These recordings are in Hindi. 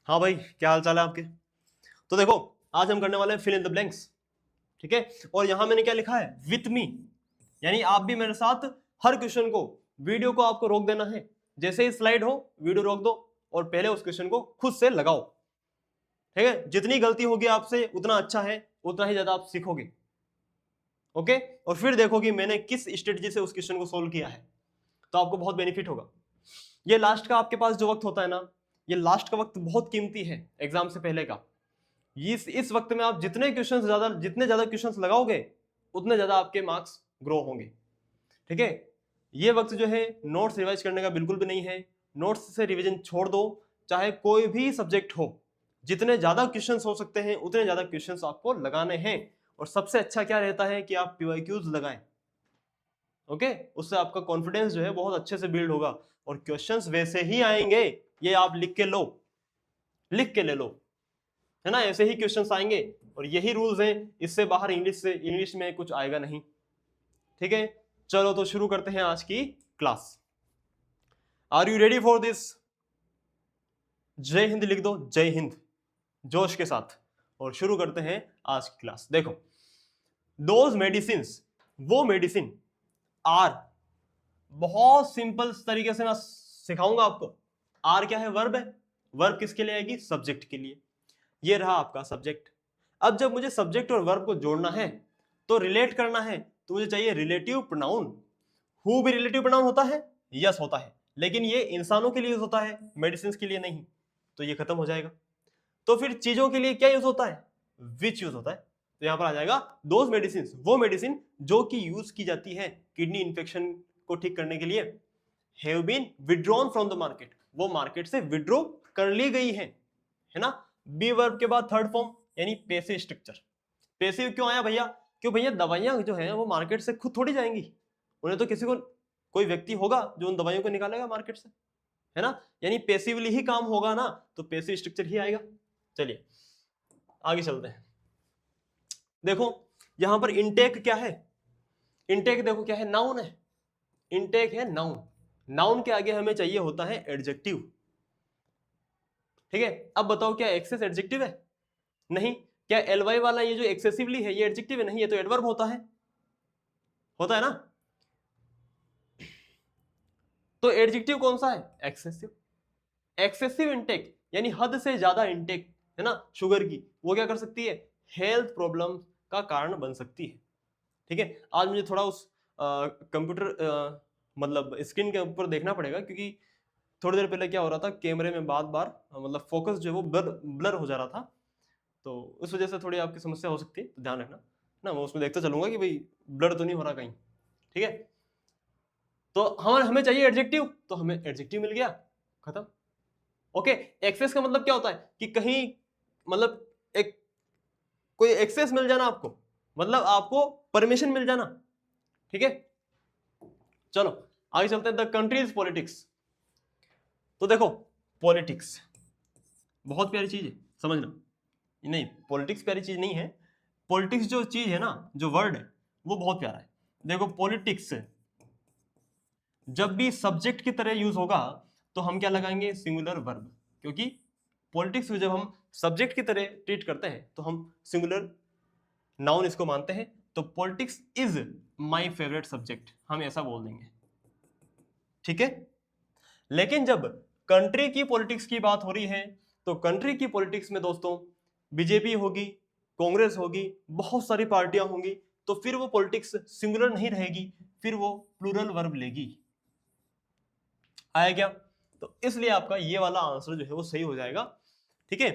हाँ भाई, क्या हाल चाल है आपके। तो देखो, आज हम करने वाले हैं फिल इन द ब्लैंक्स। ठीक है, और यहां मैंने क्या लिखा है, विथ मी, यानी आप भी मेरे साथ हर क्वेश्चन को, वीडियो को आपको रोक देना है। जैसे ही स्लाइड हो वीडियो रोक दो और पहले उस क्वेश्चन को खुद से लगाओ। ठीक है, जितनी गलती होगी आपसे उतना अच्छा है, उतना ही ज्यादा आप सीखोगे। ओके, और फिर देखो कि मैंने किस स्ट्रेटजी से उस क्वेश्चन को सोल्व किया है, तो आपको बहुत बेनिफिट होगा। ये लास्ट का आपके पास जो वक्त होता है ना, ये लास्ट का वक्त बहुत कीमती है एग्जाम से पहले का। इस वक्त में आप जितने ज्यादा क्वेश्चंस लगाओगे उतने ज्यादा आपके मार्क्स ग्रो होंगे। ठीक है, ये वक्त जो है नोट्स रिवाइज करने का बिल्कुल भी नहीं है। नोट्स से रिवीजन छोड़ दो, चाहे कोई भी सब्जेक्ट हो। जितने ज्यादा क्वेश्चंस हो सकते हैं उतने ज्यादा क्वेश्चंस आपको लगाने हैं। और सबसे अच्छा क्या रहता है कि आप पीवाईक्यूज लगाएं। ओके, उससे आपका कॉन्फिडेंस जो है बहुत अच्छे से बिल्ड होगा और क्वेश्चंस वैसे ही आएंगे। ये आप लिख के लो, लिख के ले लो, है ना, ऐसे ही क्वेश्चंस आएंगे। और यही रूल्स हैं, इससे बाहर इंग्लिश में कुछ आएगा नहीं। ठीक है, चलो तो शुरू करते हैं आज की class. Are you ready for this? जय हिंद लिख दो, जय हिंद, जोश के साथ। और शुरू करते हैं आज की क्लास। देखो, दोज मेडिसिन, वो मेडिसिन आर, बहुत सिंपल तरीके से मैं सिखाऊंगा आपको। आर क्या है? वर्ब है। वर्ब किसके लिए आएगी? सब्जेक्ट के लिए। ये रहा आपका सब्जेक्ट। अब जब मुझे सब्जेक्ट और वर्ब को जोड़ना है तो रिलेट करना है, तो मुझे चाहिए रिलेटिव प्रोनाउन। हु भी रिलेटिव प्रोनाउन होता है? यस होता है, लेकिन ये इंसानों के लिए यूज होता है, मेडिसिन के लिए नहीं। तो ये खत्म हो जाएगा। तो फिर चीजों के लिए क्या यूज होता है? विच यूज होता है। तो यहां पर आ जाएगा दोज मेडिसिन, वो मेडिसिन जो कि यूज की जाती है किडनी इंफेक्शन को ठीक करने के लिए, have been withdrawn from the market, वो मार्केट से विड्रॉ कर ली गई है ना। बी वर्ब के बाद थर्ड फॉर्म यानी पैसिव स्ट्रक्चर। पैसिव क्यों आया भैया? क्यों भैया, दवाइयां जो है वो मार्केट से खुद थोड़ी जाएंगी। उन्हें तो किसी को, कोई व्यक्ति होगा जो उन दवाइयों को निकालेगा मार्केट से, है ना। यानी पैसिवली ही काम होगा ना, तो पैसिव स्ट्रक्चर ही आएगा। चलिए आगे चलते हैं। देखो यहां पर इनटेक क्या है? इनटेक देखो क्या है, नाउन है। इनटेक है नाउन। नाउन के आगे हमें चाहिए होता है एडजेक्टिव। ठीक है, अब बताओ क्या एक्सेस एडजेक्टिव है? नहीं। क्या एलवाई वाला ये जो एक्सेसिवली है ये एडजेक्टिव है? नहीं, ये तो एडवर्ब होता है ना। तो एडजेक्टिव कौन सा है? एक्सेसिव। एक्सेसिव इनटेक यानी हद से ज्यादा इनटेक, है ना, शुगर की, वो क्या कर सकती है? हेल्थ प्रॉब्लम का कारण बन सकती है। ठीक है, आज मुझे थोड़ा उस कंप्यूटर मतलब स्क्रीन के ऊपर देखना पड़ेगा, क्योंकि थोड़ी देर पहले क्या हो रहा था, कैमरे में बार बार मतलब फोकस जो है वो ब्लर हो जा रहा था। तो उस वजह से थोड़ी आपकी समस्या हो सकती है, तो ध्यान रखना ना। मैं उसमें देखते चलूंगा कि भाई ब्लर तो नहीं हो रहा कहीं। ठीक है, तो हमें चाहिए एडजेक्टिव, तो हमें एडजेक्टिव मिल गया, खत्म। ओके, एक्सेस का मतलब क्या होता है कि कहीं, मतलब एक कोई एक्सेस मिल जाना आपको, मतलब आपको परमिशन मिल जाना। ठीक है, चलो आगे चलते हैं। The countries politics. तो देखो, पॉलिटिक्स बहुत प्यारी चीज है, समझना। नहीं, पॉलिटिक्स प्यारी चीज नहीं है। पॉलिटिक्स जो चीज है ना, जो वर्ड है वो बहुत प्यारा है। देखो, पॉलिटिक्स जब भी सब्जेक्ट की तरह यूज होगा तो हम क्या लगाएंगे? Singular verb. क्योंकि पॉलिटिक्स को जब हम सब्जेक्ट की तरह ट्रीट करते हैं तो हम सिंगुलर नाउन इसको मानते हैं। तो politics is my favourite subject, हम ऐसा बोल देंगे। ठीक है, लेकिन जब कंट्री की पॉलिटिक्स की बात हो रही है तो कंट्री की पॉलिटिक्स में दोस्तों बीजेपी होगी, कांग्रेस होगी, बहुत सारी पार्टियां होंगी। तो फिर वो पॉलिटिक्स सिंगुलर नहीं रहेगी, फिर वो प्लूरल वर्ब लेगी। आया क्या? तो इसलिए आपका ये वाला आंसर जो है वो सही हो जाएगा। ठीक है,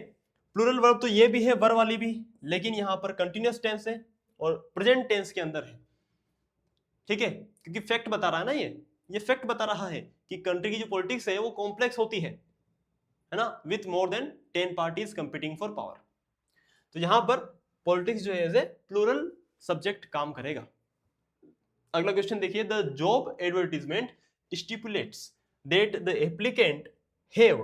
प्लूरल वर्ब तो ये भी है, वर वाली भी, लेकिन यहां पर कंटिन्यूअस टेंस है और प्रेजेंट टेंस के अंदर है। ठीक है, क्योंकि फैक्ट बता रहा है ना, ये फैक्ट बता रहा है कि कंट्री की जो पॉलिटिक्स है वो कॉम्प्लेक्स होती है ना, with more than 10 parties competing for power. तो यहां पर पॉलिटिक्स जो है एज ए प्लूरल सब्जेक्ट काम करेगा। अगला क्वेश्चन देखिए, the job advertisement stipulates that the applicant have.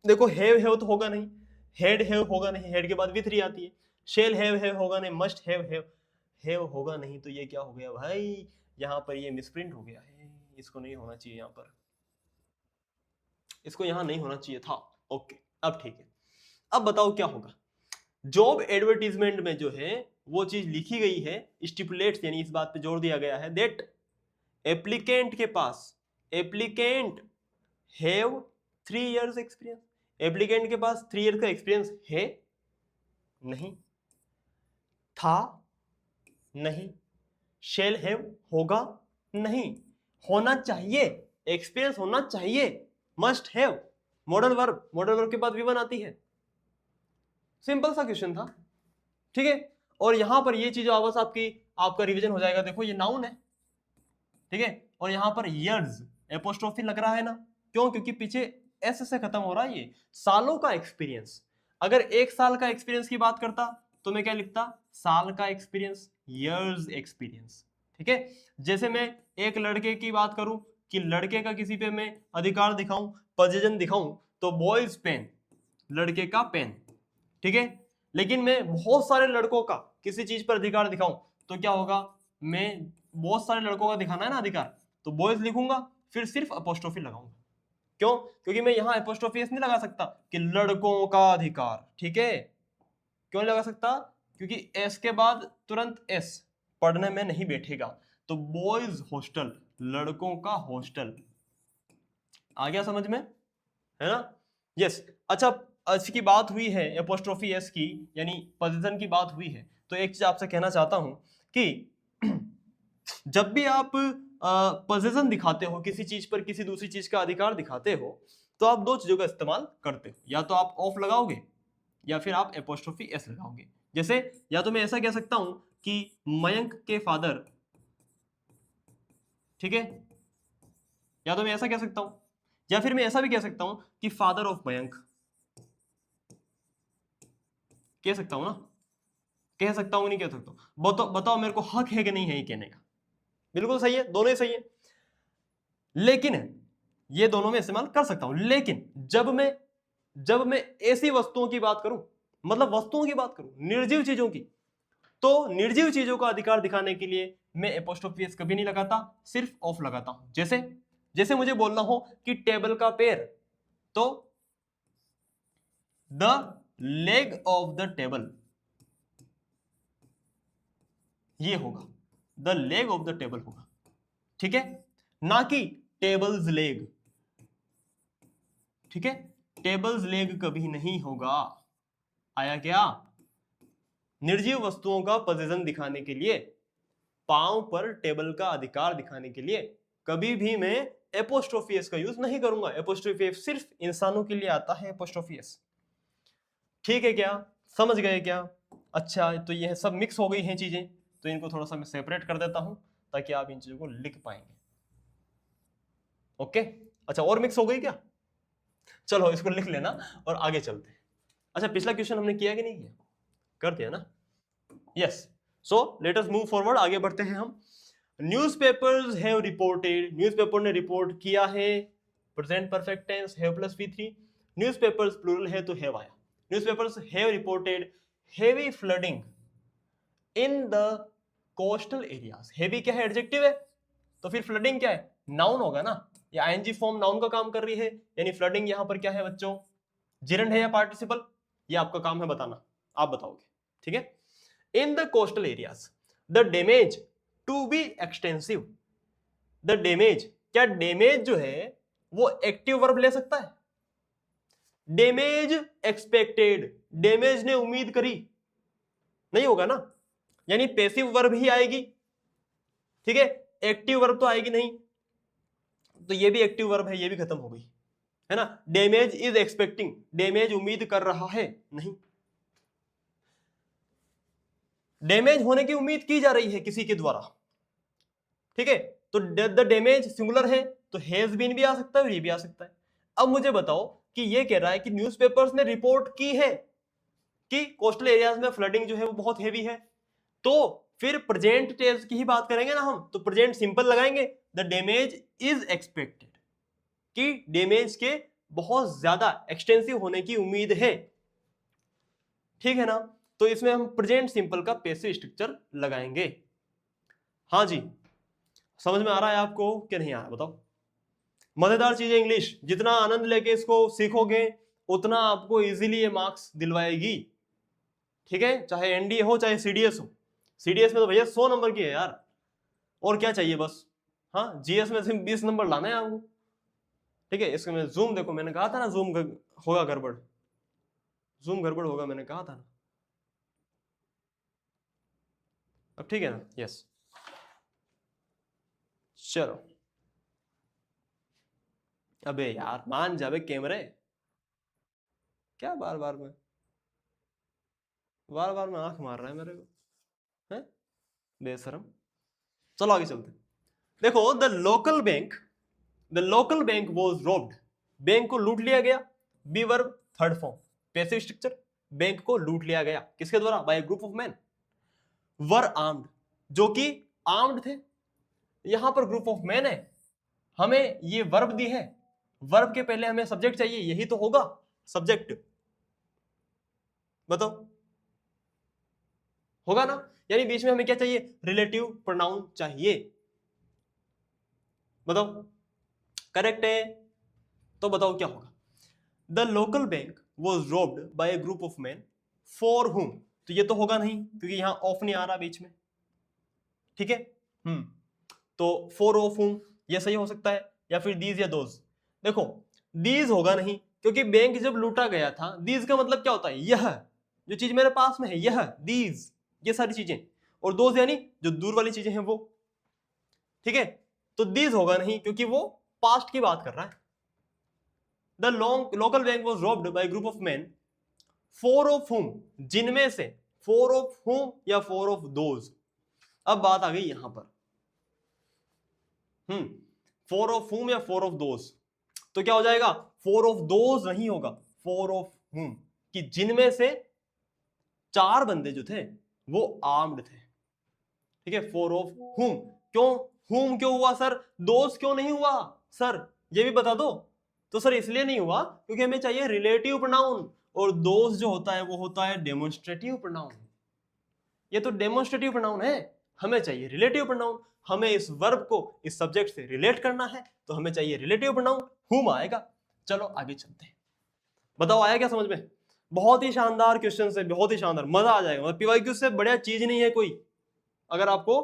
देखो, हैव तो होगा नहीं, हेड हैव होगा नहीं, हेड के बाद विथ री आती है। शेल हैव होगा नहीं, मस्ट हैव होगा नहीं। तो ये क्या हो गया भाई? यहां पर ये मिसप्रिंट हो गया है, इसको नहीं होना चाहिए, यहां पर इसको यहां नहीं होना चाहिए था। ओके, अब ठीक है, अब बताओ क्या होगा। जॉब एडवर्टीजमेंट में जो है वो चीज लिखी गई है, स्टिपुलेट्स यानी इस बात पे जोर दिया गया है दैट एप्लीकेंट के पास, applicant have 3 years experience. Applicant के पास 3 इयर्स का एक्सपीरियंस है नहीं, था नहीं, शेल हैव होगा नहीं, होना चाहिए, एक्सपीरियंस होना चाहिए, must have, modal verb, modal verb के बाद V1 आती है। सिंपल सा क्वेश्चन था, ठीक है। और यहां पर ये चीज वापस आपका रिवीजन हो जाएगा। देखो ये नाउन है, ठीक है, और यहां पर इयर्स एपोस्ट्रोफी लग रहा है ना, क्यों? क्योंकि पीछे एस से खत्म हो रहा है। ये सालों का एक्सपीरियंस, अगर 1 साल का एक्सपीरियंस की बात करता तो मैं क्या लिखता? साल का एक्सपीरियंस, इयर्स एक्सपीरियंस, ठीक है। जैसे मैं एक लड़के की बात करूं कि लड़के का किसी पे मैं अधिकार दिखाऊं, पोजीशन दिखाऊं, तो बॉयज पेन, लड़के का पेन, ठीक है। लेकिन मैं बहुत सारे लड़कों का किसी चीज पर अधिकार दिखाऊं तो क्या होगा? मैं बहुत सारे लड़कों का दिखाना है ना अधिकार, तो बॉयज लिखूंगा, फिर सिर्फ अपोस्ट्रोफी लगाऊंगा। क्यों? क्योंकि मैं यहां अपोस्ट्रोफी एस नहीं लगा सकता कि लड़कों का अधिकार, ठीक है। क्यों नहीं लगा सकता? क्योंकि एस के बाद तुरंत एस पढ़ने में नहीं बैठेगा। तो बॉयज हॉस्टल, लड़कों का हॉस्टल, आ गया समझ में, है ना? यस। अच्छा, इसकी बात हुई है एपोस्ट्रोफी एस की, यानी पोजीशन की बात हुई है, तो एक चीज आपसे कहना चाहता हूं कि जब भी आप पोजीशन दिखाते हो किसी चीज पर, किसी दूसरी चीज का अधिकार दिखाते हो, तो आप 2 चीजों का इस्तेमाल करते हो, या तो आप ऑफ लगाओगे या फिर आप एपोस्ट्रोफी एस लगाओगे। जैसे या तो मैं ऐसा कह सकता हूं कि मयंक के फादर, ठीक है, या तो मैं ऐसा कह सकता हूं, या फिर मैं ऐसा भी कह सकता हूं कि फादर ऑफ मयंक, कह सकता हूं ना, कह सकता हूं नहीं कह सकता हूं? बताओ मेरे को हक है कि नहीं है ये कहने का? बिल्कुल सही है, दोनों ही सही है। लेकिन ये दोनों में इस्तेमाल कर सकता हूं, लेकिन जब मैं ऐसी वस्तुओं की बात करूं, मतलब वस्तुओं की बात करूं, निर्जीव चीजों की, तो निर्जीव चीजों का अधिकार दिखाने के लिए मैं एपोस्ट्रोफी एस कभी नहीं लगाता, सिर्फ ऑफ लगाता हूं। जैसे मुझे बोलना हो कि टेबल का पैर, तो the leg of the table, ये होगा, the leg of the table होगा, ठीक है, ना कि टेबल्स लेग, ठीक है। टेबल्स लेग कभी नहीं होगा। आया क्या? निर्जीव वस्तुओं का पोजीशन दिखाने के लिए, पांव पर टेबल का अधिकार दिखाने के लिए कभी भी मैं एपोस्ट्रोफी एस का यूज नहीं करूंगा। एपोस्ट्रोफी एस सिर्फ इंसानों के लिए आता है, एपोस्ट्रोफी एस, ठीक है क्या? समझ गए क्या? अच्छा, तो ये सब मिक्स हो गई हैं चीजें, तो इनको थोड़ा सा मैं सेपरेट कर देता हूं ताकि आप इन चीजों को लिख पाएंगे। ओके, अच्छा, और मिक्स हो गई क्या? चलो इसको लिख लेना और आगे चलते हैं। अच्छा, पिछला क्वेश्चन हमने किया कि नहीं किया? कर दिया ना? Yes. So let us move forward, आगे बढ़ते हैं हम। न्यूज़पेपर्स हैव रिपोर्टेड, न्यूज़पेपर ने रिपोर्ट किया है, present perfect tense, have plus V3। Newspapers plural है तो हैव आया। Newspapers have reported heavy flooding in the coastal areas. Heavy क्या है? एडजेक्टिव है, तो फिर फ्लडिंग क्या है? नाउन होगा ना, या आईएनजी फॉर्म नाउन का काम कर रही है, यानी फ्लडिंग यहां पर क्या है बच्चों? जिरंड है या पार्टिसिपल? ये आपका काम है बताना, आप बताओगे, ठीक है। In the coastal areas the damage to be extensive. The damage, क्या डैमेज जो है वो एक्टिव वर्ब ले सकता है? डैमेज एक्सपेक्टेड, डैमेज ने उम्मीद करी, नहीं होगा ना, यानी पैसिव वर्ब ही आएगी, ठीक है, एक्टिव वर्ब तो आएगी नहीं, तो ये भी एक्टिव वर्ब है, ये भी खत्म हो गई, है ना। डैमेज इज एक्सपेक्टिंग, डैमेज उम्मीद कर रहा है, नहीं, डैमेज होने की उम्मीद की जा रही है किसी के द्वारा, ठीक है। तो द डैमेज सिंगुलर है तो हैज बीन भी आ सकता है और ये भी आ सकता है। अब मुझे बताओ कि ये कह रहा है कि न्यूज़पेपर्स ने रिपोर्ट की है कि कोस्टल एरियाज में फ्लडिंग जो है वो बहुत हेवी है, तो फिर प्रेजेंट टेंस की ही बात करेंगे ना हम, तो प्रेजेंट सिंपल लगाएंगे, द डैमेज इज एक्सपेक्टेड, कि डैमेज के बहुत ज्यादा एक्सटेंसिव होने की उम्मीद है, ठीक है ना। तो इसमें हम प्रेजेंट सिंपल का पैसिव स्ट्रक्चर लगाएंगे। हाँ जी, समझ में आ रहा है आपको कि नहीं आ रहा? बताओ। मजेदार चीज है इंग्लिश, जितना आनंद लेके इसको सीखोगे उतना आपको इजीली ये मार्क्स दिलवाएगी, ठीक है, चाहे एनडीए हो चाहे सीडीएस हो। सीडीएस में तो भैया 100 नंबर की है यार, और क्या चाहिए बस। हाँ, जीएस में सिर्फ 20 नंबर लाना है आपको, ठीक है। इसमें जूम देखो, मैंने कहा था ना जूम होगा गड़बड़, जूम गड़बड़ होगा, मैंने कहा था ना। अब ठीक है ना, यस, चलो। अबे यार मान जावे कैमरे, क्या बार बार में आंख मार रहा है मेरे को, है बेशरम। चलो आगे चलते। देखो, the local bank was robbed, bank को लूट लिया गया। Be verb third form passive structure, bank को लूट लिया गया किसके द्वारा? By group of man were armed, जो कि आर्म्ड थे। यहां पर ग्रुप ऑफ मैन है, हमें ये वर्ब दी है, वर्ब के पहले हमें सब्जेक्ट चाहिए, यही तो होगा सब्जेक्ट, बताओ होगा ना। यानी बीच में हमें क्या चाहिए? रिलेटिव प्रोनाउन चाहिए, बताओ करेक्ट है तो बताओ क्या होगा। The local bank was robbed by a group of man for whom, तो ये तो होगा नहीं क्योंकि यहां ऑफ नहीं आ रहा बीच में, ठीक है। तो फॉर ऑफ हुम ये सही हो सकता है, या फिर दीज या दोज। देखो दीज होगा नहीं क्योंकि बैंक जब लूटा गया था, दीज का मतलब क्या होता है? यह जो चीज मेरे पास में है, यह दीज, ये सारी चीजें, और दोज यानी जो दूर वाली चीजें हैं वो, ठीक है। तो दीज होगा नहीं क्योंकि वो पास्ट की बात कर रहा है। The local bank was robbed bye group of man four of हुम, जिनमें से, फोर ऑफ हुम या फोर ऑफ दोज। अब बात आ गई यहां पर, फोर ऑफ हुम या फोर ऑफ दोज, तो क्या हो जाएगा? फोर ऑफ दोज नहीं होगा, फोर ऑफ हुम, कि जिनमें से चार बंदे जो थे वो आर्म्ड थे, ठीक है। फोर ऑफ हुम, क्यों हुम क्यों हुआ सर, दोज क्यों नहीं हुआ सर, ये भी बता दो। तो सर इसलिए नहीं हुआ क्योंकि हमें चाहिए रिलेटिव प्रोनाउन, और दोज जो होता है वो होता है डेमोन्स्ट्रेटिव प्रोनाउन। ये तो डेमोन्स्ट्रेटिव प्रोनाउन है, हमें चाहिए रिलेटिव प्रोनाउन। हमें इस वर्ब को इस सब्जेक्ट से रिलेट करना है तो हमें चाहिए रिलेटिव प्रोनाउन, हुम आएगा। चलो आगे चलते हैं, बताओ आया क्या समझ में? बहुत ही शानदार क्वेश्चन है, बहुत ही शानदार, मजा आ जाएगा। पीवाईक्यू से बढ़िया चीज नहीं है कोई, अगर आपको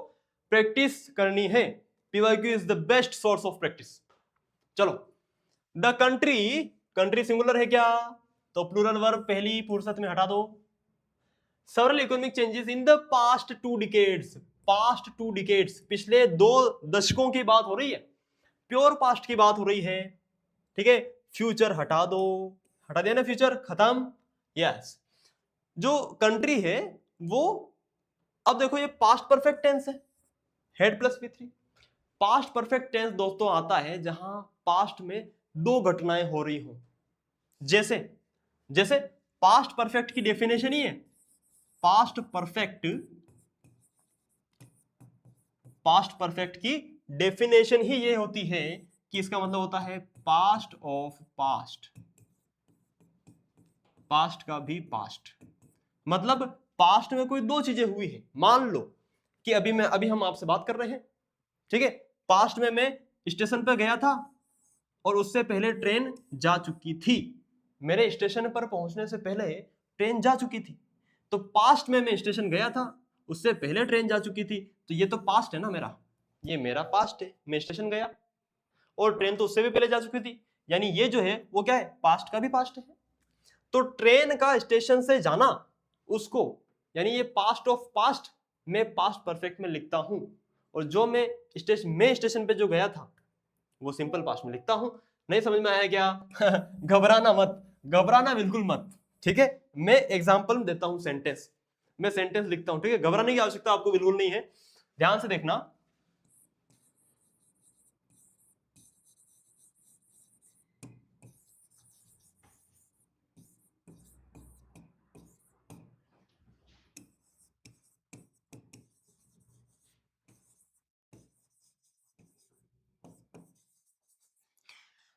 प्रैक्टिस करनी है, PYQ is the best source of practice. चलो, द कंट्री सिंगुलर है क्या? तो प्लूरल वर्ब पहली फुर्सत में हटा दो। Several economic changes in the past 2 decades, past 2 decades, पिछले 2 दशकों की बात हो रही है, प्योर पास्ट की बात हो रही है, ठीक है। फ्यूचर हटा दो, हटा दिया ना, फ्यूचर खत्म, यस। जो कंट्री है वो, अब देखो ये पास्ट परफेक्ट टेंस है, had plus V3। Past perfect tense दोस्तों आता है जहां पास्ट में 2 घटनाएं हो रही हो, जैसे जैसे पास्ट परफेक्ट की डेफिनेशन ही है, पास्ट परफेक्ट की डेफिनेशन ही ये होती है कि इसका मतलब होता है पास्ट ऑफ पास्ट, पास्ट का भी पास्ट, मतलब पास्ट में कोई 2 चीजें हुई है। मान लो कि अभी हम आपसे बात कर रहे हैं, ठीक है। पास्ट में मैं स्टेशन पर गया था और उससे पहले ट्रेन जा चुकी थी, मेरे स्टेशन पर पहुंचने से पहले ट्रेन जा चुकी थी। तो पास्ट में मैं स्टेशन गया था, उससे पहले ट्रेन जा चुकी थी, तो ये तो पास्ट है ना मेरा, ये मेरा पास्ट है। मैं स्टेशन गया और ट्रेन तो उससे भी पहले जा चुकी थी, यानी ये जो है वो क्या है? पास्ट का भी पास्ट है। तो ट्रेन का स्टेशन से जाना, उसको, यानी ये पास्ट ऑफ पास्ट मैं पास्ट परफेक्ट में लिखता हूं, और जो मैं स्टेशन पे जो गया था वो सिंपल पास्ट में लिखता हूं। नहीं समझ में आया क्या? घबराना मत, घबराना बिल्कुल मत, ठीक है। मैं एग्जांपल देता हूं, सेंटेंस, मैं सेंटेंस लिखता हूं, ठीक है। घबराने की आवश्यकता आपको बिल्कुल नहीं है, ध्यान से देखना।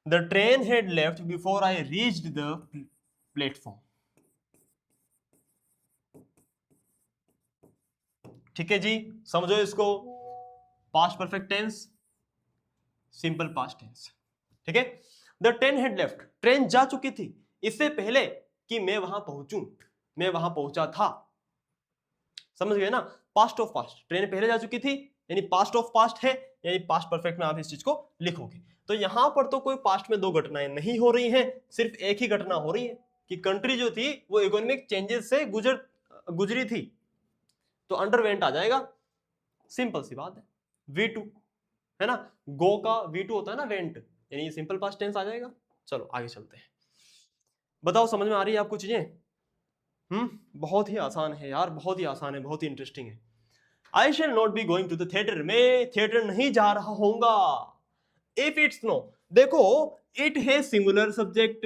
The train had left before I reached the platform, ठीक है जी, समझो इसको। Past perfect tense, simple past tense, ठीक है। The train had left, train जा चुकी थी, इससे पहले कि मैं वहां पहुंचूं, मैं वहां पहुंचा था। समझ गए ना? पास्ट ऑफ पास्ट, ट्रेन पहले जा चुकी थी यानी पास्ट ऑफ पास्ट है, यानी पास्ट परफेक्ट में आप इस चीज को लिखोगे। तो यहां पर तो कोई पास्ट में दो घटनाएं नहीं हो रही हैं, सिर्फ एक ही घटना हो रही है कि कंट्री जो थी वो इकोनॉमिक चेंजेस से गुजरी थी, तो अंडरवेंट आ जाएगा, सिंपल सी बात है। V2 है ना, गो का V2 होता है ना वेंट, यानी सिंपल पास्ट टेंस आ जाएगा। चलो आगे चलते हैं, बताओ समझ में आ रही है आपको चीजें? बहुत ही आसान है यार, बहुत ही आसान है, बहुत ही इंटरेस्टिंग है। I shall not be going to the theatre, मैं थिएटर नहीं जा रहा होऊंगा। इफ इट्स स्नो, देखो इट है सिंगुलर सब्जेक्ट,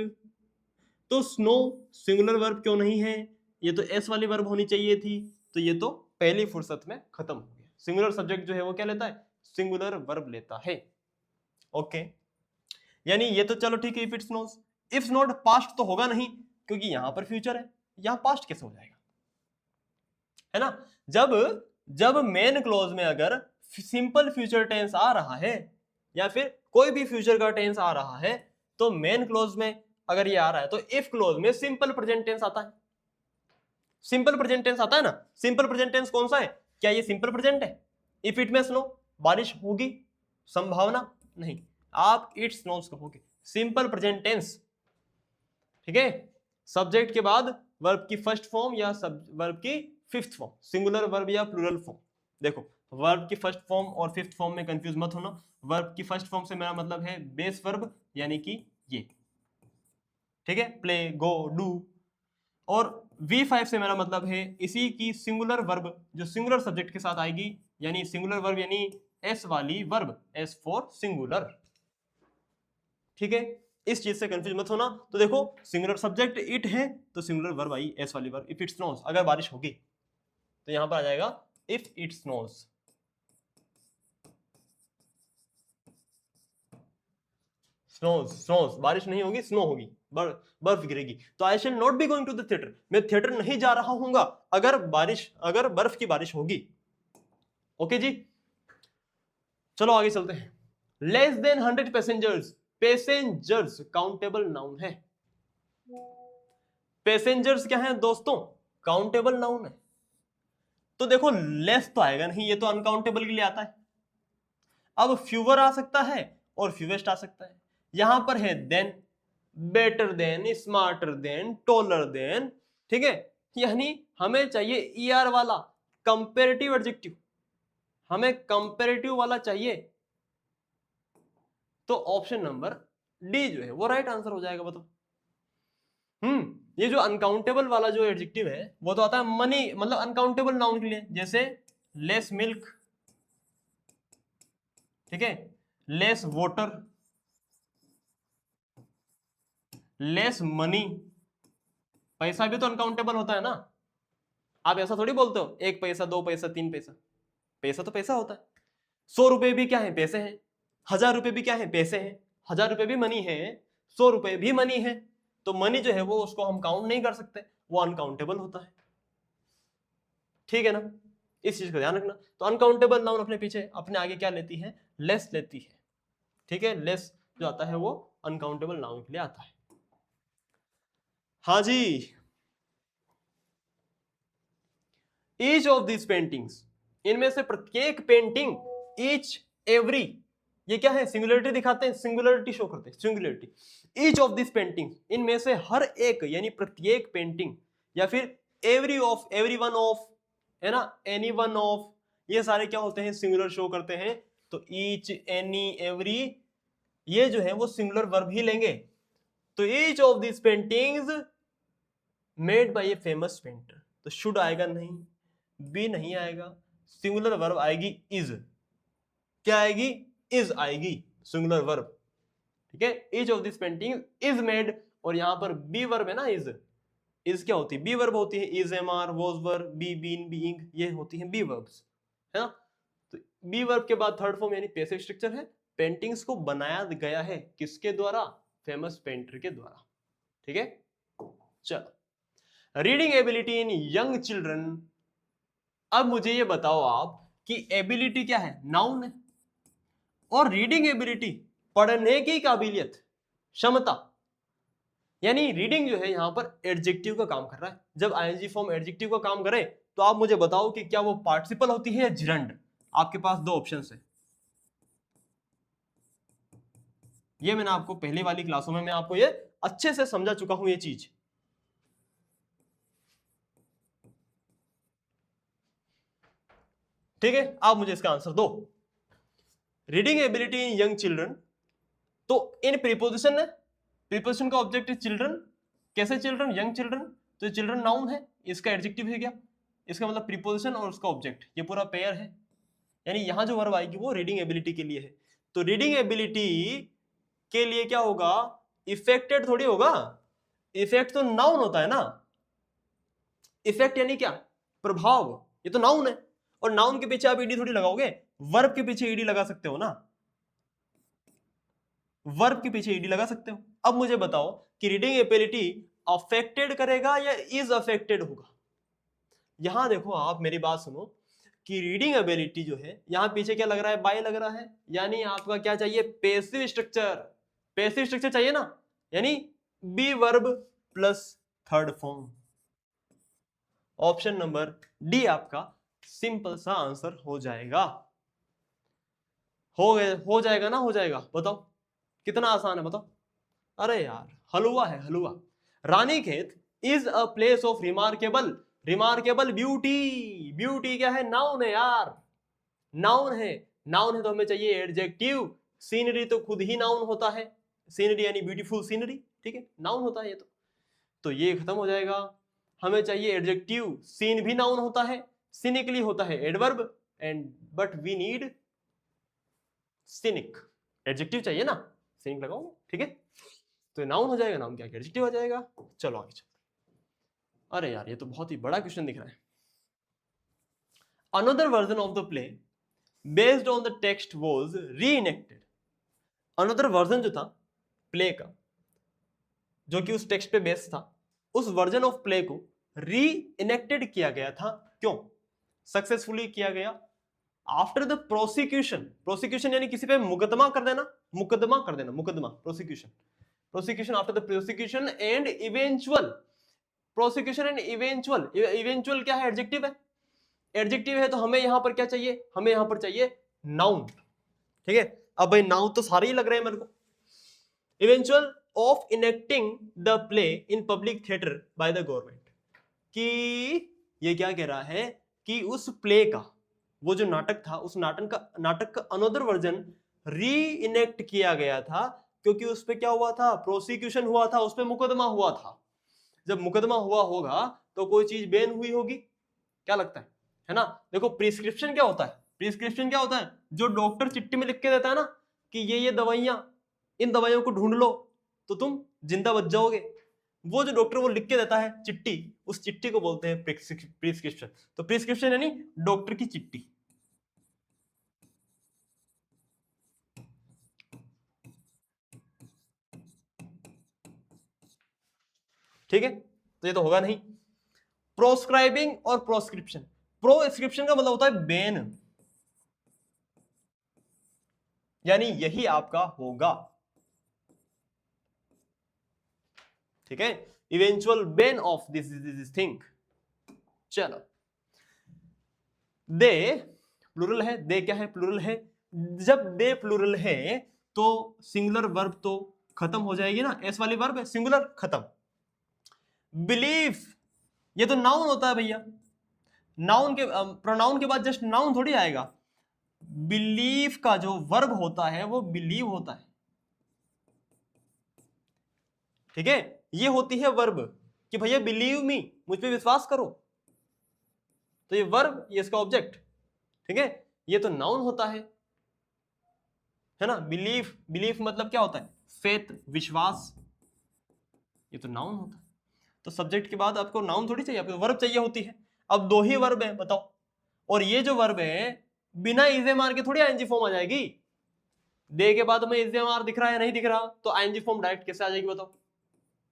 तो स्नो सिंगुलर वर्ब क्यों नहीं है? ये तो एस वाली वर्ब होनी चाहिए थी, तो ये तो पहली फुर्सत में खत्म हो गया। सिंगुलर सब्जेक्ट जो है वो क्या लेता है? सिंगुलर वर्ब लेता है। ओके, यानी ये तो चलो ठीक है, if it snows. If not past तो होगा नहीं, क्योंकि यहां पर फ्यूचर है, यहां पास्ट कैसे हो जाएगा? है ना, जब मेन क्लोज में अगर सिंपल फ्यूचर टेंस आ रहा है या फिर कोई भी फ्यूचर का टेंस आ रहा है, तो मेन क्लोज में अगर ये आ रहा है तो इफ क्लोज में सिंपल प्रेजेंट टेंस आता है। सिंपल प्रेजेंट टेंस आता है ना, सिंपल प्रेजेंट टेंस कौन सा है? क्या ये सिंपल प्रेजेंट है? इफ इट में स्नो, बारिश होगी, संभावना नहीं, आप इट स्नोज कहोगे, सिंपल प्रेजेंट टेंस। ठीक है, सब्जेक्ट के बाद वर्ब की फर्स्ट फॉर्म या वर्ब की फिफ्थ फॉर्म, सिंगुलर वर्ब या प्लूरल फॉर्म। देखो वर्ब की फर्स्ट फॉर्म और फिफ्थ फॉर्म में कंफ्यूज मत होना। वर्ब की फर्स्ट फॉर्म से मेरा मतलब है बेस वर्ब, यानी कि ये, ठीक है, प्ले, गो, डू। और V5 से मेरा मतलब है इसी की सिंगुलर वर्ब जो सिंगुलर सब्जेक्ट के साथ आएगी, यानी सिंगुलर वर्ब यानी एस वाली वर्ब, एस फॉर सिंगुलर। ठीक है, इस चीज से कंफ्यूज मत होना। तो देखो सिंगुलर सब्जेक्ट इट है, तो सिंगुलर वर्ब आई एस वाली वर्ब, इफ इट स्नोज, अगर बारिश होगी तो यहां पर आ जाएगा if it snows. Snows, snows, बारिश नहीं होगी, स्नो होगी, बर्फ गिरेगी। तो I shall not be going to the theatre, मैं थिएटर नहीं जा रहा हूंगा अगर बर्फ की बारिश होगी। ओके जी, चलो आगे चलते हैं। Less than 100 passengers, passengers countable noun है। पैसेंजर्स क्या है दोस्तों? काउंटेबल नाउन है। तो देखो लेस तो आएगा नहीं, ये तो अनकाउंटेबल के लिए आता है। अब फ्यूवर आ सकता है और फ्यूवेस्ट आ सकता है। यहां पर है than, better than, smarter than, taller than. ठीक है, यानी हमें चाहिए ER वाला कंपेरेटिव एडजेक्टिव, हमें कंपेरेटिव वाला चाहिए। तो ऑप्शन नंबर डी जो है वो राइट आंसर हो जाएगा। बताओ, ये जो अनकाउंटेबल वाला जो एडजेक्टिव है वो तो आता है मनी, मतलब अनकाउंटेबल नाउन के लिए, जैसे लेस मिल्क, ठीक है, लेस वाटर, लेस मनी। पैसा भी तो अनकाउंटेबल होता है ना, आप ऐसा थोड़ी बोलते हो 1 पैसा 2 पैसा 3 पैसा, पैसा तो पैसा होता है। 100 रुपए भी क्या है? पैसे हैं। 1000 रुपए भी क्या है? पैसे हैं। 1000 रुपए भी मनी है, 100 रुपए भी मनी है। तो मनी जो है वो उसको हम काउंट नहीं कर सकते, वो अनकाउंटेबल होता है। ठीक है ना, इस चीज का ध्यान रखना। तो अनकाउंटेबल नाउन अपने पीछे अपने आगे क्या लेती है? लेस लेती है। ठीक है, लेस जो आता है वो अनकाउंटेबल नाउन के लिए आता है। हाँ जी, ईच ऑफ दिस पेंटिंग्स, इनमें से प्रत्येक पेंटिंग, ईच एवरी, ये क्या है? सिंगुलरिटी दिखाते हैं, सिंगुलरिटी शो करते हैं, singularity. Each of this painting, इनमें से हर एक, यानी प्रत्येक पेंटिंग, या फिर every of, every one of, है ना, एनी वन ऑफ, ये सारे क्या होते हैं? सिंगुलर शो करते हैं। तो ईच, एनी, एवरी, ये जो है वो सिंगुलर वर्ब ही लेंगे। तो each of this paintings made by a famous painter, तो शुड आएगा नहीं, बी नहीं आएगा, सिंगुलर वर्ब आएगी इज। क्या आएगी? इज आएगी, सिंगुलर वर्ब। ठीक है, each of this painting is made, और यहां पर बी वर्ब है ना, इज क्या होती है? बी वर्ब होती है। Is, am are, was were, be, been, being, ये होती है बी वर्ब्स, है ना। तो बी वर्ब के बाद थर्ड फॉर्म यानी पैसिव स्ट्रक्चर है। पेंटिंग्स को बनाया गया है किसके द्वारा? फेमस पेंटर के द्वारा। ठीक है, चलो, reading ability in young children. अब मुझे ये बताओ आप कि एबिलिटी क्या है? नाउन है, और रीडिंग एबिलिटी पढ़ने की काबिलियत, क्षमता, यानी रीडिंग जो है यहां पर एडजेक्टिव का काम कर रहा है। जब आईएनजी फॉर्म एडजेक्टिव का काम करे तो आप मुझे बताओ कि क्या वो पार्टिसिपल होती है या जिरंड। आपके पास दो ऑप्शन है। ये मैंने आपको पहली वाली क्लासों में मैं आपको ये अच्छे से समझा चुका हूं ये चीज। ठीक है, आप मुझे इसका आंसर दो। Reading ability in young children, तो इन प्रीपोजिशन है, प्रीपोजिशन का ऑब्जेक्ट है चिल्ड्रन। कैसे चिल्ड्रन? यंग चिल्ड्रन, तो चिल्ड्रन नाउन है, इसका एडजेक्टिव है क्या? इसका मतलब प्रीपोजिशन और उसका ऑब्जेक्ट, ये पूरा पेयर है। यानी यहां जो वर्ब आएगी वो रीडिंग एबिलिटी के लिए है। तो रीडिंग एबिलिटी के लिए क्या होगा? इफेक्टेड थोड़ी होगा, इफेक्ट तो नाउन होता है ना। इफेक्ट यानी क्या? प्रभाव, ये तो नाउन है। और नाउन के पीछे आप ईडी थोड़ी लगाओगे, वर्ब के पीछे ईडी लगा सकते हो ना, वर्ब के पीछे ईडी लगा सकते हो। अब मुझे बताओ कि रीडिंग एबिलिटी अफेक्टेड करेगा या इज अफेक्टेड होगा? यहां देखो, आप मेरी बात सुनो कि रीडिंग एबिलिटी जो है यहां पीछे क्या लग रहा है? बाय लग रहा है। यानी आपका क्या चाहिए? Passive structure. पैसिव स्ट्रक्चर चाहिए ना, यानी be verb plus third form. Option number D आपका सिंपल सा आंसर हो जाएगा। हो जाएगा ना? हो जाएगा, बताओ कितना आसान है, बताओ। अरे यार, हलवा है हलवा। Ranikhet is a place of remarkable, remarkable beauty. Beauty क्या है? नाउन है यार, नाउन है। नाउन है तो हमें चाहिए एडजेक्टिव। सीनरी तो खुद ही नाउन होता है, सीनरी यानी ब्यूटीफुल सीनरी, ठीक है, नाउन होता है ये तो ये खत्म हो जाएगा। हमें चाहिए एडजेक्टिव, सीन भी नाउन होता है, सिनिकली होता है adverb, and but we need cynic. Adjective चाहिए ना, सिनिक लगाओगे, ठीक है, तो नाउन हो जाएगा, नाउन क्या एडजेक्टिव हो जाएगा। चलो आगे चलते। अरे यार, ये तो बहुत ही बड़ा क्वेश्चन दिख रहा है। Another version of the play based on the text was reenacted. Another version जो था प्ले का, जो कि उस टेक्स्ट पे बेस्ड था, उस वर्जन ऑफ प्ले को रीइनेक्टेड किया गया था। क्यों सक्सेसफुली किया गया? आफ्टर द प्रोसिक्यूशन, प्रोसिक्यूशन यानी किसी पे मुकदमा कर देना, मुकदमा कर देना, मुकदमा, prosecution, prosecution after the prosecution and eventual, prosecution and eventual. Eventual क्या है? एडजेक्टिव है, एडजेक्टिव है तो हमें यहां पर क्या चाहिए? हमें यहां पर चाहिए नाउन, ठीक है। अब भाई नाउन तो सारे ही लग रहे हैं मेरे को। Eventual of enacting the play in public theatre by the government, कि ये क्या कह रहा है कि उस प्ले का, वो जो नाटक था, उस नाटक का अनदर वर्जन री इनेक्ट किया गया था, क्योंकि उस पे क्या हुआ था? प्रोसिक्यूशन हुआ था, उस पे मुकदमा हुआ था। जब मुकदमा हुआ होगा तो कोई चीज बैन हुई होगी, क्या लगता है ना? देखो प्रिस्क्रिप्शन क्या होता है? प्रिस्क्रिप्शन क्या होता है? जो डॉक्टर चिट्ठी में लिख के देता है ना कि ये दवाइयां, इन दवाइयों को ढूंढ लो तो तुम जिंदा बच जाओगे, वो जो डॉक्टर वो लिख के देता है चिट्ठी, उस चिट्ठी को बोलते हैं प्रिस्क्रिप्शन। तो प्रिस्क्रिप्शन यानी डॉक्टर की चिट्ठी, ठीक है, तो ये तो होगा नहीं। प्रोस्क्राइबिंग और प्रोस्क्रिप्शन, प्रोस्क्रिप्शन का मतलब होता है बैन, यानी यही आपका होगा, ठीक है, eventual ban of this thing. चलो, दे प्लूरल है, दे क्या है? प्लूरल है। जब दे प्लूरल है तो सिंगुलर वर्ब तो खत्म हो जाएगी ना, एस वाली वर्ब है, सिंगुलर खत्म। बिलीफ, ये तो नाउन होता है भैया, नाउन के प्रोनाउन के बाद जस्ट नाउन थोड़ी आएगा। बिलीफ का जो वर्ब होता है वो बिलीव होता है, ठीक है, ये होती है वर्ब कि भैया बिलीव मी, मुझ पे विश्वास करो, तो ये वर्ब, ये इसका ऑब्जेक्ट, ठीक है, ये तो नाउन होता है ना। बिलीफ, बिलीफ मतलब क्या होता है? फेथ, विश्वास, ये तो नाउन होता है। तो सब्जेक्ट के बाद आपको नाउन थोड़ी चाहिए, आपको वर्ब चाहिए होती है। अब दो ही वर्ब है, बताओ, और ये जो वर्ब है बिना इजे मार के थोड़ी आईएनजी फॉर्म आ जाएगी। दे के बाद हमें इजे मार दिख रहा है या नहीं दिख रहा, तो आईएनजी फॉर्म डायरेक्ट कैसे आ जाएगी बताओ?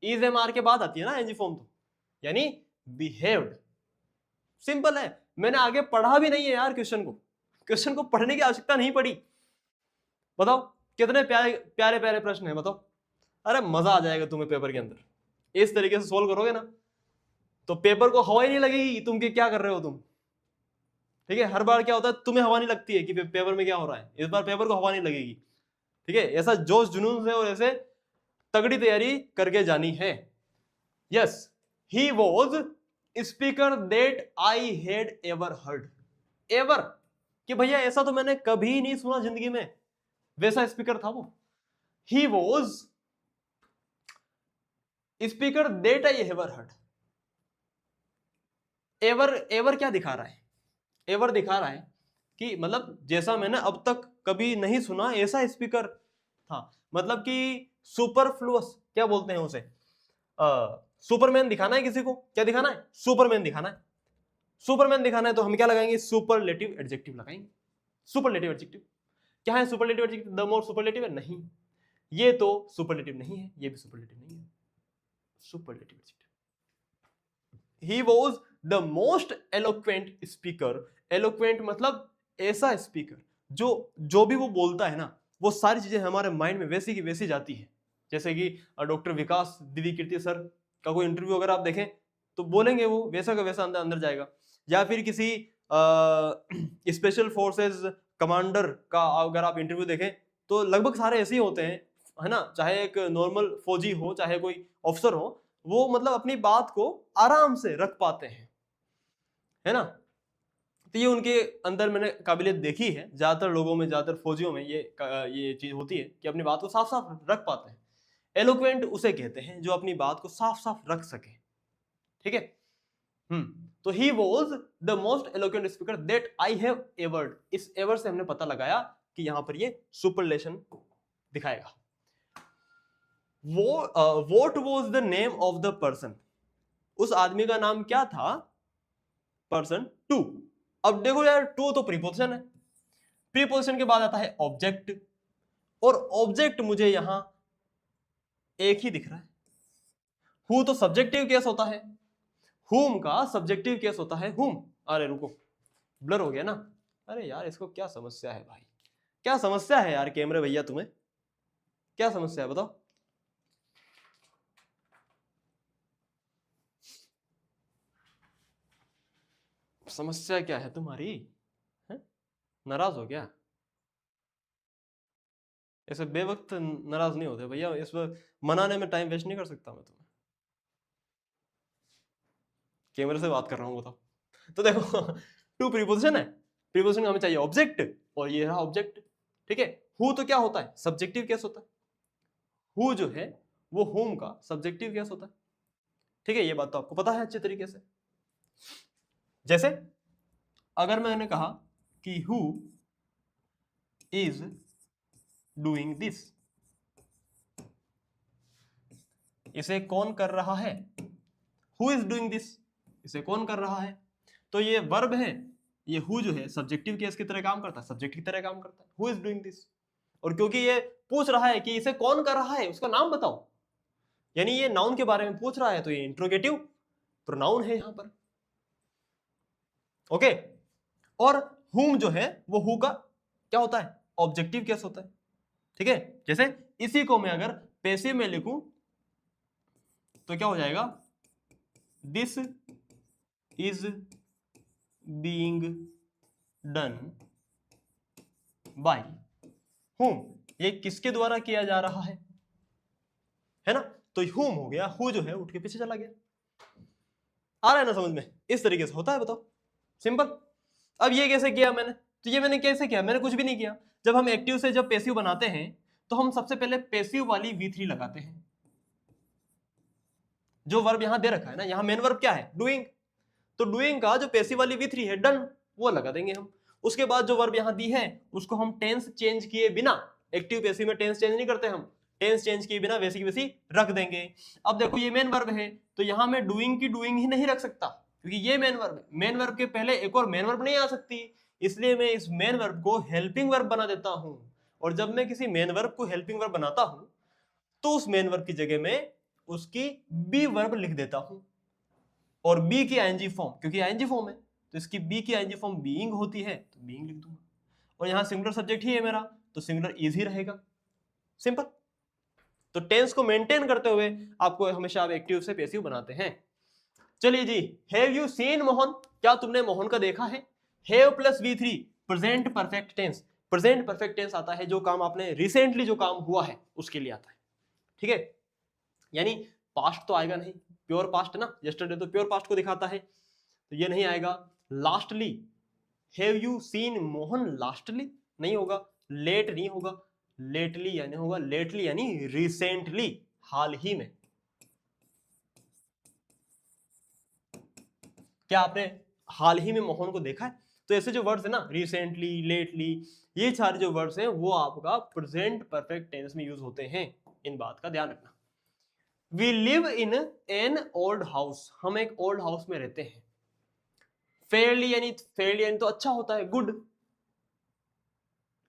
इजे मार के बाद आती है ना आईएनजी फॉर्म, तो यानी बिहेव्ड। सिंपल है, मैंने आगे पढ़ा भी नहीं है यार क्वेश्चन को, क्वेश्चन को पढ़ने की आवश्यकता नहीं पड़ी। बताओ कितने प्यारे प्यारे प्यारे प्रश्न है, बताओ। अरे मजा आ जाएगा तुम्हें पेपर के अंदर, इस तरीके से सोल्व करोगे ना तो पेपर को हवा ही नहीं लगेगी तुम क्या कर रहे हो तुम। ठीक है, हर बार क्या होता है तुम्हें हवा नहीं लगती है कि पेपर में क्या हो रहा है, इस बार पेपर को हवा नहीं लगेगी। ठीक है, ऐसा जोश जुनून से और ऐसे तगड़ी तैयारी करके जानी है। Yes, he was speaker that I had ever heard. Ever कि भैया ऐसा तो मैंने कभी नहीं सुना जिंदगी में, वैसा स्पीकर था वो। He was speaker that I ever heard. Ever ever क्या दिखा रहा है, एवर दिखा रहा है कि मतलब जैसा मैंने अब तक कभी नहीं सुना ऐसा स्पीकर था। मतलब कि सुपरफ्लुअस क्या बोलते हैं उसे, सुपरमैन दिखाना है किसी को, क्या दिखाना है, सुपरमैन दिखाना है। सुपरमैन दिखाना है तो हम क्या लगाएंगे, सुपरलेटिव एडजेक्टिव लगाएंगे। सुपरलेटिव एडजेक्टिव क्या है, superlative adjective the more superlative है, नहीं ये तो सुपरलेटिव नहीं है, ये भी सुपरलेटिव नहीं है, superlative adjective. He was the most eloquent speaker. Eloquent मतलब ऐसा स्पीकर जो भी वो बोलता है ना वो सारी चीजें हमारे माइंड में वैसी की वैसी जाती है। जैसे कि डॉक्टर विकास दिव्यकीर्ति सर का कोई इंटरव्यू अगर आप देखें तो बोलेंगे वो वैसा का वैसा अंदर अंदर जाएगा। या फिर किसी स्पेशल फोर्सेस कमांडर का अगर आप इंटरव्यू देखें तो लगभग सारे ऐसे ही होते हैं, है ना, चाहे एक नॉर्मल फौजी हो चाहे कोई ऑफिसर हो, वो मतलब अपनी बात को आराम से रख पाते हैं, है ना। तो ये उनके अंदर मैंने काबिलियत देखी है, ज्यादातर लोगों में, ज्यादातर फौजियों में ये चीज होती है कि अपनी बात को साफ साफ रख पाते हैं। एलोक्वेंट उसे कहते हैं जो अपनी बात को साफ साफ रख सके। ठीक है, तो he was the most eloquent speaker that I have Edward. इस एवर से हमने पता लगाया कि यहां पर ये सुपरलेशन दिखाएगा। What was the name of the person, उस आदमी का नाम क्या था, पर्सन टू। अब देखो यार, टू तो प्रीपोजिशन है, प्रीपोजिशन के बाद आता है ऑब्जेक्ट, और ऑब्जेक्ट मुझे यहां एक ही दिख रहा है। हु तो सब्जेक्टिव केस होता है, हुम का सब्जेक्टिव केस होता है हुम। अरे रुको, ब्लर हो गया ना, अरे यार इसको क्या समस्या है भाई, क्या समस्या है यार कैमरे भैया, तुम्हें क्या समस्या है बताओ। समस्या क्या है तुम्हारी, है? नाराज हो गया, ऐसे बेवक्त नाराज नहीं होते भैया, इस वक्त मनाने में टाइम वेस्ट नहीं कर सकता मैं तुम्हें, कैमरे से बात कर रहा हूं बताओ। तो देखो टू प्रीपोजिशन है, प्रीपोजिशन हमें चाहिए ऑब्जेक्ट, और ये रहा ऑब्जेक्ट। ठीक है, हु तो क्या होता है, सब्जेक्टिव केस होता है, हु जो है वो हुम का सब्जेक्टिव केस होता है। ठीक है, ये बात तो आपको पता है अच्छे तरीके से। जैसे अगर मैंने कहा कि हु इज डूइंग दिस, इसे कौन कर रहा है, हु इज डूइंग दिस, इसे कौन कर रहा है। तो ये वर्ब है, ये हु जो है सब्जेक्टिव केस की तरह काम करता है, सब्जेक्ट की तरह काम करता है, हु इज डूइंग दिस। और क्योंकि ये पूछ रहा है कि इसे कौन कर रहा है, उसका नाम बताओ, यानी ये नाउन के बारे में पूछ रहा है, तो ये इंट्रोगेटिव प्रोनाउन है यहां पर। ओके, और हुम जो है वो हु का क्या होता है, ऑब्जेक्टिव केस होता है। ठीक है, जैसे इसी को मैं अगर पैसिव में लिखूं तो क्या हो जाएगा, this is being done by whom, ये किसके द्वारा किया जा रहा है ना। तो हुम हो गया, हु जो है उठ के पीछे चला गया। आ रहा है ना समझ में, इस तरीके से होता है, बताओ सिंपल। अब ये कैसे किया मैंने, तो ये मैंने कैसे किया, मैंने कुछ भी नहीं किया। जब हम एक्टिव से जब पैसिव बनाते हैं तो हम सबसे पहले पैसिव वाली V3 लगाते हैं, जो वर्ब यहां दे रखा है ना, यहां मेन वर्ब क्या है, डूइंग, तो डूइंग का जो पैसिव वाली V3 है डन, वो लगा देंगे हम। उसके बाद जो वर्ब यहां दी है उसको हम टेंस चेंज किए बिना, एक्टिव पैसिव में टेंस चेंज नहीं करते हम, टेंस चेंज किए बिना वैसी की वैसी रख देंगे। अब देखो ये मेन वर्ब है तो यहां मैं डूइंग की डूइंग ही नहीं रख सकता, क्योंकि ये मेन वर्ब है, मेन वर्ब के पहले एक और मेन वर्ब नहीं आ सकती, इसलिए मैं इस मेन वर्ब को हेल्पिंग वर्ब बना देता हूं। और जब मैं किसी मेन वर्ब को हेल्पिंग वर्ब बनाता हूं तो उस मेन वर्ब की जगह में उसकी बी वर्ब लिख देता हूं, और बी की आईएनजी फॉर्म, क्योंकि आईएनजी फॉर्म है तो इसकी बी की आईएनजी फॉर्म बीइंग होती है तो बीइंग लिख दूंगा, और यहां सिंगुलर सब्जेक्ट ही है मेरा तो सिंगुलर इज ही रहेगा, सिंपल। तो टेंस को मेंटेन करते हुए आपको हमेशा आप एक्टिव से पैसिव बनाते हैं। चलिए जी, हैव यू सीन मोहन, क्या तुमने मोहन का देखा है। Have plus V3 present perfect tense. Present perfect tense आता है जो काम आपने रिसेंटली जो काम हुआ है उसके लिए आता है, ठीक है। यानी पास्ट तो आएगा नहीं, प्योर पास्ट ना, यस्टरडे तो प्योर पास्ट को दिखाता है, तो ये नहीं आएगा। Lastly, have you seen Mohan lastly नहीं होगा, लेट नहीं होगा, लेटली यानी होगा, लेटली यानी रिसेंटली, हाल ही में। क्या आपने हाल ही में मोहन को देखा है। तो ऐसे जो वर्ड्स है ना, रिसेंटली, लेटली, ये सारे जो वर्ड्स हैं वो आपका प्रेजेंट परफेक्ट टेंस में यूज होते हैं, इन बात का ध्यान रखना। We live in an old house, हम एक ओल्ड हाउस में रहते हैं। फेयरली यानी तो अच्छा होता है, गुड,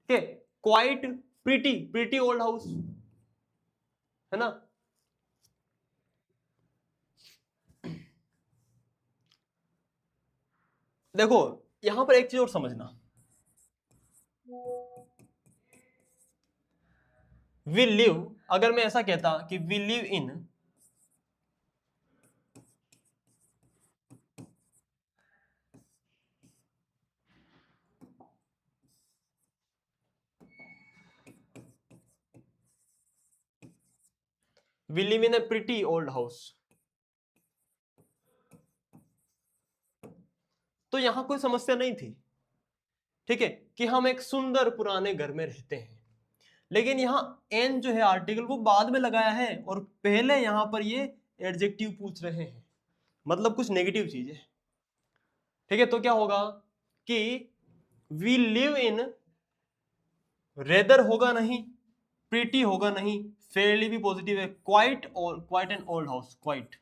ठीक है। Quite, pretty, pretty old house, है ना। देखो यहां पर एक चीज और समझना, वी लिव, अगर मैं ऐसा कहता कि we live in, we live in a pretty old house, तो यहां कोई समस्या नहीं थी, ठीक है, कि हम एक सुंदर पुराने घर में रहते हैं। लेकिन यहाँ एन जो है आर्टिकल वो बाद में लगाया है और पहले यहां पर ये एडजेक्टिव पूछ रहे हैं, मतलब कुछ नेगेटिव चीज है, ठीक है। तो क्या होगा कि वी लिव इन, रेदर होगा नहीं, प्रीटी होगा नहीं, फेयरली भी पॉजिटिव है, क्वाइट और quite an old house, quite,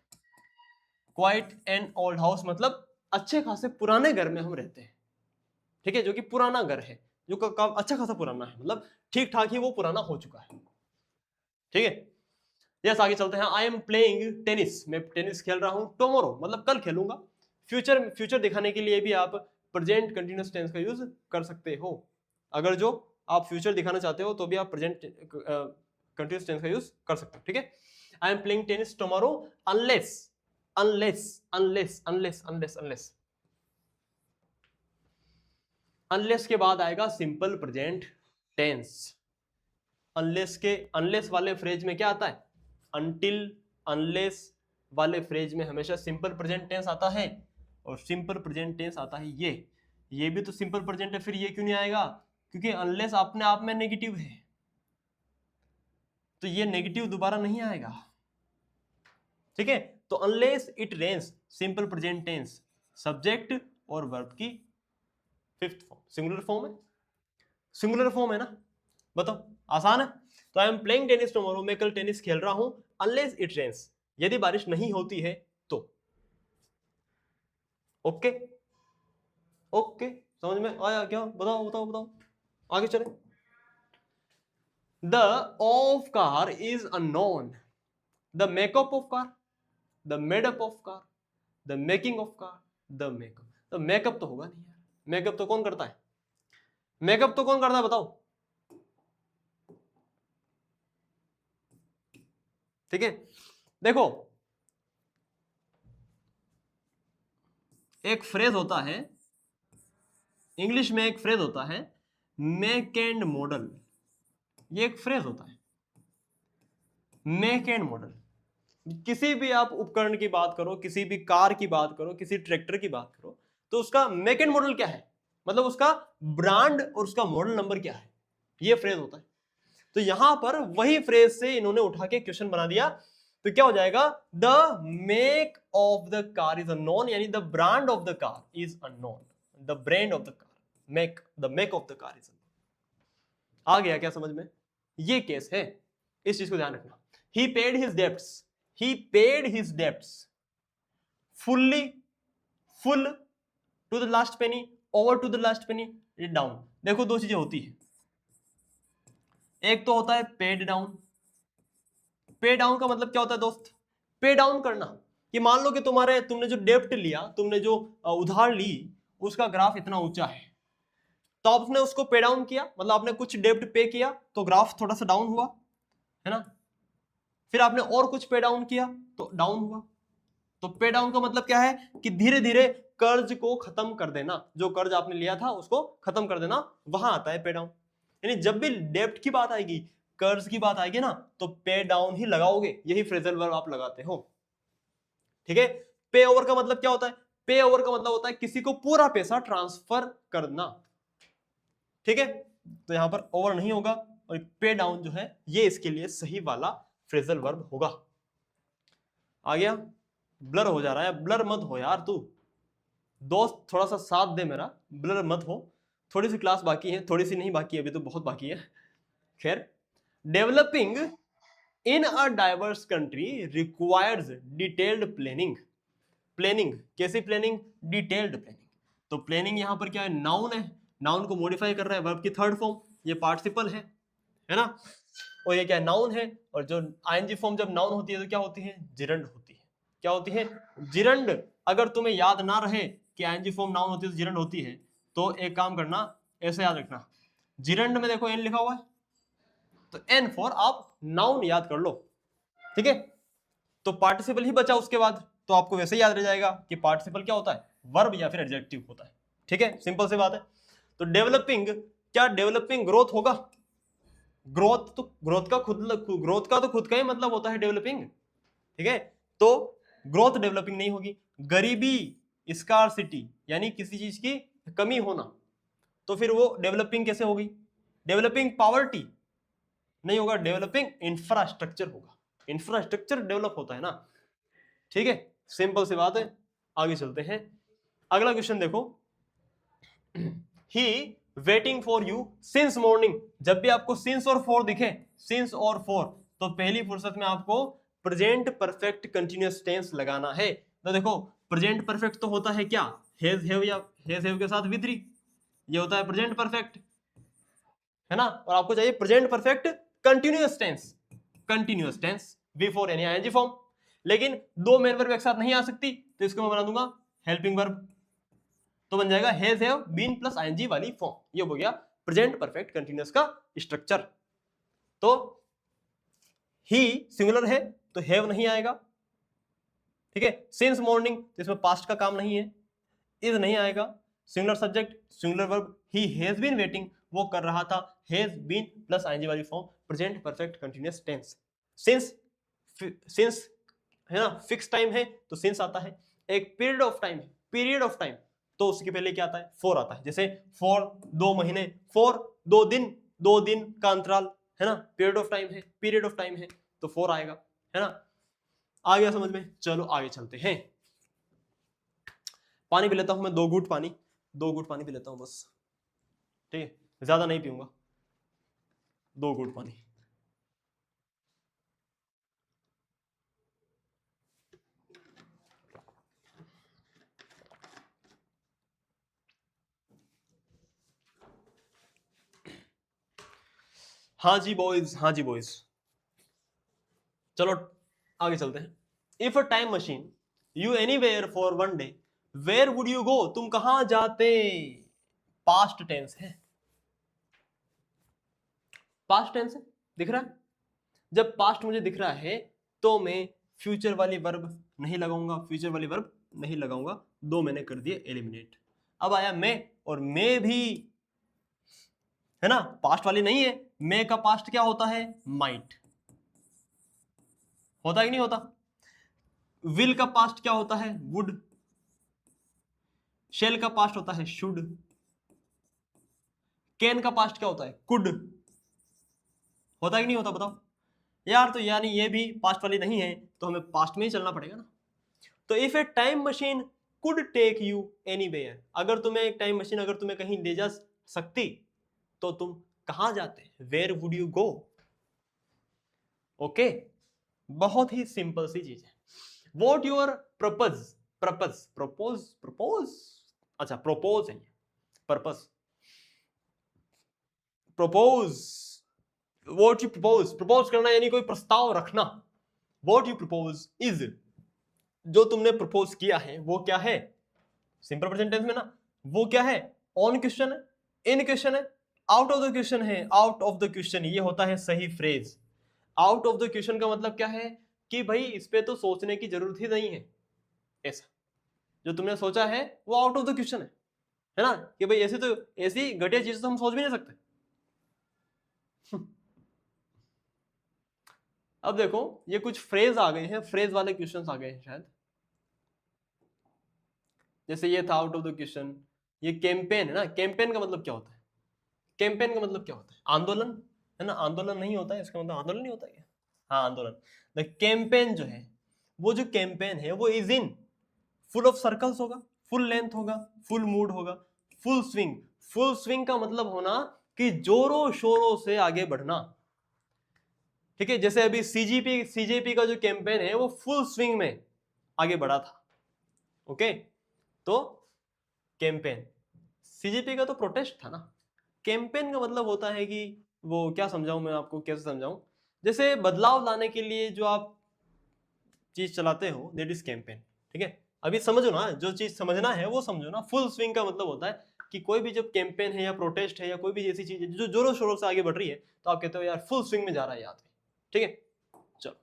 quite an old house मतलब अच्छे खासे पुराने घर में हम रहते हैं, ठीक है, जो कि पुराना घर है, जो काम अच्छा खासा पुराना है, मतलब ठीक ठाक ही वो पुराना हो चुका है, ठीक है। यस, आगे चलते हैं। आई एम प्लेइंग टेनिस, मैं टेनिस खेल रहा हूं, टुमारो मतलब कल खेलूंगा। फ्यूचर, फ्यूचर दिखाने के लिए भी आप प्रेजेंट कंटिन्यूअस टेंस का यूज कर सकते हो। अगर जो आप फ्यूचर दिखाना चाहते हो तो भी आप प्रेजेंट कंटिन्यूअस टेंस का यूज कर सकते हो, ठीक है। आई am playing tennis tomorrow unless, unless, unless, unless, unless, unless, unless के बाद आएगा सिंपल प्रेजेंट टेंस। अनलेस के, अनलेस वाले फ्रेज में क्या आता है, अनटिल, अनलेस वाले फ्रेज में हमेशा सिंपल प्रेजेंट टेंस आता है, और सिंपल प्रेजेंट टेंस आता है ये भी तो सिंपल प्रेजेंट है, फिर ये क्यों नहीं आएगा, क्योंकि अनलेस अपने आप में नेगेटिव है, तो ये नेगेटिव दोबारा नहीं आएगा, ठीक है। तो unless it rains, simple present tense, subject और वर्ब की फिफ्थ फॉर्म, सिंगुलर फॉर्म है, सिंगुलर फॉर्म है ना, बताओ आसान है। तो I am playing tennis tomorrow, मैं कल टेनिस खेल रहा हूं, अनलेस इट रेन्स, यदि बारिश नहीं होती है तो। ओके, ओके, समझ में आया क्या, बताओ बताओ बताओ, आगे चले। The of car is unknown, the makeup of car, the made up of car, the making of car, the makeup, तो मेकअप तो होगा नहीं यार, मेकअप तो कौन करता है, मेकअप तो कौन करता है बताओ, ठीक है। देखो एक फ्रेज होता है इंग्लिश में, एक फ्रेज होता है मेक एंड मॉडल, ये एक फ्रेज होता है मेक एंड मॉडल। किसी भी आप उपकरण की बात करो, किसी भी कार की बात करो, किसी ट्रैक्टर की बात करो, तो उसका मेक एंड मॉडल क्या है, मतलब उसका ब्रांड और उसका मॉडल नंबर क्या है, ये फ्रेज होता है। तो यहां पर वही फ्रेज से इन्होंने उठा के क्वेश्चन बना दिया, तो क्या हो जाएगा, the make of the car is unknown, यानी the brand of the car is unknown, the brand of the car, make, the make of the car is unknown. आ गया क्या समझ में, ये केस है, इस चीज को ध्यान रखना। He paid his debts, he paid his debts fully, full, to the last penny, over to the last penny, down। देखो दो चीजें होती है, एक तो होता है पेड डाउन, पे डाउन का मतलब क्या होता है दोस्त, पे डाउन करना, कि मान लो कि तुमने जो डेब्ट लिया, तुमने जो उधार ली, उसका ग्राफ इतना ऊंचा है, तो आपने उसको पे डाउन किया, मतलब आपने कुछ डेब्ट पे किया तो ग्राफ थोड़ा सा डाउन हुआ, है ना। फिर आपने और कुछ पे डाउन किया तो डाउन हुआ। तो पे डाउन का मतलब क्या है कि धीरे धीरे कर्ज को खत्म कर देना, जो कर्ज आपने लिया था उसको खत्म कर देना, वहां आता है पे डाउन। यानी जब भी डेब्ट की बात आएगी, कर्ज की बात आएगी ना, तो पे डाउन ही लगाओगे, यही फ्रेजल वर्ब आप लगाते हो। ठीक है। पे ओवर का मतलब क्या होता है? पे ओवर का मतलब होता है किसी को पूरा पैसा ट्रांसफर करना। ठीक है, तो यहां पर ओवर नहीं होगा, और पे डाउन जो है ये इसके लिए सही वाला फ्रेजल वर्ब होगा। आ गया? ब्लर हो जा रहा है, ब्लर मत हो यार तू दोस्त, थोड़ा सा साथ दे मेरा, ब्लर मत हो। थोड़ी सी क्लास बाकी है, थोड़ी सी नहीं बाकी है, अभी तो बहुत बाकी है। खैर, developing in a diverse country requires detailed planning. Planning कैसी प्लानिंग? Detailed planning. तो प्लानिंग यहां पर क्या है? नाउन है, नाउन को मॉडिफाई कर रहा है वर्ब की थर्ड फॉर्म, ये पार्टिसिपल है ना, और ये क्या है? नाउन है। और जो आईएनजी फॉर्म जब नाउन होती है तो क्या होती है? जिरंड होती है। क्या होती है? जिरंड। अगर तुम्हें याद ना रहे कि आईएनजी फॉर्म नाउन होती है तो जिरंड होती है, तो एक काम करना, ऐसे याद रखना, जिरंड में देखो एन लिखा हुआ है, तो एन फॉर आप नाउन याद कर लो। ठीक है, तो पार्टिसिपल ही बचा उसके बाद, तो आपको वैसे ही याद रह जाएगा कि पार्टिसिपल क्या होता है? वर्ब या फिर एडजेक्टिव होता है। ठीक है, सिंपल सी बात है। तो डेवलपिंग, क्या डेवलपिंग ग्रोथ होगा? ग्रोथ तो ग्रोथ का तो खुद का ही मतलब होता है डेवलपिंग। ठीक है, तो ग्रोथ डेवलपिंग नहीं होगी। गरीबी, स्कार्सिटी, यानी किसी चीज की कमी होना, तो फिर वो डेवलपिंग कैसे होगी? डेवलपिंग पॉवर्टी नहीं होगा, डेवलपिंग इंफ्रास्ट्रक्चर होगा। इंफ्रास्ट्रक्चर डेवलप होता है ना। ठीक है, सिंपल सी बात है। आगे चलते हैं, अगला क्वेश्चन देखो। He waiting for you since morning. जब भी आपको सिंस और फॉर दिखे, सिंस और फॉर, तो पहली फुर्सत में आपको प्रेजेंट परफेक्ट कंटिन्यूअस टेंस लगाना है। तो देखो, प्रेजेंट परफेक्ट तो होता है क्या? हैज हैव, या हैज हैव के साथ विद री, ये होता है प्रेजेंट परफेक्ट, है ना। और आपको चाहिए present perfect continuous tense, continuous tense before any ING form. लेकिन दो मेन वर्ब एक साथ नहीं आ सकती, तो इसको मैं बना दूंगा हेल्पिंग वर्ब, तो बन जाएगा has have been plus ING वाली फॉर्म। ये हो गया प्रेजेंट परफेक्ट कंटिन्यूअस का स्ट्रक्चर। तो ही सिंगुलर है तो हैव नहीं आएगा। ठीक है, सिंस मॉर्निंग, तो इसमें पास्ट का काम नहीं है, इज नहीं आएगा। Singular subject, singular verb, he has been waiting, वो कर रहा था, हैज बीन प्लस आईएनजी वाली form, present perfect continuous tense. Since, since है ना, फिक्स टाइम है तो सिंस आता है। एक पीरियड ऑफ टाइम है, पीरियड ऑफ टाइम, तो उसके पहले क्या आता है? फॉर आता है। जैसे फॉर 2 महीने, फॉर 2 दिन, 2 दिन का अंतराल, है ना, पीरियड ऑफ टाइम है, पीरियड ऑफ टाइम है, तो फॉर आएगा, है ना। आ गया समझ में? चलो आगे चलते हैं। पानी पी लेता हूं मैं, 2 घूंट पानी, 2 घूंट पानी पी लेता हूं बस। ठीक है, ज्यादा नहीं पीऊंगा, 2 घूंट पानी। हाँ जी बॉयज, हाँ जी बॉयज, चलो आगे चलते हैं। If a time machine you anywhere for 1 day, where would you go? तुम कहां जाते? पास्ट टेंस है, पास्ट टेंस है, दिख रहा है। जब पास्ट मुझे दिख रहा है तो मैं फ्यूचर वाली वर्ब नहीं लगाऊंगा, फ्यूचर वाली वर्ब नहीं लगाऊंगा, 2 मैंने कर दिए एलिमिनेट। अब आया मैं, और मैं भी, है ना, पास्ट वाली नहीं है। मैं का पास्ट क्या होता है? माइट होता है कि नहीं होता? विल का पास्ट क्या होता है? वुड। शेल का पास्ट होता है शुड। कैन का पास्ट क्या होता है? कुड। होता है कि नहीं होता? बताओ यार। तो यानी ये भी पास्ट वाली नहीं है, तो हमें पास्ट में ही चलना पड़ेगा ना। तो if a time machine could take you anywhere, अगर तुम्हें एक टाइम मशीन अगर तुम्हें कहीं ले जा सकती, तो तुम कहां जाते? Where would you go? Okay, बहुत ही सिंपल सी चीज है। What your propose, propose, propose, propose, अच्छा प्रपोज है, purpose, propose, what you propose, propose करना यानी कोई प्रस्ताव रखना। वॉट यू प्रपोज इज, जो तुमने प्रपोज किया है वो क्या है? सिंपल प्रेजेंट टेंस में ना, वो क्या है? ऑन क्वेश्चन है, इन क्वेश्चन है, आउट ऑफ द क्वेश्चन है, आउट ऑफ द क्वेश्चन, ये होता है सही phrase. Out of the question का मतलब क्या है कि भाई इस पे तो सोचने की जरूरत ही नहीं है, ऐसा जो तुमने सोचा है वो आउट ऑफ द क्वेश्चन है ना, कि भाई ऐसी घटिया चीज तो हम सोच भी नहीं सकते। अब देखो ये कुछ फ्रेज आ गए हैं, फ्रेज वाले क्वेश्चंस आ गए हैं शायद, जैसे ये था आउट ऑफ द क्वेश्चन, ये कैंपेन है ना, कैंपेन का मतलब क्या होता है, कैंपेन का मतलब क्या होता है, आंदोलन है ना, आंदोलन नहीं होता है इसका मतलब, आंदोलन नहीं होता है, हाँ आंदोलन। द कैंपेन जो है, वो जो कैंपेन है वो is in full of circles होगा, फुल लेंथ होगा, फुल मूड होगा, फुल स्विंग। फुल स्विंग का मतलब होना कि जोरों शोरों से आगे बढ़ना, ठीक है। जैसे अभी सीजेपी का जो कैंपेन है वो फुल स्विंग में आगे बढ़ा था, ओके। तो कैंपेन, सीजेपी का तो प्रोटेस्ट था ना, कैंपेन का मतलब होता है कि वो क्या समझाऊं मैं आपको, कैसे समझाऊं, जैसे बदलाव लाने के लिए जो आप चीज चलाते हो, दैट इज कैंपेन, ठीक है। अभी समझो ना, जो चीज समझना है वो समझो ना। फुल स्विंग का मतलब होता है कि कोई भी जब कैंपेन है या प्रोटेस्ट है या कोई भी ऐसी चीज है जो जोरों शोरों से आगे बढ़ रही है, तो आप कहते हो यार फुल स्विंग में जा रहा है आदमी, ठीक है। चलो,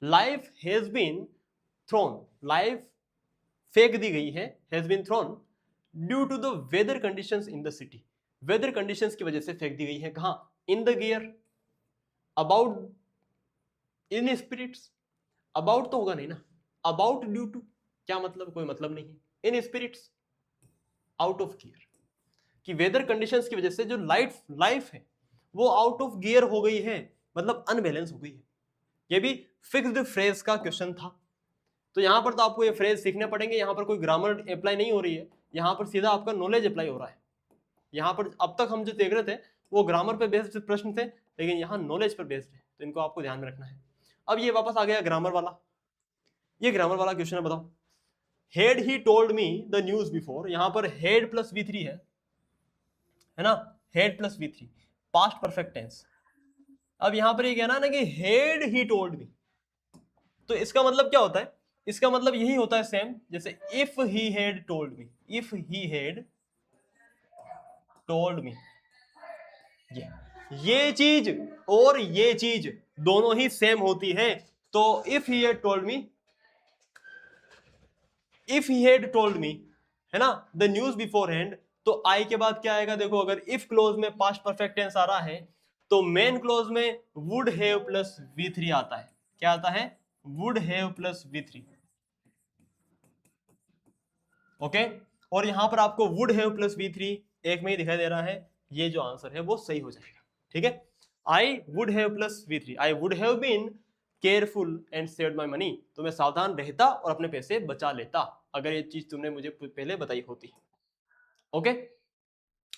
life has been thrown, life फेंक दी गई है, has been thrown due to the weather conditions in the city, weather conditions की वजह से फेंक दी गई है। कहां? In the gear, about, in spirits, about तो होगा नहीं ना, अबाउट ड्यू टू क्या मतलब, कोई मतलब नहीं है। इन स्पिरिट्स, आउट ऑफ गियर, कि वेदर कंडीशंस की वजह से जो लाइफ है वो आउट ऑफ गियर हो गई है, मतलब अनबैलेंस हो गई है। ये भी फिक्स्ड फ्रेज का क्वेश्चन था, तो यहां पर तो आपको ये फ्रेज सीखने पड़ेंगे, यहां पर कोई ग्रामर अप्लाई नहीं हो रही है, यहां पर सीधा आपका नॉलेज अप्लाई हो रहा है। यहां पर अब तक हम जो देख रहे थे वो ग्रामर पे बेस्ड प्रश्न थे, लेकिन यहाँ नॉलेज पर बेस्ड है, तो इनको आपको ध्यान में रखना है। अब ये वापस आ गया ग्रामर वाला, ये ग्रामर वाला क्वेश्चन है, बताओ। Had he told me the news before, यहां पर हेड प्लस V3 है ना, had plus V3, past perfect tense. अब यहां पर ये कहना ना कि हेड ही टोल्ड मी, तो इसका मतलब क्या होता है, इसका मतलब यही होता है सेम, जैसे if he had told me, if he had told me, ये चीज और ये चीज दोनों ही सेम होती है। तो if he had told me, if he had told me है ना द न्यूज बिफोर हैंड, तो आई के बाद क्या आएगा, देखो अगर इफ क्लोज में पास्ट परफेक्ट टेंस आ रहा है तो मेन क्लोज में वुड हैव प्लस V3 आता है। क्या आता है? Would have plus V3, okay. और यहां पर आपको वुड हैव प्लस V3 एक में ही दिखाई दे रहा है, ये जो आंसर है वो सही हो जाएगा, ठीक है। I would have plus V3, I would have been careful and saved my money, तो मैं सावधान रहता और अपने पैसे बचा लेता अगर ये चीज तुमने मुझे पहले बताई होती, ओके।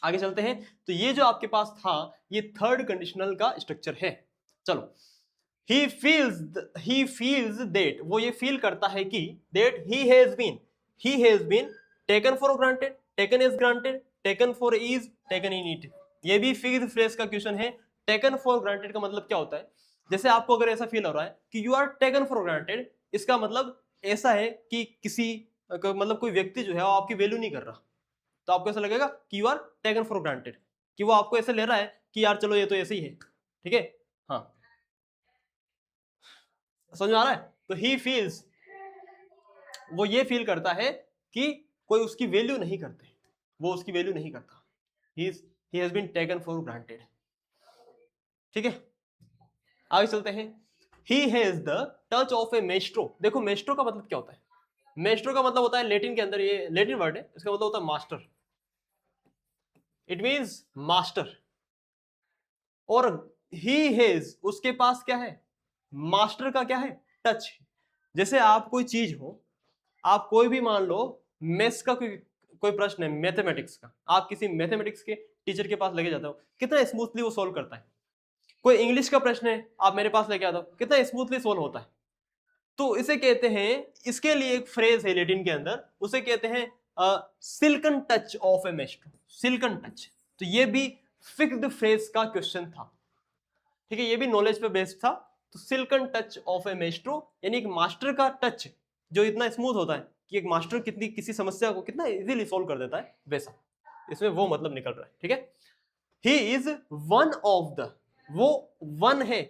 आगे चलते हैं, तो ये जो आपके पास था ये थर्ड कंडीशनल का स्ट्रक्चर है। चलो, he feels that, वो ये फील करता है कि that he has been taken for granted, taken as granted, taken for ease, taken in it। ये भी फिक्स्ड फ्रेज का क्वेश्चन है। taken for granted का मतलब क्या होता है, जैसे आपको अगर ऐसा फील हो रहा है कि you are taken for granted, इसका मतलब ऐसा है कि किसी मतलब कोई व्यक्ति जो है वो आपकी वैल्यू नहीं कर रहा, तो आपको ऐसा लगेगा कि you are taken for granted, कि वो आपको ऐसे ले रहा है कि यार चलो ये तो ऐसे ही है, ठीक है। हाँ, समझ में आ रहा है? तो ही फील्स, वो ये फील करता है कि कोई उसकी वैल्यू नहीं करते, वो उसकी वैल्यू नहीं करता, he has been taken for granted, ठीक है। आगे चलते हैं, he has the touch of a maestro. देखो मेस्ट्रो का मतलब क्या होता है, मेस्ट्रो का मतलब होता है लेटिन के अंदर, ये लेटिन वर्ड है, इसका मतलब होता है मास्टर, इट मींस मास्टर। और ही हैज, उसके पास क्या है, मास्टर का क्या है, टच। जैसे आप कोई चीज हो, आप कोई भी मान लो मैथ्स का कोई प्रश्न है, मैथमेटिक्स का, आप किसी मैथमेटिक्स के टीचर के पास लेके जाते हो, कितना स्मूथली वो सोल्व करता है। कोई इंग्लिश का प्रश्न है, आप मेरे पास लेके आते हो, कितना स्मूथली सोल्व होता है। तो इसे कहते हैं, इसके लिए एक फ्रेज है लेटिन के अंदर, उसे कहते हैं silken touch of a maestro, silken touch. तो ये भी फिक्स्ड फ्रेज का क्वेश्चन था, ठीक है, ये भी नॉलेज पे बेस्ड था। तो silken touch of a maestro, यानी एक मास्टर का टच जो इतना स्मूथ होता है कि एक मास्टर कितनी किसी समस्या को कितना इजीली सॉल्व कर देता है, वैसा इसमें वो मतलब निकल रहा है, ठीक है। He is one of the, वो वन है,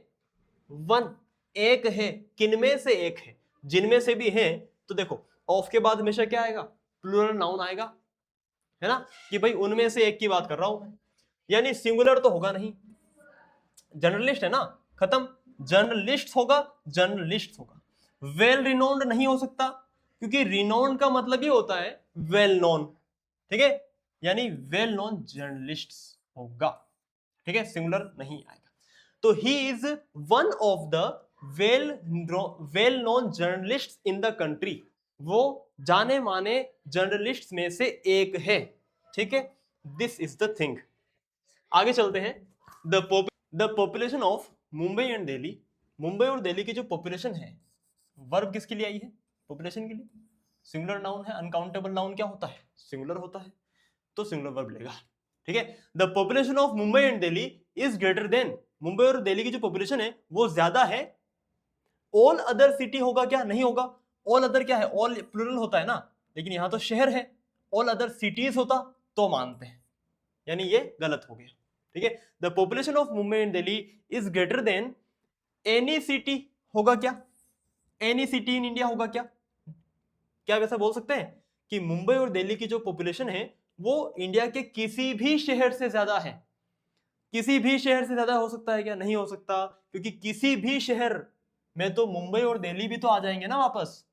वन, एक है, किनमें से एक है, जिनमें से भी है। तो देखो ऑफ के बाद हमेशा क्या आएगा, प्लूरल नाउन आएगा, है ना, कि भाई उनमें से एक की बात कर रहा हूं मैं, यानी सिंगुलर तो होगा नहीं, जर्नलिस्ट है ना, खत्म, जर्नलिस्ट होगा, जर्नलिस्ट होगा। वेल रिनोन्ड नहीं हो सकता, क्योंकि रिनोन्ड का मतलब ही होता है वेल नोन, ठीक है, यानी वेल नोन जर्नलिस्ट होगा, ठीक है, सिंगुलर नहीं आएगा। तो he is one of the well known journalist in the country, वो जाने माने जर्नलिस्ट में से एक है, ठीक है, दिस इज द थिंग। आगे चलते हैं। The population of Mumbai and Delhi, Mumbai और दिल्ली की जो पॉपुलेशन है, वर्ब किसके लिए आई है, पॉपुलेशन के लिए, सिंगुलर नाउन है, अनकाउंटेबल नाउन क्या होता है, सिंगुलर होता है, तो सिंगुलर वर्ब लेगा, ठीक है। The population of Mumbai and Delhi is greater than, Mumbai और दिल्ली की जो पॉपुलेशन है वो ज्यादा है, ऑल अदर सिटी होगा क्या, नहीं होगा, ऑल अदर क्या है, ऑल प्लूरल होता है ना, लेकिन यहां तो शहर है, ऑल अदर सिटीज होता तो मानते हैं, यानी ये गलत हो गया, ठीक है। The population of Mumbai and Delhi is greater than any city होगा क्या, एनी सिटी इन इंडिया होगा क्या, क्या वैसा बोल सकते हैं कि मुंबई और दिल्ली की जो पॉपुलेशन है वो इंडिया के किसी भी शहर से ज्यादा है, किसी भी शहर से ज्यादा हो सकता है क्या, नहीं हो सकता, क्योंकि किसी भी शहर में तो मुंबई और दिल्ली भी तो आ जाएंगे ना वापस,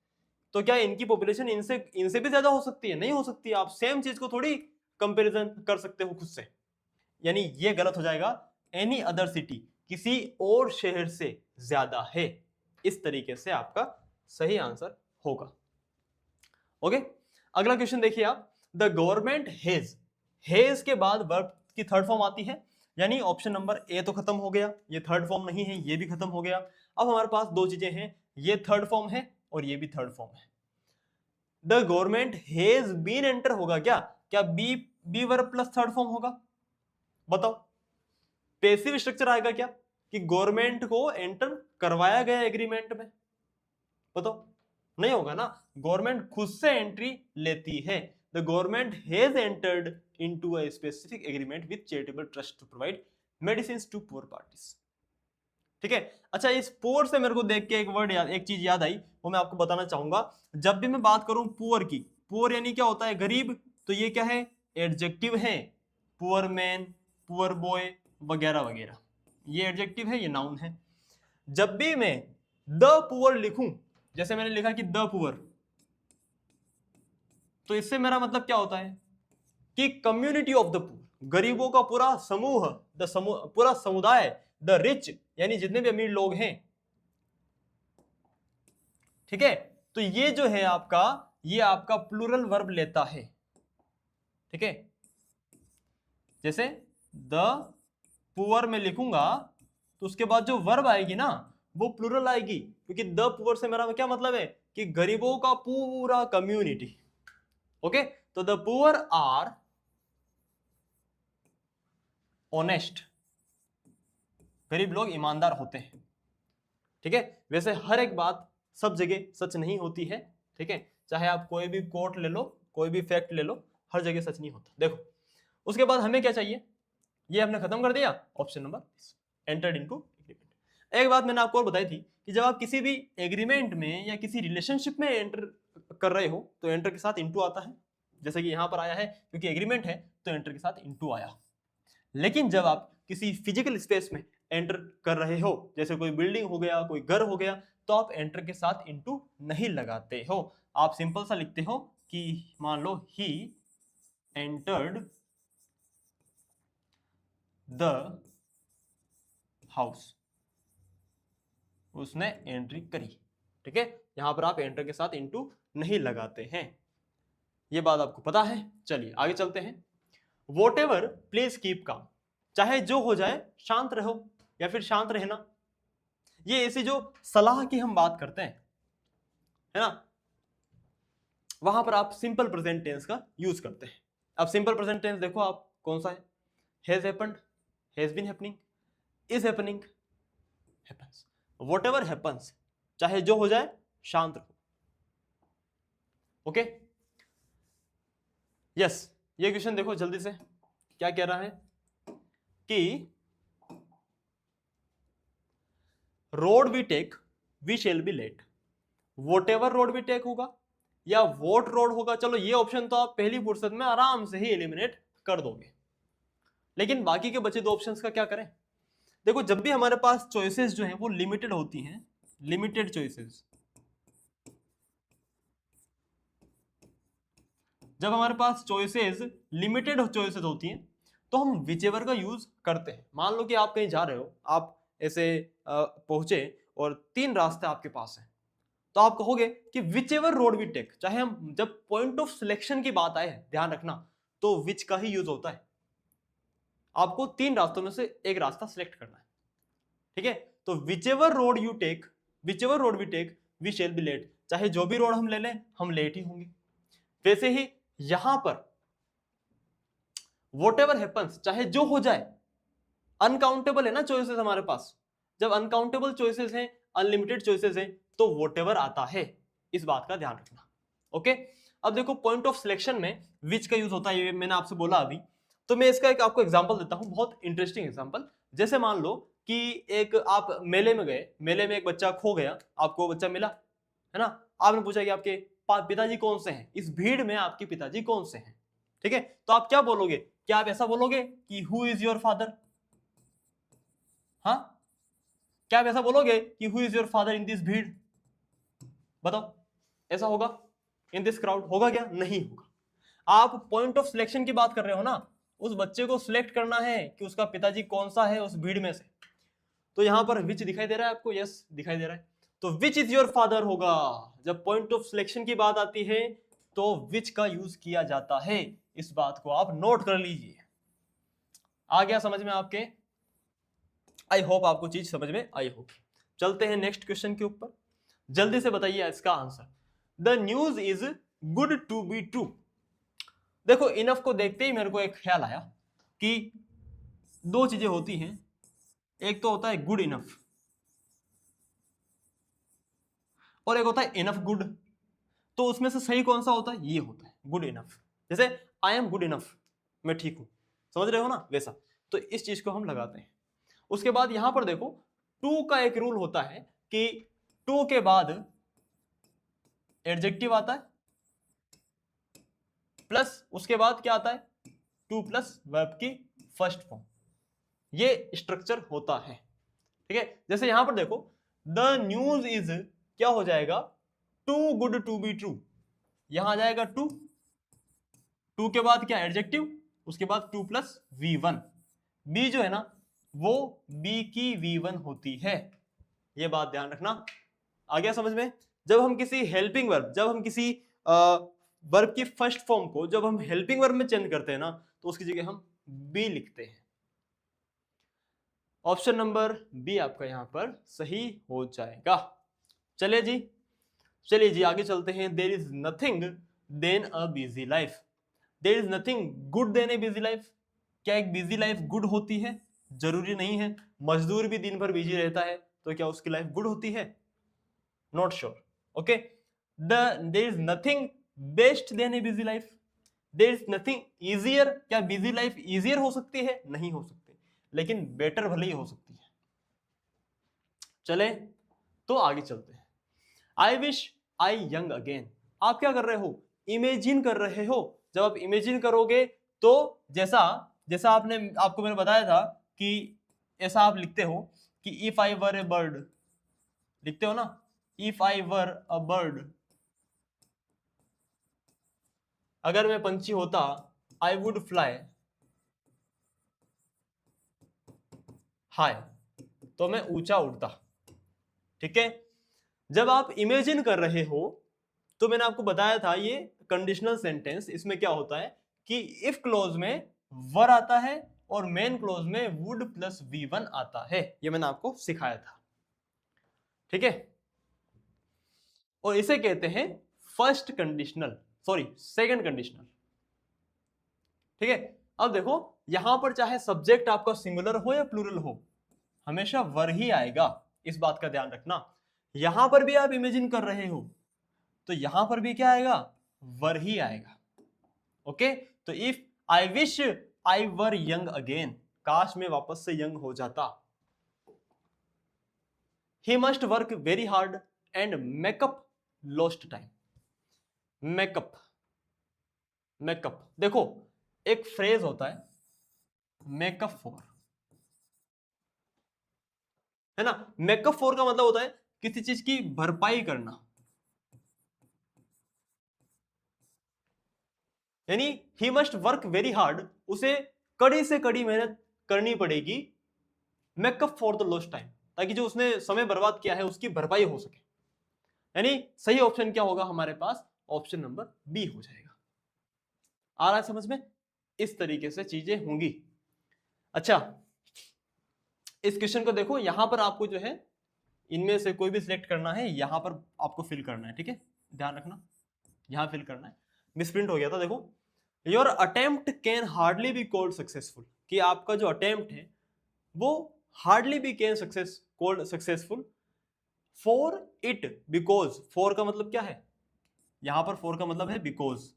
तो क्या इनकी पॉपुलेशन इनसे इनसे भी ज्यादा हो सकती है, नहीं हो सकती, आप सेम चीज को थोड़ी कंपैरिजन कर सकते हो खुद से, यानी ये गलत हो जाएगा, एनी अदर सिटी, किसी और शहर से ज्यादा है, इस तरीके से आपका सही आंसर होगा, ओके। अगला क्वेश्चन देखिए आप, द गवर्नमेंट हैज, हैज के बाद वर्ब की थर्ड फॉर्म आती है, यानी ऑप्शन नंबर ए तो खत्म हो गया, ये थर्ड फॉर्म नहीं है, ये भी खत्म हो गया, अब हमारे पास दो चीजें हैं, ये थर्ड फॉर्म है और ये भी थर्ड फॉर्म है। The government has been enter होगा क्या, क्या be verb plus third form होगा, बताओ, पैसिव स्ट्रक्चर आएगा क्या, कि गवर्नमेंट को एंटर करवाया गया एग्रीमेंट में, बताओ, नहीं होगा ना, गवर्नमेंट खुद से एंट्री लेती है, the government has entered into a specific agreement with charitable trust to provide medicine to poor parties, ठीक है। अच्छा, इस पुअर से मेरे को देख के एक वर्ड याद, एक चीज याद आई, वो मैं आपको बताना चाहूंगा। जब भी मैं बात करूं पुअर की, पुअर यानी क्या होता है, गरीब, तो ये क्या है, एडजेक्टिव है, पुअर मैन, पुअर बॉय वगैरह वगैरह, ये एडजेक्टिव है, ये नाउन है। जब भी मैं द पुअर लिखूं, जैसे मैंने लिखा कि द पुअर, तो इससे मेरा मतलब क्या होता है कि कम्युनिटी ऑफ द पुअर, गरीबों का पूरा समूह, पूरा समुदाय, द रिच यानी जितने भी अमीर लोग हैं, ठीक है, तो ये जो है आपका, ये आपका प्लूरल वर्ब लेता है, ठीक है, जैसे द पुअर में लिखूंगा तो उसके बाद जो वर्ब आएगी ना वो प्लूरल आएगी, क्योंकि द पुअर से मेरा क्या मतलब है कि गरीबों का पूरा कम्युनिटी, ओके। तो द पुअर आर ऑनेस्ट, गरीब लोग ईमानदार होते हैं, ठीक है। वैसे हर एक बात सब जगह सच नहीं होती है, ठीक है, चाहे आप कोई भी कोट ले लो, कोई भी फैक्ट ले लो, हर जगह सच नहीं होता। देखो उसके बाद हमें क्या चाहिए, ये हमने खत्म कर दिया, option number entered into agreement. एक बात मैंने आपको और बताई थी कि जब आप किसी भी एग्रीमेंट में या किसी रिलेशनशिप में एंटर कर रहे हो तो एंटर के साथ इनटू आता है, जैसे कि यहां पर आया है, क्योंकि एग्रीमेंट है तो एंटर के साथ इनटू आया। लेकिन जब आप किसी फिजिकल स्पेस में एंटर कर रहे हो, जैसे कोई बिल्डिंग हो गया, कोई घर हो गया, तो आप एंटर के साथ इनटू नहीं लगाते हो, आप सिंपल सा लिखते हो कि मान लो ही एंटर्ड द हाउस, उसने एंट्री करी, ठीक है, यहां पर आप एंटर के साथ इनटू नहीं लगाते हैं, ये बात आपको पता है। चलिए आगे चलते हैं। What ever please keep calm, चाहे जो हो जाए शांत रहो या फिर शांत रहना, ये ऐसी जो सलाह की हम बात करते हैं, है ना, वहां पर आप सिंपल प्रेजेंट टेंस का यूज करते हैं। अब सिंपल प्रेजेंट टेंस देखो आप कौन सा है, has happened, has been happening, is happening, happens, whatever happens, चाहे जो हो जाए शांत रहो, ओके। यस, ये क्वेश्चन देखो जल्दी से, क्या कह रहा है कि road we take we shall be late. Whatever road we take होगा या वोट रोड होगा, चलो ये ऑप्शन तो आप पहली फुर्सत में आराम से ही एलिमिनेट कर दोगे, लेकिन बाकी के बचे दो ऑप्शंस का क्या करें। देखो जब भी हमारे पास चॉइसेस जो हैं वो लिमिटेड होती हैं, लिमिटेड चॉइसेस, जब हमारे पास चॉइसेस लिमिटेड चॉइसेस होती हैं तो हम विचेवर का यूज करते हैं। मान लो कि आप कहीं जा रहे हो, आप ऐसे पहुंचे और 3 रास्ते आपके पास हैं, तो आप कहोगे कि whichever road we take, चाहे हम जब पॉइंट ऑफ सिलेक्शन की बात आए, ध्यान रखना, तो विच का ही यूज होता है। आपको 3 रास्तों में से एक रास्ता सिलेक्ट करना है, ठीक है। तो whichever road you take, whichever road we take we shall be late, चाहे जो भी रोड हम ले लें हम लेट ही होंगे। वैसे ही यहां पर वॉट एवर हैपन्स, चाहे जो हो जाए, अनकाउंटेबल है ना चॉइसेस हमारे पास, जब अनकाउंटेबल चॉइसेस हैं, अनलिमिटेड चॉइसेस हैं, तो वॉट एवर आता है, इस बात का ध्यान रखना। ओके, अब देखो पॉइंट ऑफ सिलेक्शन में विच का यूज होता है, ये मैंने आपसे बोला अभी, तो मैं इसका एक आपको एग्जांपल देता हूं, बहुत इंटरेस्टिंग एग्जांपल। जैसे मान लो कि एक आप मेले में गए, मेले में एक बच्चा खो गया, आपको बच्चा मिला, है ना, आपने पूछा कि आपके पिताजी कौन से हैं, इस भीड़ में आपके पिताजी कौन से हैं, ठीक है, तो आप क्या बोलोगे, क्या आप ऐसा बोलोगे कि हु इज योर फादर, हाँ, क्या आप ऐसा बोलोगे कि who is your father in this भीड़, बताओ ऐसा होगा इन दिस क्राउड, होगा क्या, नहीं होगा। आप पॉइंट ऑफ सिलेक्शन की बात कर रहे हो ना, उस बच्चे को सिलेक्ट करना है कि उसका पिताजी कौन सा है उस भीड़ में से, तो यहां पर विच दिखाई दे रहा है आपको, यस दिखाई दे रहा है, तो विच इज योर फादर होगा। जब पॉइंट ऑफ सिलेक्शन की बात आती है तो विच का यूज किया जाता है, इस बात को आप नोट कर लीजिए। आ गया समझ में आपके, आई होप आपको चीज समझ में आई होगी। चलते हैं नेक्स्ट क्वेश्चन के ऊपर, जल्दी से बताइए इसका answer. The news is good to be true. देखो इनफ को देखते ही मेरे को एक ख्याल आया कि 2 चीजें होती हैं, एक तो होता है गुड इनफ और एक होता है इनफ गुड, तो उसमें से सही कौन सा होता है, ये होता है गुड इनफ। जैसे आई एम गुड इनफ, मैं ठीक हूं, समझ रहे हो ना, वैसा, तो इस चीज को हम लगाते हैं। उसके बाद यहां पर देखो टू का एक रूल होता है कि टू के बाद एडजेक्टिव आता है, प्लस उसके बाद क्या आता है, टू प्लस वर्ब की फर्स्ट फॉर्म, ये स्ट्रक्चर होता है, ठीक है। जैसे यहां पर देखो द न्यूज इज, क्या हो जाएगा, too good to be true, यहां आ जाएगा टू, टू के बाद क्या एडजेक्टिव, उसके बाद टू प्लस V1, बी जो है ना वो बी की V1 होती है, ये बात ध्यान रखना। आ गया समझ में। जब हम किसी हेल्पिंग वर्ब, जब हम किसी वर्ब की फर्स्ट फॉर्म को जब हम हेल्पिंग वर्ब में चेंज करते हैं ना, तो उसकी जगह हम बी लिखते हैं। ऑप्शन नंबर बी आपका यहां पर सही हो जाएगा। चलिए जी, चलिए जी आगे चलते हैं। There is nothing than a busy life, there is nothing good than a busy life. क्या एक बिजी लाइफ गुड होती है, जरूरी नहीं है। मजदूर भी दिन भर बिजी रहता है, तो क्या उसकी लाइफ गुड होती है, not sure. Okay, there is nothing best than a busy life, there is nothing easier, क्या बिजी लाइफ इजियर हो सकती है, नहीं हो सकती, लेकिन बेटर भले ही हो सकती है। चले तो आगे चलते हैं। I wish I young again, आप क्या कर रहे हो, इमेजिन कर रहे हो। जब आप इमेजिन करोगे तो जैसा जैसा आपने आपको मैंने बताया था कि ऐसा आप लिखते हो कि if I were A bird, लिखते हो ना, if I were a bird, अगर मैं पंछी होता, आई वुड फ्लाई हाई, तो मैं ऊंचा उड़ता, ठीक है। जब आप इमेजिन कर रहे हो तो मैंने आपको बताया था ये कंडीशनल सेंटेंस, इसमें क्या होता है कि इफ क्लोज में वर आता है और मेन क्लोज में वुड प्लस V1 आता है, ये मैंने आपको सिखाया था, ठीक है। और इसे कहते हैं first conditional, sorry second conditional, ठीक है। अब देखो यहां पर चाहे सब्जेक्ट आपका सिंगुलर हो या प्लूरल हो, हमेशा वर ही आएगा, इस बात का ध्यान रखना। यहां पर भी आप इमेजिन कर रहे हो तो यहां पर भी क्या आएगा, वर ही आएगा। ओके, तो if I wish I were young again, काश में वापस से यंग हो जाता। He must work very hard and makeup lost time. Makeup, makeup देखो एक फ्रेज होता है मेकअप फॉर, है ना। मेकअप फॉर का मतलब होता है किसी चीज की भरपाई करना, यानी he must work very hard, उसे कड़ी से कड़ी मेहनत करनी पड़ेगी, makeup for the lost time, ताकि जो उसने समय बर्बाद किया है उसकी भरपाई हो सके। यानी सही ऑप्शन क्या होगा हमारे पास, ऑप्शन नंबर बी हो जाएगा। आ रहा है समझ में, इस तरीके से चीजें होंगी। अच्छा इस क्वेश्चन को देखो, यहां पर आपको जो है इनमें से कोई भी सिलेक्ट करना है, यहां पर आपको फिल करना है, ठीक है, ध्यान रखना यहां फिल करना है। मिसप्रिंट हो गया था देखो, your attempt can hardly be called successful, कि आपका जो अटेम्प्ट है वो hardly be can called successful for it, because, for का मतलब क्या है, यहां पर फॉर का मतलब है बिकॉज,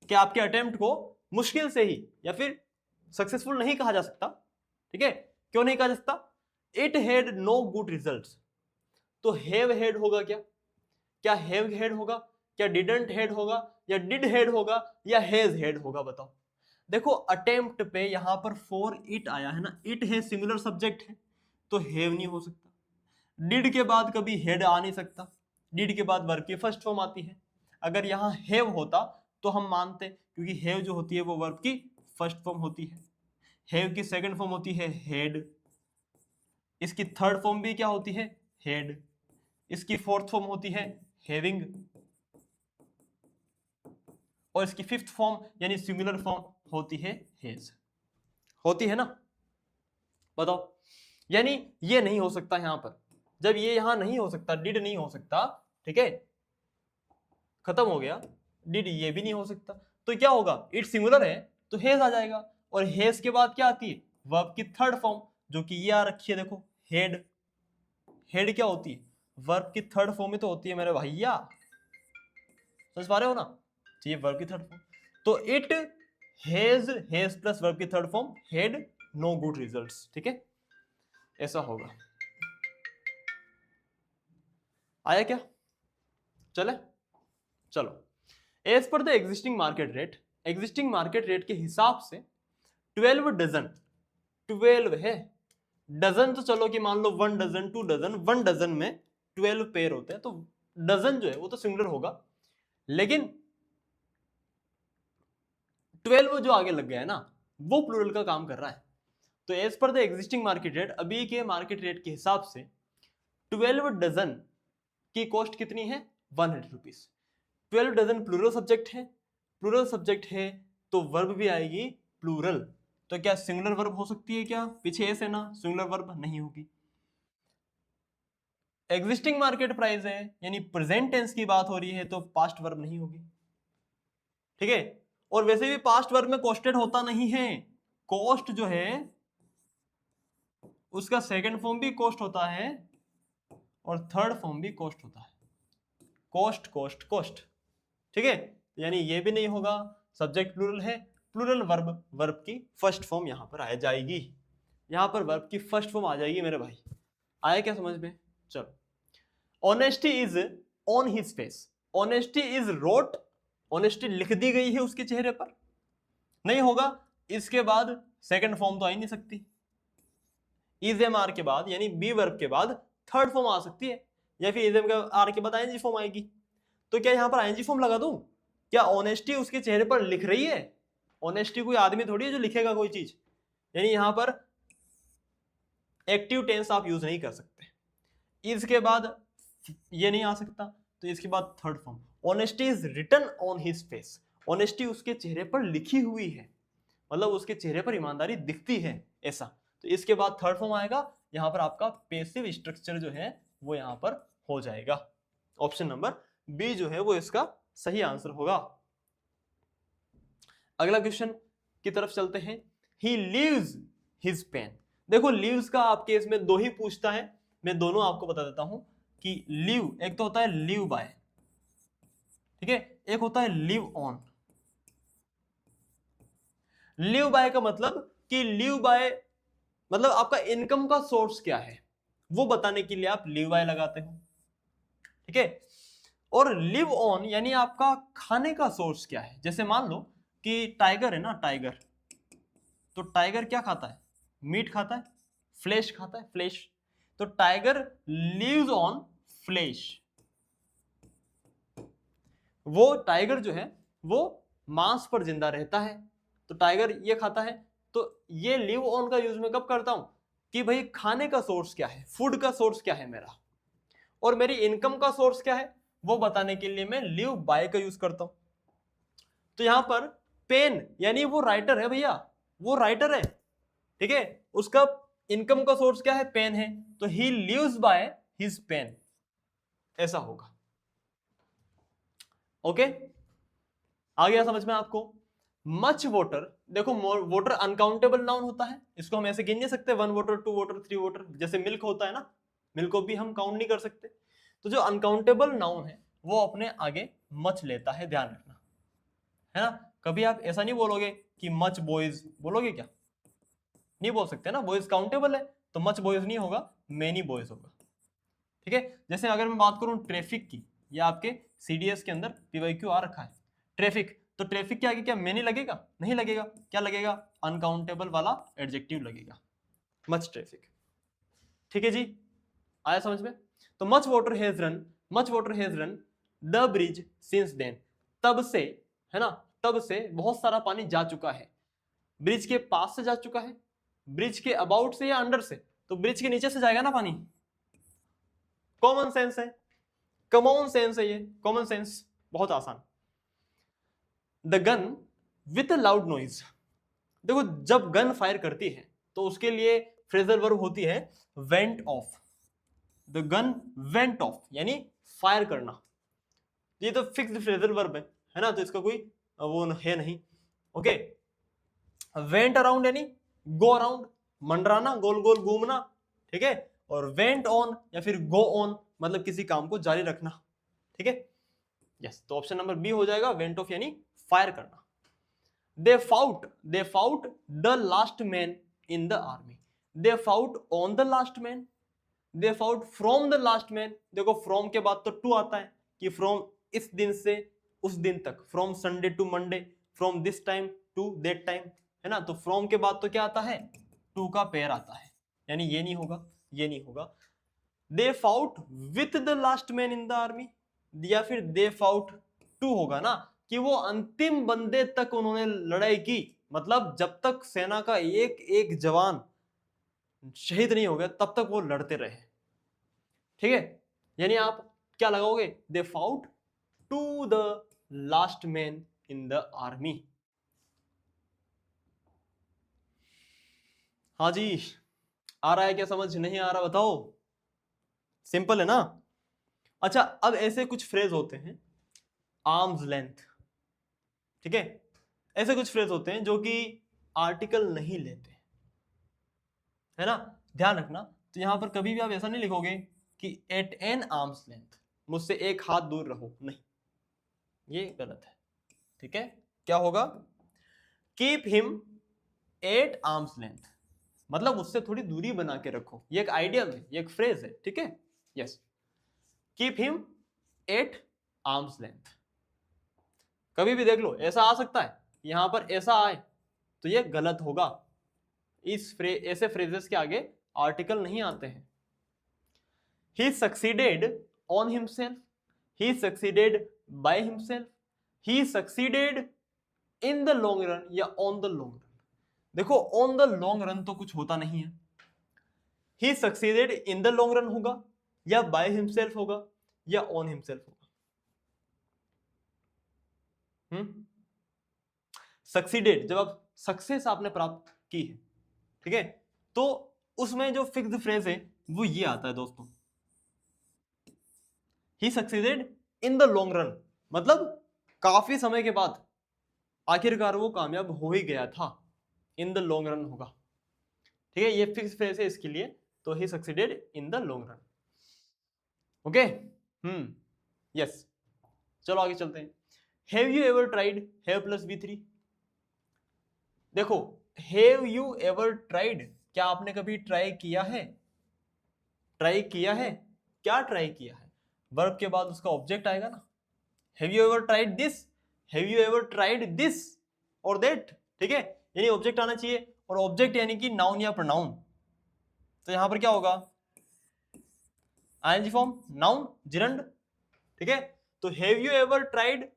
कि आपके अटेम्प्ट को मुश्किल से ही या फिर सक्सेसफुल नहीं कहा जा सकता, ठीक है। क्यों नहीं कहा जा सकता, it had no good results, तो हैव हेड होगा क्या, क्या हैव हेड होगा, क्या डिडंट हेड होगा, या डिड हेड होगा, या हैज हेड होगा, बताओ। देखो अटेम्प्ट पे यहां पर फॉर इट आया है ना, इट है सिंगुलर सब्जेक्ट है तो हैव नहीं हो सकता, डिड के बाद कभी हेड आ नहीं सकता, डिड के बाद वर्ब की फर्स्ट फॉर्म आती है। अगर यहां हैव होता तो हम मानते, क्योंकि हैव जो होती है वो वर्ब की फर्स्ट फॉर्म होती है, हैव की सेकंड फॉर्म होती है हेड, इसकी थर्ड फॉर्म भी क्या होती है, हेड, इसकी फोर्थ फॉर्म होती है हैविंग, और इसकी फिफ्थ फॉर्म यानी सिंगुलर फॉर्म होती है हेज, होती है ना, बताओ। यानी ये नहीं हो सकता यहां पर, जब ये यहां नहीं हो सकता, डिड नहीं हो सकता, ठीक है, खत्म हो गया, डिड ये भी नहीं हो सकता, तो क्या होगा, इट सिंगुलर है तो हेज आ जाएगा, और हेज के बाद क्या आती है, वर्ब की थर्ड फॉर्म, जो कि ये आ रखी है देखो हेड, हेड क्या होती है, वर्ब की थर्ड फॉर्म में तो होती है मेरे भैया, समझ पा रहे हो ना, तो ये वर्ब की थर्ड फॉर्म, तो इट हैज प्लस वर्ब की third form had no good results, ठीक है, ऐसा होगा। आया क्या, चले, चलो, as per the existing market rate, existing market rate के हिसाब से 12 डजन, 12 है, डजन तो चलो कि मान लो 1 डजन 2 डजन, 1 डजन में 12 पेयर होते हैं, तो डजन जो है वो तो सिंगुलर होगा, लेकिन 12 जो आगे लग गया है ना वो प्लूरल का काम कर रहा है। तो as per the existing market rate, अभी के मार्केट रेट के हिसाब से 12 डजन की कॉस्ट कितनी है, 100 रुपीज। 12 डजन प्लूरल सब्जेक्ट है, प्लूरल सब्जेक्ट है तो वर्ब भी आएगी प्लूरल, तो क्या सिंगुलर वर्ब हो सकती है क्या, पीछे ऐसे ना, सिंगुलर वर्ब नहीं होगी। एग्जिस्टिंग मार्केट प्राइस है यानी प्रेजेंट टेंस की बात हो रही है तो पास्ट वर्ब नहीं होगी, ठीक है। और वैसे भी पास्ट वर्ब में कॉस्टेड होता नहीं है, कॉस्ट जो है उसका सेकंड फॉर्म भी कॉस्ट होता है और थर्ड फॉर्म भी कॉस्ट होता है, कॉस्ट कॉस्ट कॉस्ट, ठीक है। यानी ये भी नहीं होगा, सब्जेक्ट प्लूरल है, प्लूरल वर्ब, वर्ब की फर्स्ट फॉर्म यहां पर आ जाएगी, यहां पर वर्ब की फर्स्ट फॉर्म आ जाएगी मेरे भाई। आया क्या समझ में, चलो, honesty is on his face, honesty is wrote, honesty लिख दी गई है उसके चेहरे पर, नहीं होगा, इसके बाद सेकंड फॉर्म तो आ ही नहीं सकती, इज एम आर के बाद यानी बी वर्ब के बाद थर्ड फॉर्म आ सकती है, या फिर इज एम आर के बाद आईएनजी फॉर्म आएगी, तो क्या यहां पर आईएनजी फॉर्म लगा दूं, क्या ऑनेस्टी उसके चेहरे पर लिख रही है, ऑनेस्टी कोई आदमी थोड़ी है जो लिखेगा कोई चीज, यानी यहां पर एक्टिव टेंस आप यूज नहीं कर सकते, इसके बाद ये नहीं आ सकता, तो इसके बाद third form, honesty is written on his face, honesty उसके चेहरे पर लिखी हुई है, मतलब उसके चेहरे पर ईमानदारी दिखती है ऐसा, तो इसके बाद थर्ड फॉर्म आएगा, यहां पर आपका पैसिव स्ट्रक्चर जो है वो यहां पर हो जाएगा, ऑप्शन नंबर बी जो है वो इसका सही आंसर होगा। अगला क्वेश्चन की तरफ चलते हैं, ही लीव्स हिज पेन, देखो लीव्स का आपके इसमें दो ही पूछता है, मैं दोनों आपको बता देता हूं कि लीव एक तो होता है लीव बाय, ठीक है, एक होता है लीव ऑन। लीव बाय का मतलब कि लीव बाय मतलब आपका इनकम का सोर्स क्या है वो बताने के लिए आप लिव बाय लगाते हो, ठीक है। और लिव ऑन यानी आपका खाने का सोर्स क्या है। जैसे मान लो कि टाइगर है ना, टाइगर, तो टाइगर क्या खाता है, मीट खाता है, फ्लेश खाता है, फ्लेश। तो टाइगर लिव्स ऑन फ्लेश। वो टाइगर जो है वो मांस पर जिंदा रहता है, तो टाइगर ये खाता है। तो ये लिव ऑन का यूज मैं कब करता हूं कि भाई खाने का सोर्स क्या है, फूड का सोर्स क्या है मेरा, और मेरी इनकम का सोर्स क्या है वो बताने के लिए मैं लिव बाय का यूज करता हूं। तो यहां पर पेन यानी वो राइटर है भैया, वो राइटर है, ठीक है। उसका इनकम का सोर्स क्या है, पेन है, तो he lives by his pen, ऐसा होगा। ओके, आ गया समझ में आपको। मच वोटर, देखो वोटर अनकाउंटेबल नाउन होता है, इसको हम ऐसे गिन नहीं सकते 1 वोटर 2 वोटर 3 वोटर, जैसे मिल्क होता है ना, मिल्क को भी हम काउंट नहीं कर सकते। तो जो अनकाउंटेबल नाउन है वो अपने आगे मच लेता है, ध्यान रखना, है ना। कभी आप ऐसा नहीं बोलोगे कि मच बॉयज, बोलोगे क्या, नहीं बोल सकते ना, बॉयज काउंटेबल है, तो मच बॉयज नहीं होगा, मेनी बॉयज होगा, ठीक है। जैसे अगर मैं बात करूं ट्रैफिक की, या आपके सीडीएस के अंदर पीवाईक्यू आ रखा है ट्रैफिक, तो ट्रैफिक के आगे क्या मेनी लगेगा, नहीं लगेगा, क्या लगेगा, अनकाउंटेबल वाला एडजेक्टिव लगेगा, मच ट्रैफिक, ठीक है जी, आया समझ में। तो much water has run, much water has run the bridge since then, तब से, है ना, तब से बहुत सारा पानी जा चुका है। ब्रिज के पास से जा चुका है, ब्रिज के अबाउट से या अंडर से, तो ब्रिज के नीचे से जाएगा ना पानी, कॉमन सेंस है, कॉमन सेंस है ये, कॉमन सेंस, बहुत आसान। The gun with loud noise, देखो जब गन फायर करती है तो उसके लिए फ्रेजल वर्ब होती है went of, the gun went of यानी फायर करना, ये तो फिक्स्ड फ्रेजल वर्ब है ना, तो इसका कोई वो है नहीं, ओके। वेंट अराउंड यानी गो अराउंड, मंडराना, गोल गोल घूमना, ठीक है। और वेंट ऑन या फिर गो ऑन मतलब किसी काम को जारी रखना, ठीक है। यस, तो ऑप्शन नंबर बी हो जाएगा, वेंट ऑफ यानी फायर करना। They fought the last man in the army, they fought on the last man, they fought from the last man, देखो फ्रॉम के बाद तो टू आता है कि फ्रॉम इस दिन से उस दिन तक, from Sunday to Monday, from this time to that time, है ना। तो फ्रॉम के बाद तो क्या आता है, टू का पेयर आता है, यानी ये नहीं होगा, ये नहीं होगा। They fought with the last man in the army, या फिर दे फाउट टू होगा ना, कि वो अंतिम बंदे तक उन्होंने लड़ाई की, मतलब जब तक सेना का एक एक जवान शहीद नहीं हो गया तब तक वो लड़ते रहे, ठीक है। यानी आप क्या लगाओगे, they fought to the last man in the army. हाँ जी, आ रहा है क्या समझ, नहीं आ रहा बताओ, सिंपल है ना। अच्छा, अब ऐसे कुछ फ्रेज होते हैं, आर्म्स लेंथ, ठीक है, ऐसे कुछ फ्रेज होते हैं जो कि आर्टिकल नहीं लेते, है ना, ध्यान रखना। तो यहां पर कभी भी आप ऐसा नहीं लिखोगे कि एट एन आर्म्स लेंथ, मुझसे एक हाथ दूर रहो, नहीं, ये गलत है, ठीक है। क्या होगा, keep him at arms length, मतलब उससे थोड़ी दूरी बना के रखो, ये एक आइडियम है, ये एक फ्रेज है, ठीक है। Yes, keep him at arms length. कभी भी देख लो ऐसा आ सकता है, यहां पर ऐसा आए तो ये गलत होगा, ऐसे फ्रेजेस के आगे आर्टिकल नहीं आते हैं। He succeeded on himself, he succeeded by himself, he succeeded in the long run या ऑन द लॉन्ग रन, देखो ऑन द लॉन्ग रन तो कुछ होता नहीं है, he succeeded in the long run होगा, या बाय हिमसेल्फ होगा, या ऑन हिमसेल्फ होगा। सक्सीडेड जब आप सक्सेस आपने प्राप्त की है, ठीक है, तो उसमें जो फिक्स्ड फ्रेज है वो ये आता है दोस्तों, he succeeded in the long run, मतलब काफी समय के बाद आखिरकार वो कामयाब हो ही गया था, इन द लॉन्ग रन होगा, ठीक है, ये फिक्स फ्रेज है इसके लिए, तो he succeeded in the long run, okay. Yes, चलो आगे चलते हैं। Have you ever tried, have plus V3, देखो हैव यू एवर ट्राइड क्या आपने कभी ट्राई किया है? ट्राई किया है, क्या ट्राई किया है? वर्ब के बाद उसका ऑब्जेक्ट आएगा ना। Have you ever tried this, have you ever tried this और दैट, ठीक है, यानी ऑब्जेक्ट आना चाहिए, और ऑब्जेक्ट यानी कि नाउन या प्रोनाउन। तो यहां पर क्या होगा? आईएनजी फॉर्म, नाउन, जिरंड, ठीक है। तो have you ever tried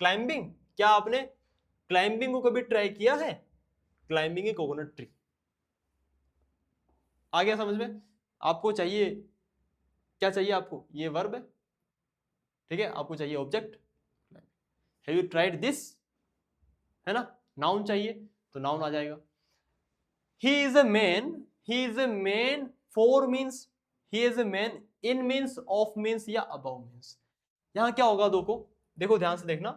climbing, क्या आपने क्लाइंबिंग को कभी ट्राई किया है? क्लाइंबिंग ए कोकोनट ट्री। आ गया समझ में? आपको चाहिए, क्या चाहिए आपको? ये वर्ब है, ठीक है, आपको चाहिए object. Have you tried this, है ना, नाउन चाहिए, तो नाउन आ जाएगा। He is a man, he is a man for means, he is a man in means, of means या अबव मीन्स। यहां क्या होगा? देखो ध्यान से देखना,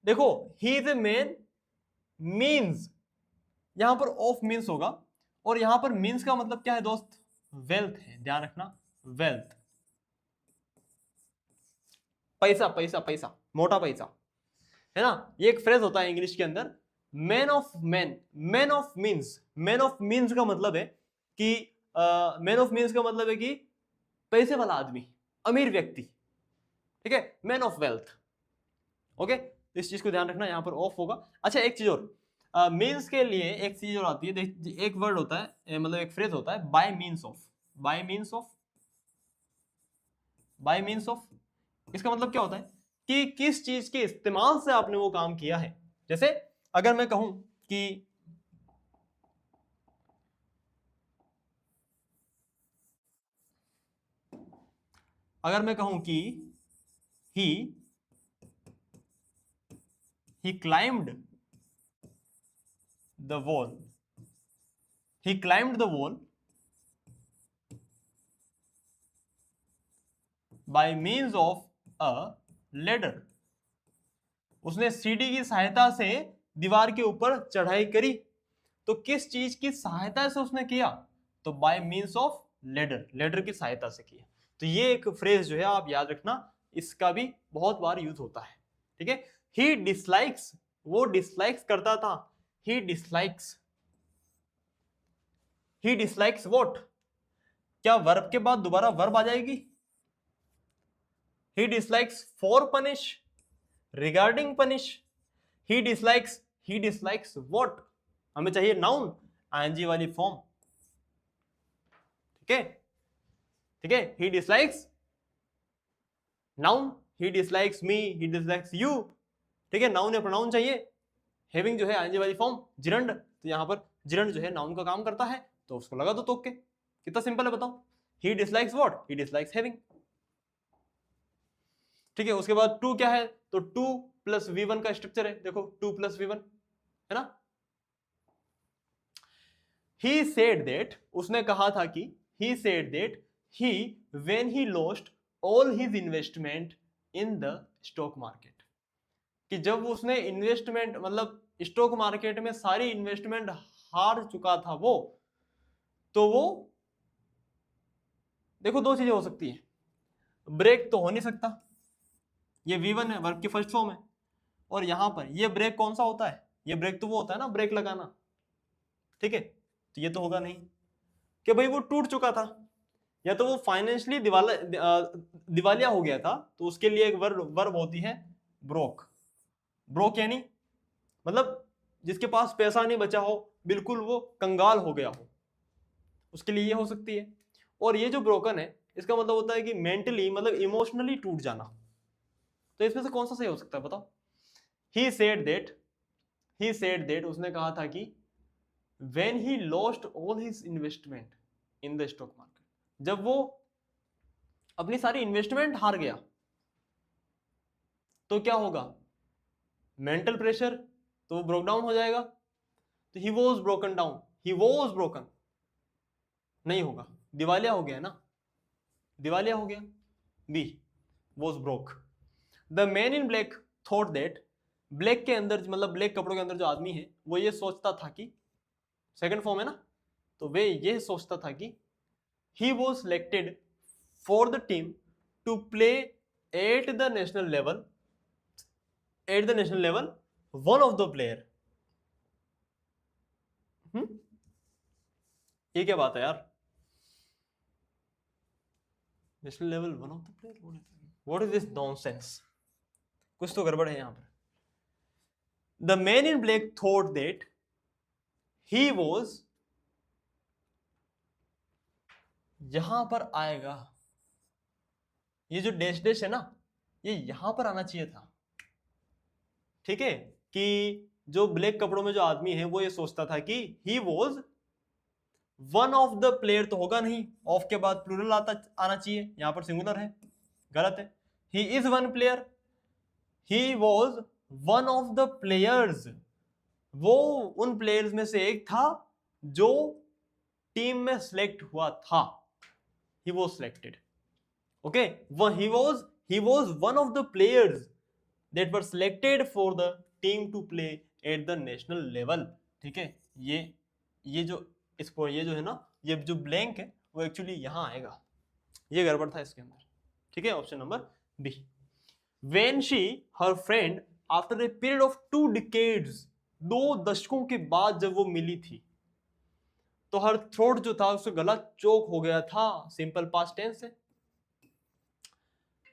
देखो he is a man means, यहां पर ऑफ मीन्स होगा, और यहां पर मीन्स का मतलब क्या है दोस्त? वेल्थ है, ध्यान रखना, वेल्थ, पैसा पैसा पैसा, मोटा पैसा, है ना। ये एक फ्रेज होता है इंग्लिश के अंदर, man of man, man of means, man of means का मतलब है कि मैन ऑफ मीन्स का मतलब है कि पैसे वाला आदमी, अमीर व्यक्ति, ठीक है, मैन ऑफ वेल्थ। ओके, इस चीज को ध्यान रखना, यहां पर ऑफ होगा। अच्छा एक चीज और, मीन्स के लिए एक चीज और आती है, एक वर्ड होता है, मतलब एक फ्रेज होता है, bye means of, bye means of, bye means of. इसका मतलब क्या होता है कि किस चीज के इस्तेमाल से आपने वो काम किया है। जैसे अगर मैं कहूं कि ही climbed the wall, he climbed the wall by means of a ladder, उसने सीढ़ी की सहायता से दीवार के ऊपर चढ़ाई करी। तो किस चीज की सहायता से उसने किया? तो bye means of ladder, ladder की सहायता से किया। तो ये एक फ्रेज जो है आप याद रखना, इसका भी बहुत बार यूज होता है, ठीक है। ही डिसलाइक्स, वो डिसलाइक्स करता था, he dislikes, he dislikes what, क्या वर्ब के बाद दोबारा वर्ब आ जाएगी? He dislikes for punish, regarding punish, he dislikes what, हमें चाहिए नाउन, आईएनजी वाली फॉर्म, ठीक है, ठीक है। He dislikes noun, he dislikes me, he dislikes you, ठीक है, नाउन या प्रोनाउन चाहिए। हैविंग जो है आईएनजी वाली फॉर्म, जिरंड, तो यहां पर जिरंड जो है नाउन का काम करता है, तो उसको लगा दो तोक के। कितना सिंपल है बताओ, he dislikes what, he dislikes having, ठीक है। उसके बाद टू क्या है? तो टू प्लस V1 का स्ट्रक्चर है, देखो टू प्लस V1, है ना। ही सेड दैट, उसने कहा था कि, he said that he when he lost all his investment in the stock market, कि जब उसने इन्वेस्टमेंट मतलब स्टॉक मार्केट में सारी इन्वेस्टमेंट हार चुका था वो, तो वो, देखो दो चीजें हो सकती है, ब्रेक तो हो नहीं सकता, ये V1 है, वर्ब की फर्स्ट फॉर्म है, और यहां पर ये ब्रेक कौन सा होता है? ये ब्रेक तो वो होता है ना, ब्रेक लगाना, ठीक है। तो ये तो होगा नहीं कि भाई वो टूट चुका था, या तो वो फाइनेंशियली दिवालिया हो गया था, तो उसके लिए एक वर्ब होती है ब्रोक, ब्रोक यानी मतलब जिसके पास पैसा नहीं बचा हो, बिल्कुल वो कंगाल हो गया हो, उसके लिए ये हो सकती है। और ये जो ब्रोकन है, इसका मतलब होता है कि मेंटली मतलब इमोशनली टूट जाना। तो इसमें से कौन सा सही हो सकता है बताओ? ही सेड दैट, उसने कहा था कि when he lost all his investment in the stock market, जब वो अपनी सारी इन्वेस्टमेंट हार गया, तो क्या होगा? मेंटल प्रेशर, तो वो ब्रोक डाउन हो जाएगा। तो he was broken down, he was broken नहीं होगा, दिवालिया हो गया ना, दिवालिया हो गया, be was broke. The man in black thought that, black के अंदर मतलब ब्लैक कपड़ों के अंदर जो आदमी है, वो ये सोचता था कि, सेकंड फॉर्म है ना, तो वे ये सोचता था कि he was selected for the team to play at the national level, one of the player, ये क्या बात है यार, national level one of the player, what is this nonsense, कुछ तो गड़बड़ है यहाँ पर। The man in black thought that he was, यहां पर आएगा, ये जो डैश डैश है ना, ये यहां पर आना चाहिए था, ठीक है, कि जो ब्लैक कपड़ों में जो आदमी है वो ये सोचता था कि he was one of the player, तो होगा नहीं, ऑफ के बाद प्लूरल आना चाहिए, यहां पर सिंगुलर है, गलत है। He is one player, he was one of the players, वो उन प्लेयर्स में से एक था जो टीम में सिलेक्ट हुआ था, he was selected, okay, he was one of the players that were selected for the team to play at the national level, ठीक है। ये जो ये जो है ना, ये जो ब्लैंक है वो एक्चुअली यहां आएगा, ये गड़बड़ था इसके अंदर, ठीक है। Option number B. when she her friend after a period of 2 decades, 2 दशकों के बाद जब वो मिली थी, तो हर थ्रोट जो था उसका गला चोक हो गया था, सिंपल पास्ट टेंस है,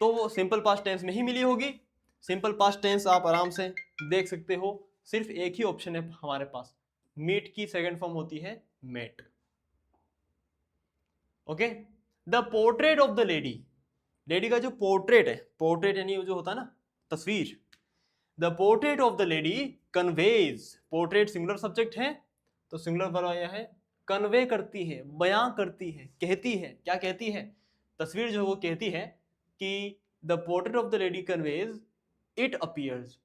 तो वो सिंपल पास्ट टेंस में ही मिली होगी। सिंपल पास्ट टेंस आप आराम से देख सकते हो, सिर्फ एक ही ऑप्शन है हमारे पास, मीट की सेकंड फॉर्म होती है met, okay. The portrait of the lady, lady का जो पोर्ट्रेट है, पोर्ट्रेट यानी जो होता है ना तस्वीर, the portrait of the lady conveys, portrait singular subject है तो सिंगुलर वर्ब आया है, कन्वे करती है, बयां करती है, कहती है, क्या कहती है, तस्वीर जो है वो कहती है कि the portrait of the lady conveys, it appears,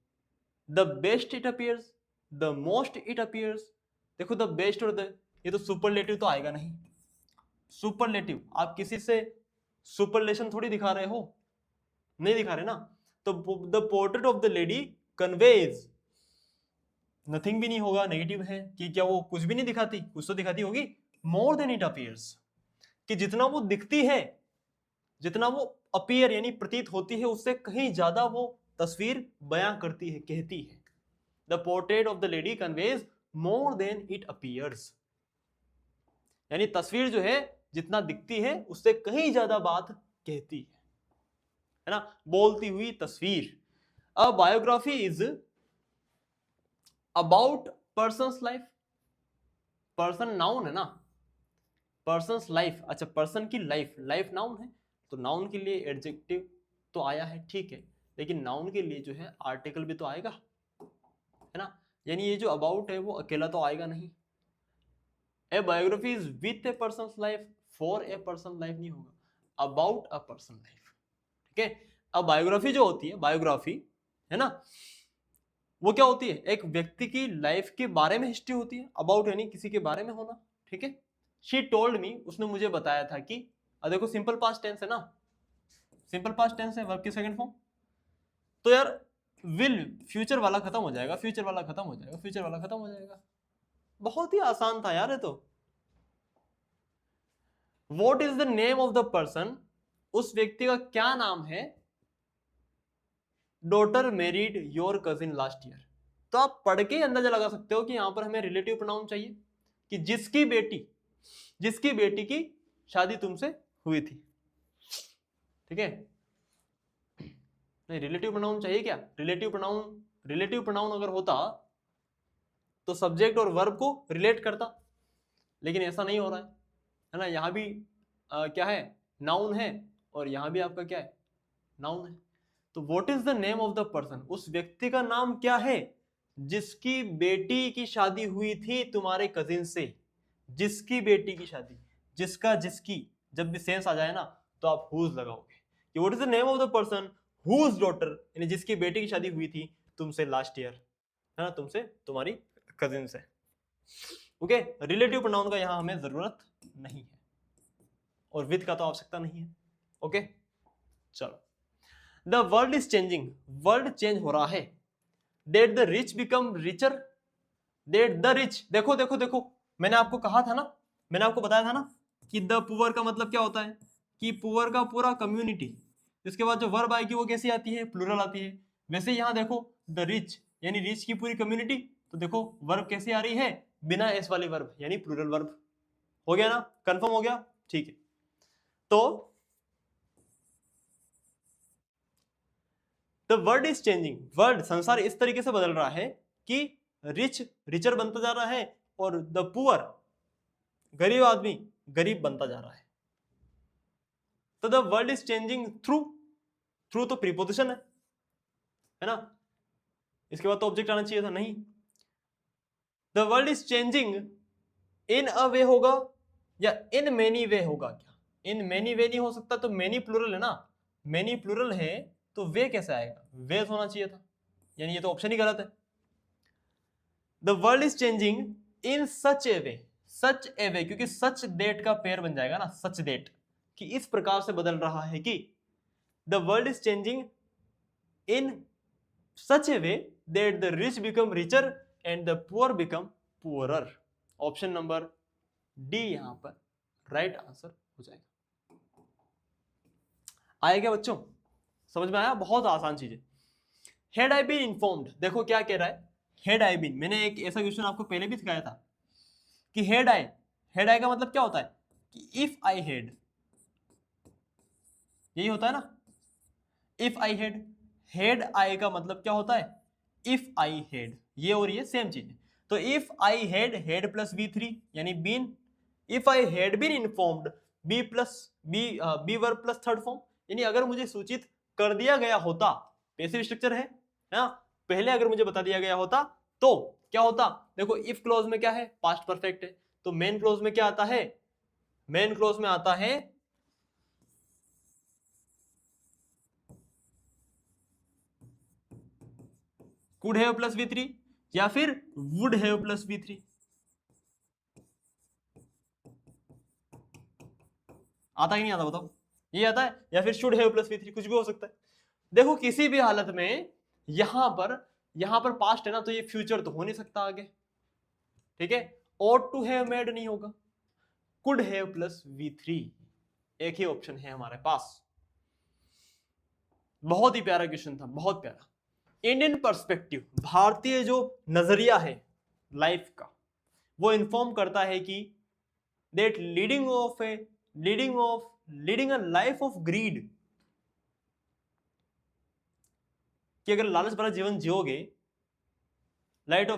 the best it appears, the most it appears. देखो द बेस्ट और द, ये तो सुपरलेटिव तो आएगा नहीं, सुपरलेटिव आप किसी से सुपरलेशन थोड़ी दिखा रहे हो, नहीं दिखा रहे ना, तो the portrait of the lady conveys, nothing भी नहीं होगा, नेगेटिव है कि क्या वो कुछ भी नहीं दिखाती, कुछ तो दिखाती होगी, मोर देन इट अपीयर्स, कि जितना वो दिखती है, जितना वो अपीयर यानी प्रतीत होती है, उससे कहीं ज्यादा वो तस्वीर बयां करती है, कहती है। The portrait of the lady conveys more than it appears, यानी तस्वीर जो है जितना दिखती है उससे कहीं ज्यादा बात कहती है ना, बोलती हुई तस्वीर। अ biography is about persons life, person noun है ना, पर्सन्स लाइफ, अच्छा पर्सन की लाइफ, लाइफ नाउन है तो नाउन के लिए एडजेक्टिव तो आया है, ठीक है, लेकिन नाउन के लिए जो है आर्टिकल भी तो आएगा, है ना, यानी ये जो अबाउट है वो अकेला तो आएगा नहीं। ए biography is with A persons life, for a person life नहीं होगा, अबाउट अ पर्सन लाइफ, ठीक है। अब बायोग्राफी जो होती है, बायोग्राफी है ना, वो क्या होती है, एक व्यक्ति की लाइफ के बारे में हिस्ट्री होती है, अबाउट यानी किसी के बारे में होना, ठीक है। शी टोल्ड मी, उसने मुझे बताया था कि, देखो सिंपल पास्ट टेंस है ना, सिंपल पास्ट टेंस है, वर्ब की सेकंड फॉर्म, तो यार विल फ्यूचर वाला खत्म हो जाएगा, फ्यूचर वाला खत्म हो जाएगा, फ्यूचर वाला खत्म हो जाएगा, बहुत ही आसान था यार ये तो। What is the name of the person, उस व्यक्ति का क्या नाम है, daughter married your cousin last year, तो आप पढ़ के अंदाजा लगा सकते हो कि यहां पर हमें रिलेटिव प्रोनाउन चाहिए, कि जिसकी बेटी की शादी तुमसे हुई थी, ठीक है। नहीं रिलेटिव प्रोनाउन चाहिए क्या, रिलेटिव प्रोनाउन अगर होता तो सब्जेक्ट और वर्ब को रिलेट करता, लेकिन ऐसा नहीं हो रहा है ना, यहां भी क्या है, नाउन है, और यहां भी आपका क्या है, नाउन है। तो what is the name of the person, उस व्यक्ति का नाम क्या है जिसकी बेटी की शादी हुई थी तुम्हारे कजिन से, जिसकी बेटी की शादी, जिसका जिसकी, जब भी सेंस आ जाए ना तो आप हुज लगाओगे, कि what is the name of the person whose daughter, यानी जिसकी बेटी की शादी हुई थी तुमसे लास्ट ईयर, है ना, तुमसे तुम्हारी कजिन से, ओके। रिलेटिव प्रोनाउन का यहां हमें जरूरत नहीं है, और विद का तो आवश्यकता नहीं है, ओके। चलो, the world is changing, world change हो रहा है, that the rich become richer, that the rich, देखो देखो देखो, मैंने आपको कहा था ना, मैंने आपको बताया था ना कि द पुअर का मतलब क्या होता है, कि पुअर का पूरा कम्युनिटी, इसके बाद जो वर्ब आएगी वो कैसी आती है, प्लूरल आती है। वैसे यहां देखो द रिच यानी रिच की पूरी कम्युनिटी, तो देखो वर्ब कैसी आ रही है, बिना एस वाली वर्ब यानी प्लूरल वर्ब, हो गया ना, कंफर्म हो गया, ठीक है। तो the world is changing, world संसार इस तरीके से बदल रहा है कि रिच रिचर बनता जा रहा है और द पुअर गरीब आदमी गरीब बनता जा रहा है। तो the world is changing through, through तो प्रीपोजिशन है ना, इसके बाद तो ऑब्जेक्ट आना चाहिए था, नहीं। The world is changing in a way होगा या इन मेनी वे होगा? क्या इन मेनी वे नहीं हो सकता, तो मेनी प्लूरल है ना, मेनी प्लूरल है तो वे कैसे आएगा, वेज होना चाहिए था, यानी ये तो ऑप्शन ही गलत है। The world is changing in such a way, such a way क्योंकि सच डेट का पेयर बन जाएगा ना, सच डेट कि इस प्रकार से बदल रहा है कि the world is changing in such a way that the rich become richer and the poor become poorer. Option number D यहां पर राइट आंसर हो जाएगा। आया क्या बच्चों, समझ में आया? बहुत आसान चीज है। हैड आई बीन इन्फॉर्म्ड, देखो क्या कह रहा है, हैड आई बीन, मैंने एक ऐसा क्वेश्चन आपको पहले भी सिखाया था कि हैड आई, हैड आई का मतलब क्या होता है कि इफ आई हैड, यही होता है ना, if I had, had I का मतलब क्या होता है, इफ आई हैड, ये और ये सेम चीज है। तो if I had, had plus be three यानी been, if I had been informed, be plus be verb plus third form, यानी अगर मुझे सूचित कर दिया गया होता, पैसिव स्ट्रक्चर है ना, पहले अगर मुझे बता दिया गया होता तो क्या होता, देखो इफ क्लोज में क्या है, पास्ट परफेक्ट है, तो मेन क्लोज में क्या आता है, मेन क्लोज में आता है could have plus V three या फिर would have plus V three, आता ही नहीं आता बताओ, ये आता है, या फिर should have plus V three, कुछ भी हो सकता है। देखो किसी भी हालत में यहां पर पास्ट है ना, तो ये फ्यूचर तो हो नहीं सकता आगे, ठीक है। ought टू हैव मेड नहीं होगा, could have plus V three, एक ही ऑप्शन है हमारे पास। बहुत ही प्यारा क्वेश्चन था, बहुत प्यारा। इंडियन पर्सपेक्टिव, भारतीय जो नजरिया है लाइफ का, वो इन्फॉर्म करता है कि that leading a life of greed, कि अगर लालच भरा जीवन जियोगे, life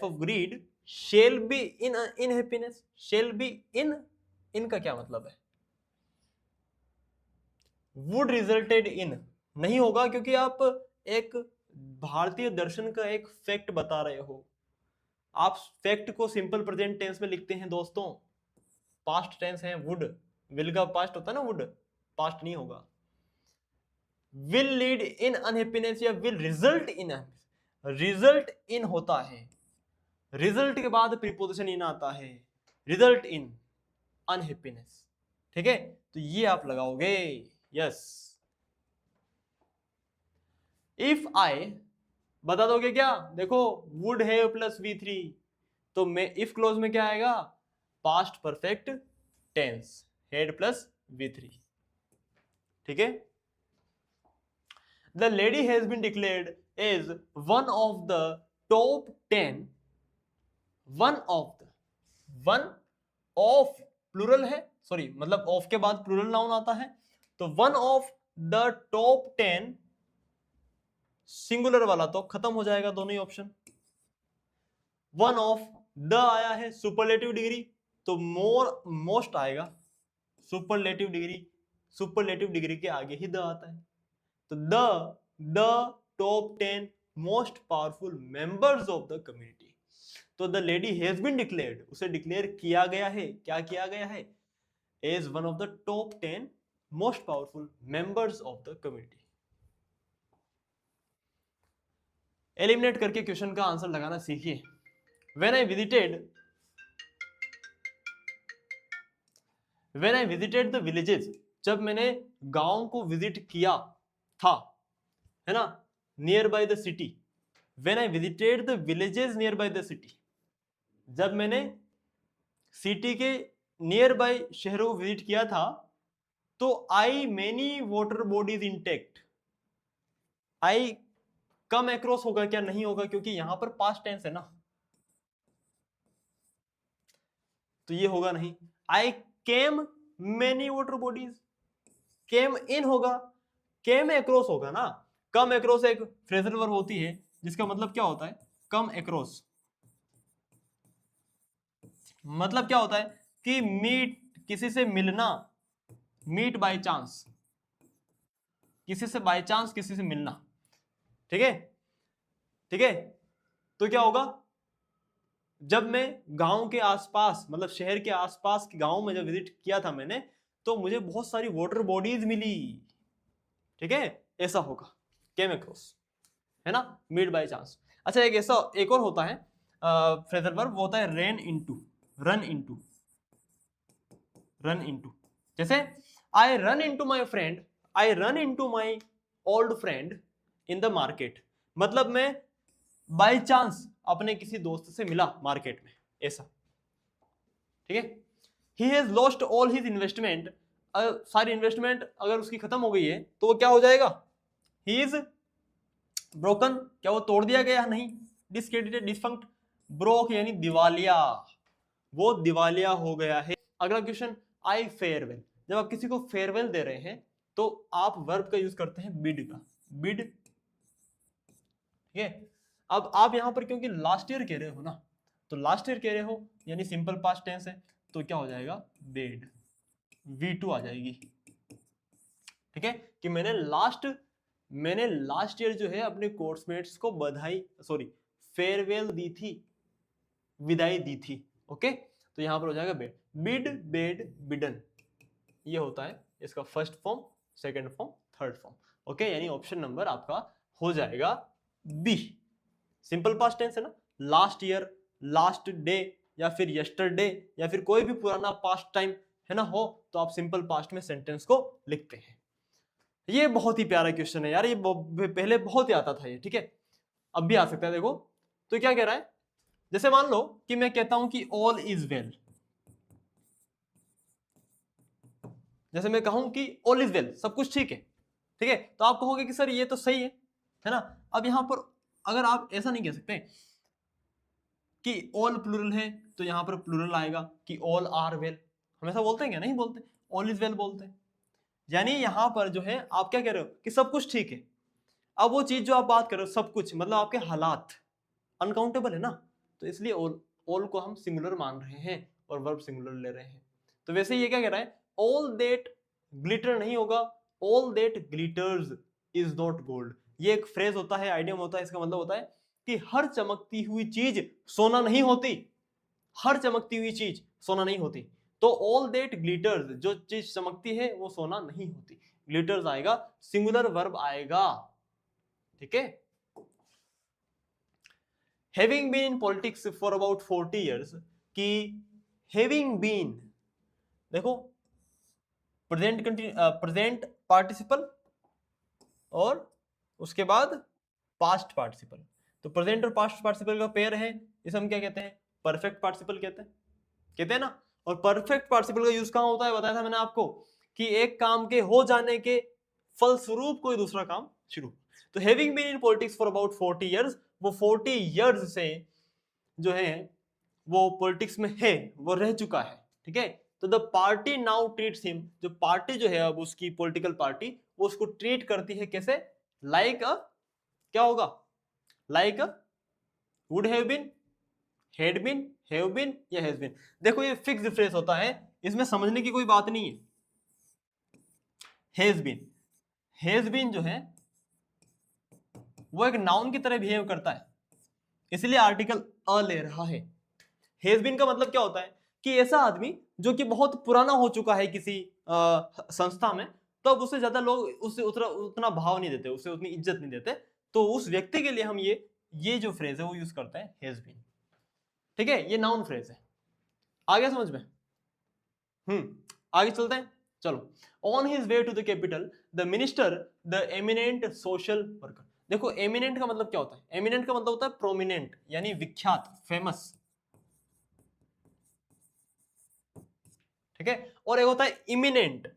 of greed shall be in happiness, shall be in का क्या मतलब है, वुड रिजल्टेड इन नहीं होगा, क्योंकि आप एक भारतीय दर्शन का एक फैक्ट बता रहे हो, आप फैक्ट को सिंपल प्रेजेंट टेंस में लिखते हैं दोस्तों, पास्ट टेंस है, वुड, विल का पास्ट होता है ना, वुड पास्ट नहीं होगा। विल लीड इन अनहैप्पीनेस या will result in, result in होता है, रिजल्ट के बाद प्रीपोजिशन इन आता है, रिजल्ट इन अनहैप्पीनेस, ठीक है, तो ये आप लगाओगे, यस। इफ आई बता दोगे क्या, देखो would have plus V three, तो मैं इफ क्लोज में क्या आएगा, past perfect tense, had plus V three, ठीक है। The lady has been declared as one of the top 10, one of plural है, सॉरी मतलब ऑफ के बाद प्लूरल नाउन आता है, तो one of the top 10, singular वाला तो खत्म हो जाएगा दोनों ही ऑप्शन, वन ऑफ द आया है सुपरलेटिव डिग्री, तो मोस्ट आएगा, सुपरलेटिव डिग्री के आगे ही द आता है, तो the top 10 most powerful members of the community, तो the lady has been declared, उसे डिक्लेयर किया गया है, क्या किया गया है, as one of the top 10 most powerful members of the community. Eliminate करके क्वेश्चन का आंसर लगाना सीखिए। When I visited the villages, जब मैंने गांव को विजिट किया था, है ना, near by the city, when I visited the villages near by the city, जब मैंने सिटी के नियर बाय शहरों को विजिट किया था, तो आई मेनी वाटर बॉडीज इंटेक्ट, आई कम अक्रॉस होगा क्या, नहीं होगा, क्योंकि यहां पर पास्ट टेंस है ना, तो ये होगा नहीं। आई केम मेनी वाटर बॉडीज, केम इन होगा, केम अक्रॉस होगा ना। कम अक्रॉस एक फ्रेजल वर्ब होती है जिसका मतलब क्या होता है, कम अक्रॉस। मतलब क्या होता है कि मीट, किसी से मिलना, मीट बाय चांस, किसी से बाय चांस किसी से मिलना। ठीक है, ठीक है। तो क्या होगा, जब मैं गांव के आसपास, मतलब शहर के आसपास के गांव में जब विजिट किया था मैंने, तो मुझे बहुत सारी वाटर बॉडीज मिली। ठीक है, ऐसा होगा केम अक्रॉस, है ना, मीट बाय चांस। अच्छा, एक ऐसा एक और होता है फ्रेजल वर्ब, वो होता है ran into, run into, run into. जैसे I run into my friend, I run into my old friend in the market. मतलब मैं बाय चांस अपने किसी दोस्त से मिला मार्केट में, ऐसा। ठीक है, he has lost all his investment, सारी इन्वेस्टमेंट अगर उसकी खत्म हो गई है तो वो क्या हो जाएगा, ही इज ब्रोकन, क्या वो तोड़ दिया गया, नहीं, डिसक्रेडिटेड, डिसफंक्ट, ब्रोक यानी दिवालिया, वो दिवालिया हो गया है। अगला क्वेश्चन, आई फेयरवेल। जब आप किसी को फेयरवेल दे रहे हैं तो आप वर्ब का यूज करते हैं बिड का, बिड। ठीक है, अब आप यहां पर क्योंकि लास्ट ईयर कह रहे हो ना, तो लास्ट ईयर कह रहे हो यानी सिंपल पास्ट टेंस है, तो क्या हो जाएगा, बेड, V2 आ जाएगी। ठीक है, कि मैंने लास्ट ईयर जो है अपने कोर्समेट्स को बधाई, सॉरी, फेयरवेल दी थी, विदाई दी थी। ओके, तो यहां पर हो जाएगा बेड, बिड, बेड, बिडन, ये होता है इसका first form, second form, third form. Okay, यानी ऑप्शन नंबर आपका हो जाएगा बी। सिंपल पास्ट टेंस है ना, लास्ट ईयर, लास्ट डे, या फिर यस्टरडे, या फिर कोई भी पुराना पास्ट टाइम है ना हो, तो आप सिंपल पास्ट में सेंटेंस को लिखते हैं। ये बहुत ही प्यारा क्वेश्चन है यार, ये पहले बहुत ही आता था ये। ठीक है, अब भी आ सकता है। देखो तो क्या कह रहा है, जैसे मान लो कि मैं कहता हूं कि ऑल इज वेल, जैसे मैं कहूं कि ऑल इज वेल, सब कुछ ठीक है। ठीक है, तो आप कहोगे कि सर ये तो सही है ना। अब यहां पर अगर आप ऐसा नहीं कह सकते कि ऑल प्लूरल है तो यहां पर प्लूरल आएगा कि ऑल आर वेल, हम ऐसा बोलते हैं क्या, नहीं बोलते, ऑल इज वेल बोलते हैं। यानी यहां पर जो है आप क्या कह रहे हो कि सब कुछ ठीक है। अब वो चीज जो आप बात कर रहे हो सब कुछ, मतलब आपके हालात अनकाउंटेबल है ना, तो इसलिए ऑल को हम सिंगुलर मान रहे हैं और वर्ब सिंगुलर ले रहे हैं। तो वैसे ये क्या कह रहा है, ऑल दैट ग्लिटर नहीं होगा, all that glitters is not gold. ये एक फ्रेज होता है, आइडियम होता है, इसका मतलब होता है कि हर चमकती हुई चीज सोना नहीं होती, हर चमकती हुई चीज सोना नहीं होती। तो ऑल दैट ग्लिटर्स, जो चीज चमकती है वो सोना नहीं होती, ग्लिटर्स आएगा, सिंगुलर वर्ब आएगा। ठीक है, having been in politics for about 40 years, कि हैविंग बीन, देखो प्रेजेंट पार्टिसिपल और उसके बाद पास्ट पार्टिसिपल, तो प्रेजेंट और पास्ट पार्टिसिपल का पेयर है, इसे हम क्या कहते हैं, परफेक्ट पार्टिसिपल कहते हैं ना। और परफेक्ट पार्टिसिपल का यूज कहां होता है, बताया था मैंने आपको, कि एक काम के हो जाने के फलस्वरूप कोई दूसरा काम शुरू। तो having been in politics for about 40 years, वो 40 years से जो है वो पॉलिटिक्स में है, वो रह चुका है। ठीक है, तो the party now treats him, जो पार्टी जो है अब उसकी पॉलिटिकल पार्टी, वो उसको ट्रीट करती है कैसे, लाइक अ, क्या होगा, like a would have been, had been, have been या हैज बीन। देखो ये फिक्स्ड फ्रेज होता है, इसमें समझने की कोई बात नहीं है। हैज बीन, हैज बीन जो है वो एक नाउन की तरह बिहेव करता है, इसलिए आर्टिकल अ ले रहा है। हैज बीन का मतलब क्या होता है कि ऐसा आदमी जो कि बहुत पुराना हो चुका है किसी संस्था में, तो अब उससे ज्यादा लोग उससे उतना भाव नहीं देते, उससे उतनी इज्जत नहीं देते, तो उस व्यक्ति के लिए हम ये जो फ्रेज है वो यूज करते हैं, हैज बीन। ठीक है, ये नाउन फ्रेज है। आगे समझ में, आगे चलते हैं, चलो। On his way to the capital the minister, the eminent social worker. देखो एमिनेंट का मतलब क्या होता है, एमिनेंट का मतलब होता है प्रोमिनेंट, यानी विख्यात, फेमस। ठीक है, और एक होता है इमिनेंट,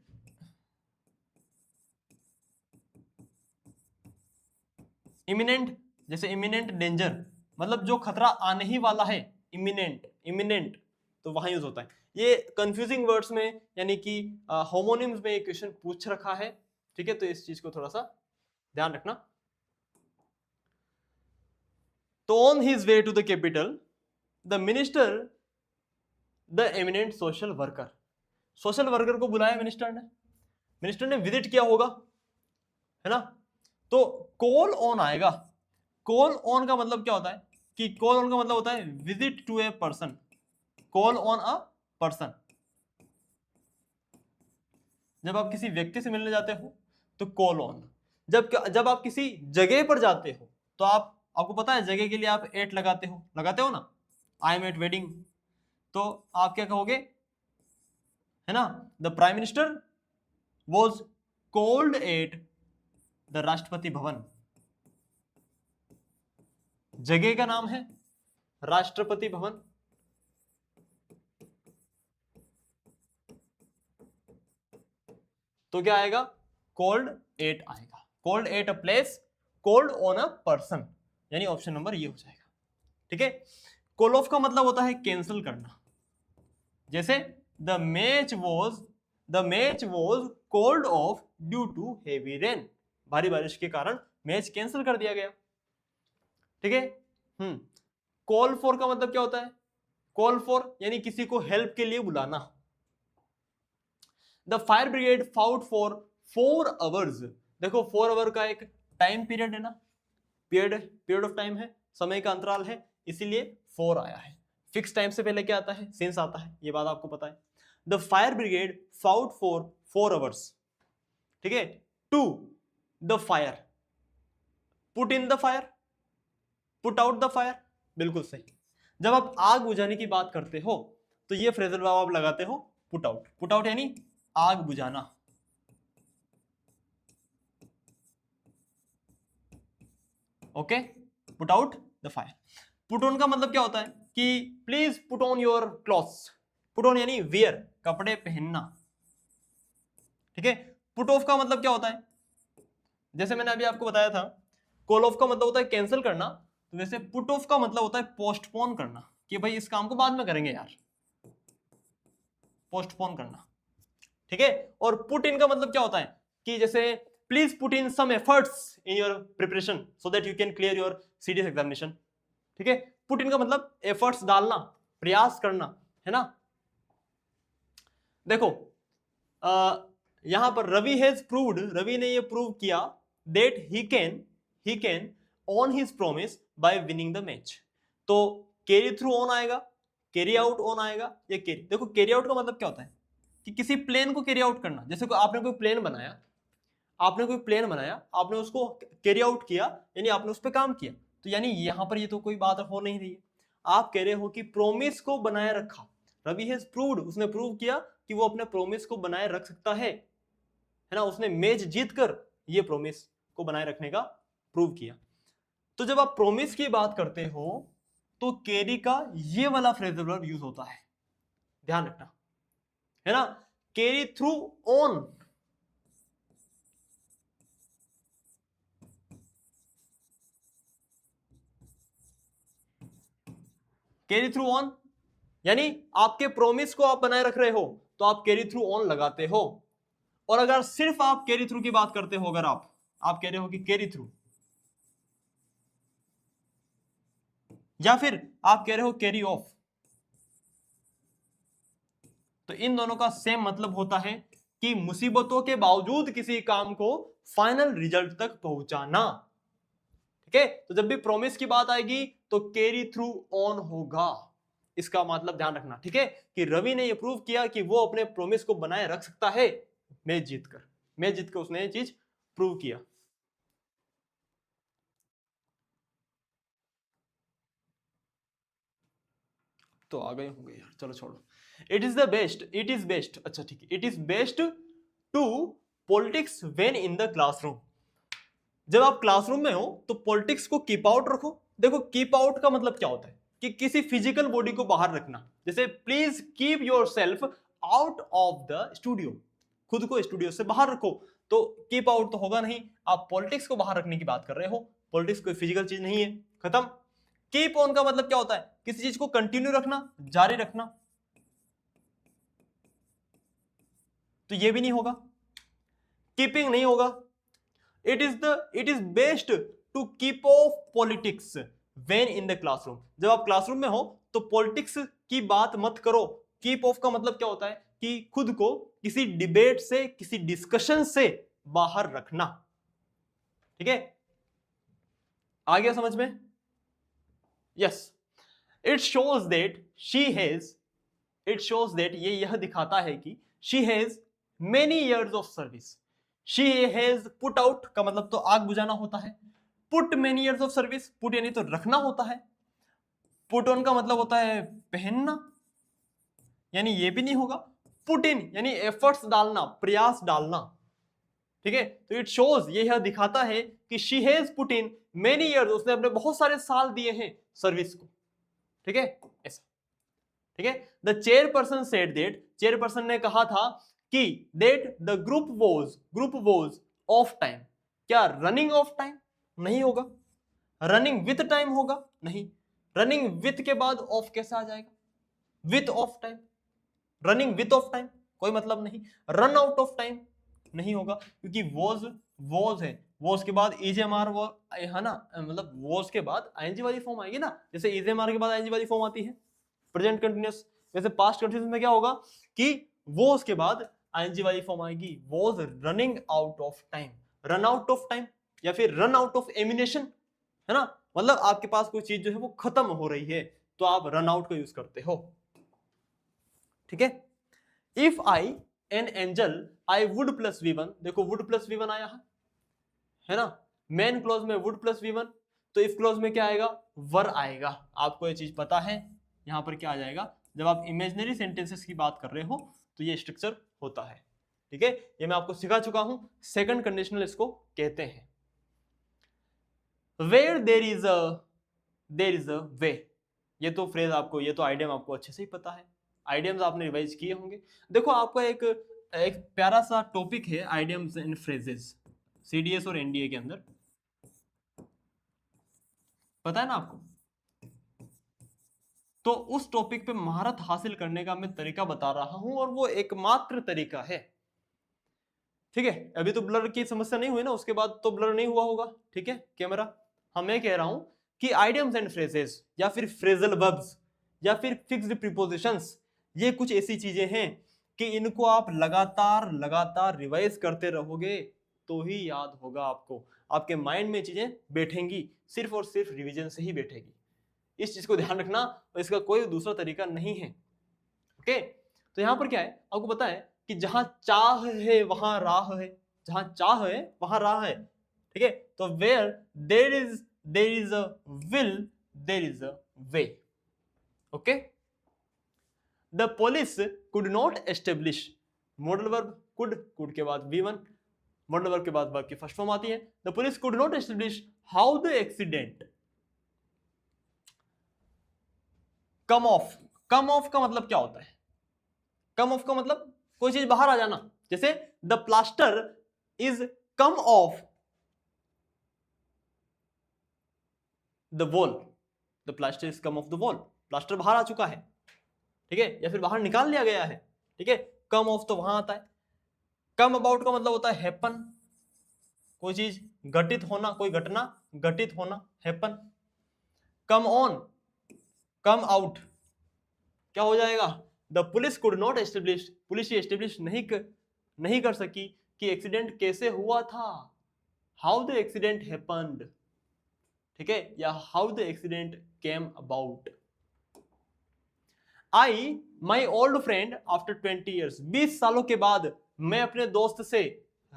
इमिनेंट जैसे इमिनेंट डेंजर, मतलब जो खतरा आने ही वाला है, इमिनेंट, इमिनेंट। तो वहां यूज होता है। ये कंफ्यूजिंग वर्ड्स में यानी कि होमोनिम्स में एक क्वेश्चन पूछ रखा है, ठीक है, तो इस चीज को थोड़ा सा ध्यान रखना। तो on his way to the capital the minister the eminent social worker को बुलाया मिनिस्टर ने विजिट किया होगा, है ना। तो कॉल ऑन आएगा। कॉल ऑन का मतलब क्या होता है कि कॉल ऑन का मतलब होता है visit to a person, call on a person. जब आप किसी व्यक्ति से मिलने जाते हो तो कॉल ऑन। जब आप किसी जगह पर जाते हो तो आपको पता है जगह के लिए आप एट लगाते हो ना, आई एम एट वेडिंग, तो आप क्या कहोगे, है ना, the prime minister was called at the Rashtrapati Bhavan. जगह का नाम है राष्ट्रपति भवन। तो क्या आएगा, कॉल्ड एट आएगा, called at a place, called on a person, यानी ऑप्शन नंबर ये हो जाएगा, ठीक है। कॉल ऑफ का मतलब होता है कैंसिल करना। जैसे the match was called off due to heavy rain, भारी बारिश के कारण मैच कैंसिल कर दिया गया, ठीक है। कॉल फॉर का मतलब क्या होता है, कॉल फॉर यानी किसी को हेल्प के लिए बुलाना। The fire brigade fought for 4 hours. देखो 4 आवर का एक टाइम पीरियड है ना, पीरियड ऑफ टाइम है, समय का अंतराल है, इसीलिए 4 आया है। फिक्स टाइम से पहले क्या आता है, सिंस आता है, ये बात आपको पता है। The fire brigade fought for 4 hours, ठीक है। To the fire, put in the fire, put out the fire, बिल्कुल सही। जब आप आग बुझाने की बात करते हो तो ये फ्रेजल वर्ब आप लगाते हो पुट आउट। पुट आउट यानी आग बुझाना, okay, put out the fire. Put on का मतलब क्या होता है कि please put on your clothes. Put on यानी वियर, कपड़े पहनना, ठीक है। पुट ऑफ का मतलब क्या होता है, जैसे मैंने अभी आपको बताया था, कॉल ऑफ का मतलब होता है कैंसिल करना, तो वैसे पुट ऑफ का मतलब होता है पोस्टपोन करना, कि भाई इस काम को बाद में करेंगे यार, पोस्टपोन करना, ठीक है। और पुट इन का मतलब क्या होता है कि जैसे please put in some efforts in your preparation so that you can clear your CDS examination, ठीक है। पुट इन का मतलब एफर्ट्स डालना, प्रयास करना, है ना। देखो यहां पर रवि ने ये प्रूव किया that he can on his promise bye winning the match. तो कैरी थ्रू ऑन आएगा, कैरी आउट ऑन आएगा, या कैरी, देखो कैरी आउट का मतलब क्या होता है कि किसी प्लान को कैरी आउट करना। जैसे आपने कोई प्लान बनाया, आपने उसको कैरी आउट किया, यानी आपने उस पर काम किया, तो यानी यहां पर ये तो कोई बात हो नहीं रही है। आप कह रहे हो कि प्रोमिस को बनाए रखा, रवि हैज प्रूव्ड, उसने प्रूव किया कि वो अपने प्रोमिस को बनाए रख सकता है ना, उसने मैच जीतकर ये प्रोमिस को बनाए रखने का प्रूव किया। तो जब आप प्रोमिस की बात करते हो तो कैरी का ये वाला फ्रेजल वर्ब यूज होता है, ध्यान रखना, है ना। Carry through on, carry through on यानी आपके प्रोमिस को आप बनाए रख रहे हो तो आप कैरी थ्रू ऑन लगाते हो। और अगर सिर्फ आप कैरी थ्रू की बात करते हो, अगर आप कह रहे हो कि कैरी थ्रू, या फिर आप कह रहे हो कैरी ऑफ, तो इन दोनों का सेम मतलब होता है कि मुसीबतों के बावजूद किसी काम को फाइनल रिजल्ट तक पहुंचाना, ठीक है। तो जब भी प्रॉमिस की बात आएगी तो कैरी थ्रू ऑन होगा, इसका मतलब ध्यान रखना, ठीक है। कि रवि ने यह प्रूव किया कि वो अपने प्रॉमिस को बनाए रख सकता है मैच जीतकर उसने ये चीज प्रूव किया। तो आ गए होंगे यार, चलो छोड़ो। इट इज बेस्ट, अच्छा ठीक है, it is best to politics when in the classroom. जब आप क्लासरूम में हो तो पॉलिटिक्स को कीप आउट रखो। देखो कीप आउट का मतलब क्या होता है कि किसी फिजिकल बॉडी को बाहर रखना। जैसे please keep your self out of the studio, खुद को स्टूडियो से बाहर रखो। तो कीप आउट तो होगा नहीं, आप पॉलिटिक्स को बाहर रखने की बात कर रहे हो। पॉलिटिक्स कोई फिजिकल चीज नहीं है, खत्म। कीप ऑन का मतलब क्या होता है, किसी चीज को कंटिन्यू रखना, जारी रखना, तो ये भी नहीं होगा, कीपिंग नहीं होगा। It is best to keep off politics when in the classroom. जब आप क्लासरूम में हो तो पॉलिटिक्स की बात मत करो। कीप ऑफ का मतलब क्या होता है कि खुद को किसी डिबेट से, किसी डिस्कशन से बाहर रखना। ठीक है, आ गया समझ में? Yes, it shows that she has, it shows that ये यह दिखाता है कि she has many years of service. She has put out का मतलब तो आग बुझाना होता है, put many years of service, put यानी तो रखना होता है, पुट ऑन का मतलब होता है पहनना, यानी ये भी नहीं होगा। पुट इन यानी एफर्ट्स डालना, प्रयास डालना। ठीक है, तो इट शोज ये यह दिखाता है कि she has put in many years, उसने अपने बहुत सारे साल दिए हैं सर्विस को। ठीक है, ऐसा। ठीक है, the chairperson said that, chairperson ने कहा था कि that the group was of time. क्या रनिंग ऑफ टाइम? नहीं होगा। रनिंग विथ टाइम होगा? नहीं। रनिंग विथ के बाद ऑफ कैसे आ जाएगा? Width of time. Running width of time कोई मतलब नहीं। रन आउट ऑफ टाइम नहीं होगा, क्योंकि वॉज है, वॉज के बाद इजेएमआर वो है ना, मतलब वॉज के बाद आईएनजी वाली फॉर्म आएगी ना, जैसे इजेएमआर के बाद आईएनजी वाली फॉर्म आती है प्रेजेंट कंटिन्यूअस। वैसे पास्ट कंटिन्यूअस में क्या होगा कि वॉज के बाद आईएनजी वाली फॉर्म आएगी, was running out of time, run out of time, या फिर रन आउट ऑफ एमिनेशन, है ना, मतलब आपके पास कोई चीज जो है वो खत्म हो रही है तो आप रन आउट का यूज करते हो। ठीक है, if I an angel I would plus V1, देखो वुड प्लस V1 आया है ना, मेन क्लॉज में वुड प्लस V1, तो इफ क्लॉज में क्या आएगा? वर आएगा। आपको ये चीज पता है यहां पर क्या आ जाएगा, जब आप इमेजिनरी सेंटेंसेस की बात कर रहे हो तो ये स्ट्रक्चर होता है। ठीक है, ये मैं आपको सिखा चुका हूं, सेकंड कंडीशनल इसको कहते हैं। वेयर देयर इज अ वे, ये तो फ्रेज आपको, ये तो आइडियम आपको अच्छे से ही पता है, आइडियम्स आपने रिवाइज किए होंगे। देखो आपका एक प्यारा सा टॉपिक है आइडियम्स एंड फ्रेजेस, सीडीएस और एनडीए के अंदर, पता है ना आपको? तो उस टॉपिक पे महारत हासिल करने का मैं तरीका बता रहा हूं, और वो एकमात्र तरीका है। ठीक है, अभी तो ब्लर की समस्या नहीं हुई ना, उसके बाद तो ब्लर नहीं हुआ होगा। ठीक है कैमरा, हम मैं कह रहा हूं कि आइडियम्स एंड फ्रेजेस या फिर फ्रेजल वर्ब्स या फिर फिक्स्ड प्रीपोजिशंस, ये कुछ ऐसी चीजें हैं कि इनको आप लगातार लगातार रिवाइज करते रहोगे तो ही याद होगा आपको, आपके माइंड में चीजें बैठेंगी, सिर्फ और सिर्फ रिवीजन से ही बैठेगी। इस चीज को ध्यान रखना, और इसका कोई दूसरा तरीका नहीं है। ओके, तो यहां पर क्या है आपको पता है कि जहां चाह है वहां राह है, जहां चाह है वहां राह है। ठीक है, तो where there is a will there is a way. Okay, the police could not establish, model verb could के बाद V1, मॉडल वर्ब के बाद वर्ब की फर्स्ट फॉर्म आती है। The police could not establish how the accident come of. Come of का मतलब क्या होता है? कम ऑफ का मतलब कोई चीज बाहर आ जाना, जैसे the plaster is come of the wall, the plaster is come of the wall, plaster बाहर आ चुका है। ठीक है, या फिर बाहर निकाल लिया गया है। ठीक है, कम ऑफ तो वहां आता है। कम अबाउट का मतलब होता है हैपन, कोई चीज घटित होना, कोई घटना घटित होना, happen. Come on, come out क्या हो जाएगा? The police could not establish, police ये एस्टेब्लिश नहीं कर सकी कि एक्सीडेंट कैसे हुआ था, हाउ द एक्सीडेंट हैपेंड। ठीक है, या how the accident came about. I my old friend after 20 years, 20 सालों के बाद मैं अपने दोस्त से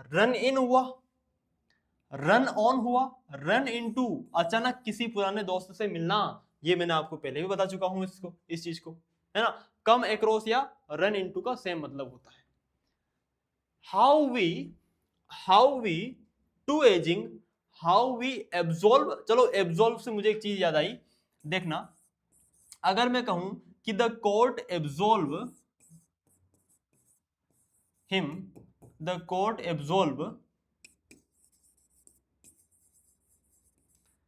रन इन हुआ, रन ऑन हुआ, रन इनटू अचानक किसी पुराने दोस्त से मिलना। ये मैंने आपको पहले भी बता चुका हूं इसको, इस चीज को, है ना। कम एक्रॉस या रन इनटू का सेम मतलब होता है। How we to aging, how we absolve. चलो एब्जॉल्व से मुझे एक चीज याद आई, देखना, अगर मैं कहूं कि the court absolve him, the court absolve,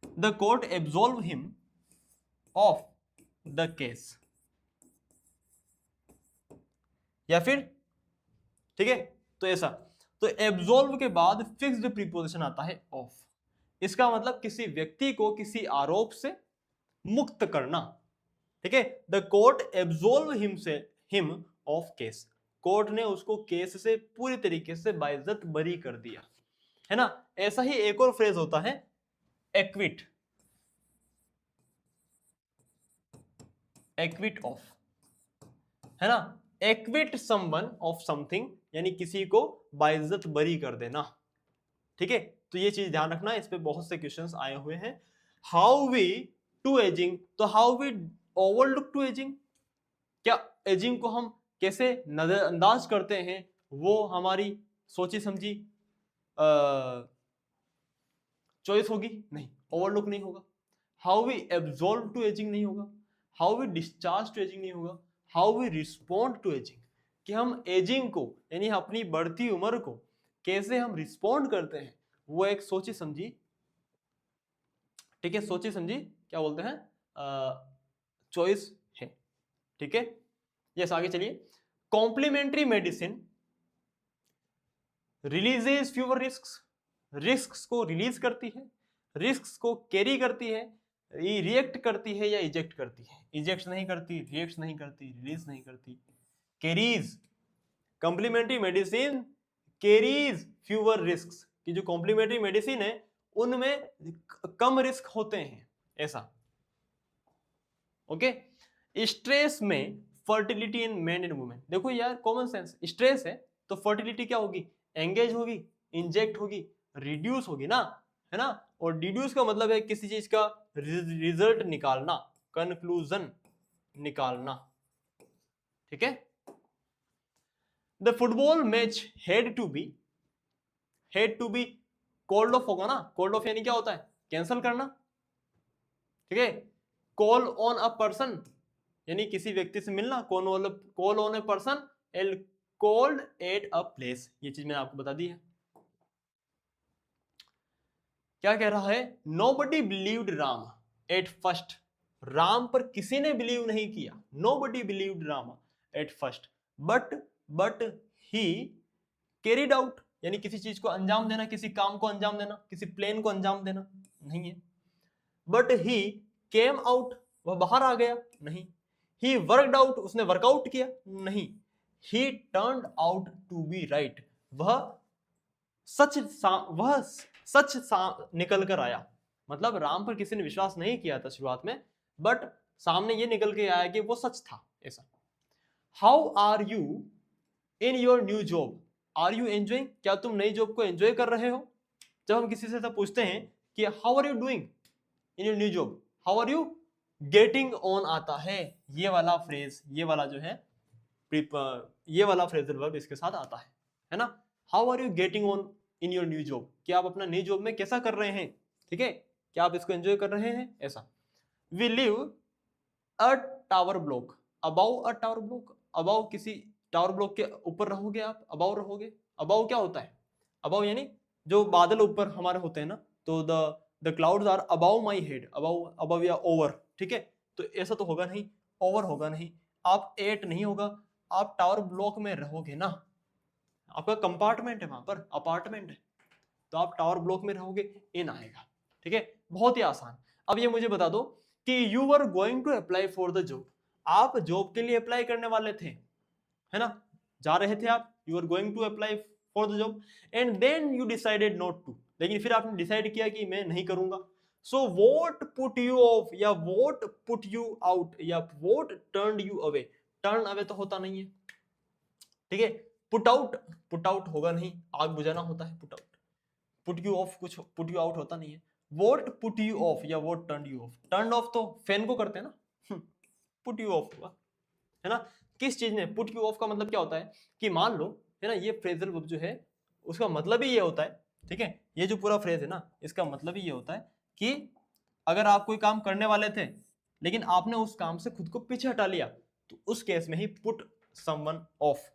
the court absolve him of the case, या फिर ठीक है, तो ऐसा। तो एब्जॉल्व के बाद फिक्स्ड प्रीपोजिशन आता है ऑफ। इसका मतलब किसी व्यक्ति को किसी आरोप से मुक्त करना। ठीक है, the court absolve him of case. Court ने उसको केस से पूरी तरीके से बाइज्जत बरी कर दिया, है ना। ऐसा ही एक और फ्रेज होता है एक्विट, एक्विट ऑफ, है ना। एक्विट समवन ऑफ समथिंग, यानी किसी को बाइज्जत बरी कर देना। ठीक है, तो ये चीज ध्यान रखना, इस पे बहुत से क्वेश्चंस आए हुए हैं। हाउ वी टू एजिंग, तो how we overlook to aging, क्या एजिंग को हम कैसे नजरअंदाज करते हैं, वो हमारी सोची समझी चॉइस होगी, नहीं, ओवरलुक नहीं होगा। How we absolve to aging नहीं होगा, how we discharge to aging नहीं होगा, how we respond to aging, कि हम एजिंग को यानी अपनी बढ़ती उम्र को कैसे हम रिस्पॉन्ड करते हैं, वो एक सोची समझी, ठीक है, सोची समझी क्या बोलते हैं चॉइस है। ठीक है, यस, आगे चलिए। Complementary medicine releases fewer risks, risks को रिलीज करती है, रिस्क्स को कैरी करती है, रिएक्ट करती है या इजेक्ट करती है। इजेक्ट नहीं करती, रिएक्ट नहीं करती, रिलीज नहीं करती, carries. Complementary medicine carries fewer risks, कि जो कॉम्प्लीमेंट्री मेडिसिन है उनमें कम रिस्क होते हैं, ऐसा। ओके, स्ट्रेस में fertility in man and women, देखो यार कॉमन सेंस, स्ट्रेस है तो फर्टिलिटी क्या होगी, एंगेज होगी, इंजेक्ट होगी, रिड्यूस होगी ना, है ना। और डिड्यूस का मतलब है किसी चीज का रिजल्ट निकालना, कंक्लूजन निकालना। ठीक है, the football match had to be called off होगा ना, कॉल्ड ऑफ यानी क्या होता है, कैंसिल करना। ठीक है, कॉल ऑन अ पर्सन यानी किसी व्यक्ति से मिलना, call on a person and called at a place, ये चीज मैंने आपको बता दी है। क्या कह रहा है, nobody believed Ram at first, Ram पर किसी ने बिलीव नहीं किया, nobody believed Ram at first, but he carried out, यानी किसी चीज को अंजाम देना, किसी काम को अंजाम देना, किसी प्लान को अंजाम देना, नहीं है। बट ही केम आउट, वह बाहर आ गया, नहीं। ही वर्कड आउट, उसने वर्कआउट किया, नहीं। He turned out to be right, वह सच निकल कर आया। मतलब राम पर किसी ने विश्वास नहीं किया था शुरुआत में, बट सामने ये निकल के आया कि वो सच था, ऐसा। How are you in your new job, are you enjoying, क्या तुम नई जॉब को एंजॉय कर रहे हो। जब हम किसी से ऐसा पूछते हैं कि how are you doing in your new job, how are you getting on आता है, ये वाला फ्रेज, ये वाला जो है ये वाला फ्रेजल वर्ब इसके साथ आता है ना। How are you getting on in your new job, क्या आप अपना न्यू जॉब में कैसा कर रहे हैं, ठीक है, क्या आप इसको एंजॉय कर रहे हैं, ऐसा। We live a tower block, above a tower block, above किसी टावर ब्लॉक के ऊपर रहोगे आप, अबाउ रहोगे। अबाउ क्या होता है, अबाउ यानी जो बादल ऊपर हमारे होते हैं ना, तो the clouds are above my head, above, above या ओवर, ठीक है। तो ऐसा तो होगा नहीं, ओवर होगा नहीं, आप एट नहीं होगा, आप टावर ब्लॉक में रहोगे ना, आपका कंपार्टमेंट है वहां पर, अपार्टमेंट है, तो आप टावर ब्लॉक में रहोगे, इन आएगा। ठीक है, बहुत ही आसान। अब ये मुझे बता दो कि you were going to apply for the job, आप जॉब के लिए अप्लाई करने वाले थे, है ना, जा रहे थे आप, you are going to apply for the job, and then you decided not to, लेकिन फिर आपने डिसाइड किया कि मैं नहीं करूंगा। So what put you off, या वोट पुट यू आउट, या what turn you away, turn away तो होता नहीं है, ठीक है। पुट आउट होगा नहीं, आग बुझाना होता है put out, put you of कुछ पुट यू आउट होता नहीं है। वोट पुट यू ऑफ या what turn you of, turn off तो फैन को करते हैं ना, पुट यू ऑफ हुआ, है ना। किस चीज ने, पुट यू ऑफ का मतलब क्या होता है कि मान लो, है ना, ये फ्रेजल वर्ब जो है उसका मतलब ही ये होता है, ठीक है, ये जो पूरा फ्रेज है ना, इसका मतलब ही ये होता है कि अगर आप कोई काम करने वाले थे लेकिन आपने उस काम से खुद को पीछे हटा लिया, तो उस केस में ही put someone off,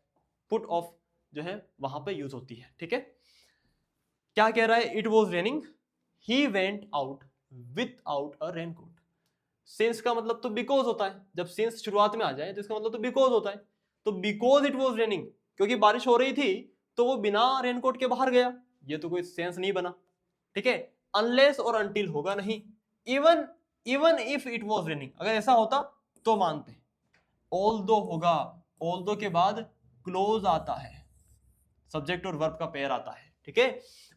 put off जो है वहां पे यूज होती है, ठीक है। क्या कह रहा है, it was raining, he went out with out a raincoat. Since का मतलब तो बिकॉज होता है, जब सिंस शुरुआत में आ जाए तो इसका मतलब तो बिकॉज होता है, तो बिकॉज इट वॉज रेनिंग, क्योंकि बारिश हो रही थी तो वो बिना रेनकोट के बाहर गया, ये तो कोई सेंस नहीं बना, ठीक है। अनलेस और अनटिल होगा नहीं, even even if it was raining, अगर ऐसा होता तो मानते। ऑल्दो होगा, ऑल्दो के बाद क्लोज आता है, सब्जेक्ट और वर्ब का पेयर आता है, ठीक है।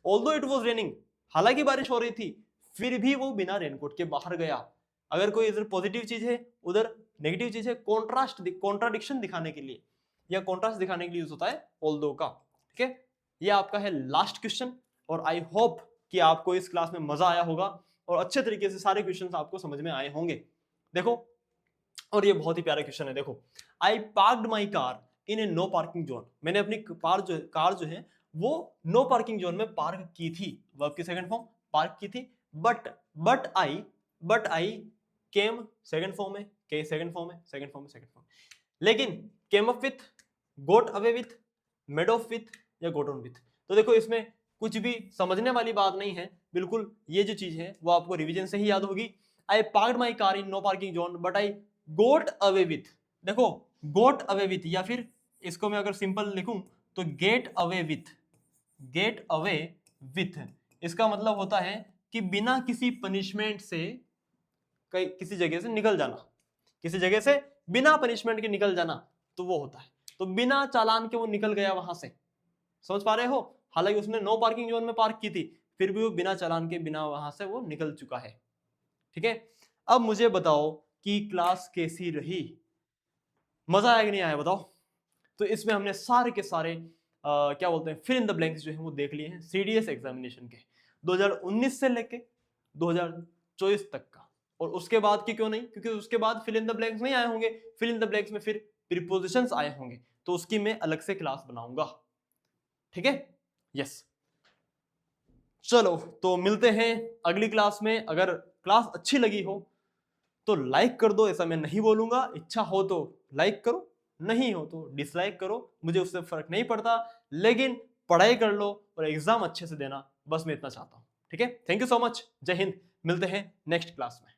ऑल्दो इट वाज रेनिंग, हालांकि बारिश हो रही थी, फिर भी वो बिना रेनकोट के बाहर गया। अगर कोई इधर पॉजिटिव चीज है उधर नेगेटिव चीज है, कॉन्ट्राडिक्शन दिखाने के लिए या कॉन्ट्रास्ट दिखाने के लिए यूज होता है ऑल्दो का, ठीक है। ये आपका है लास्ट क्वेश्चन, और आई होप कि आपको इस क्लास में मजा आया होगा और अच्छे तरीके से सारे क्वेश्चंस आपको समझ में आए होंगे। देखो, और ये बहुत ही प्यारा क्वेश्चन है, देखो, I parked my car in a no parking zone, मैंने अपनी कार जो है वो नो पार्किंग जोन में पार्क की थी, वर्ब की सेकंड फॉर्म पार्क की थी, but I came, second form है, के सेकंड फॉर्म है, सेकंड फॉर्म है, सेकंड फॉर्म, लेकिन came up with, got away with, made off with या गोट ऑन विथ। तो देखो इसमें कुछ भी समझने वाली बात नहीं है, बिल्कुल ये जो चीज है वो आपको रिवीजन से ही याद होगी। I parked my car in no parking zone but I got away with, देखो गोट अवे विथ, या फिर इसको मैं अगर सिंपल लिखूं तो get away with, get away with, इसका मतलब होता है कि बिना किसी पनिशमेंट से किसी जगह से निकल जाना, किसी जगह से बिना पनिशमेंट के निकल जाना, तो वो होता है। तो बिना चालान के वो निकल गया वहां से, समझ पा रहे हो। हालांकि उसने नो पार्किंग जोन में पार्क की थी, फिर भी वो बिना चालान के बिना वहां से वो निकल चुका है, ठीक है। अब मुझे बताओ कि क्लास कैसी रही, मजा आया कि नहीं आया बताओ। तो इसमें हमने सारे के सारे क्या बोलते हैं फिल इन द ब्लैंक्स जो है वो देख लिए हैं सीडीएस एग्जामिनेशन के 2019 से लेके 2024 तक का, और उसके बाद की क्यों नहीं, क्योंकि उसके बाद फिल इन द ब्लैंक्स नहीं आए होंगे, फिल इन द ब्लैंक्स में फिर प्रीपोजिशंस आए होंगे, तो उसकी मैं अलग से क्लास बनाऊंगा, ठीक है। यस, चलो तो मिलते हैं अगली क्लास में। अगर क्लास अच्छी लगी हो तो लाइक कर दो, ऐसा मैं नहीं बोलूंगा, इच्छा हो तो लाइक करो, नहीं हो तो डिसलाइक करो, मुझे उससे फर्क नहीं पड़ता, लेकिन पढ़ाई कर लो और एग्जाम अच्छे से देना, बस मैं इतना चाहता हूं, ठीक है। थैंक यू सो मच, जय हिंद, मिलते हैं नेक्स्ट क्लास में।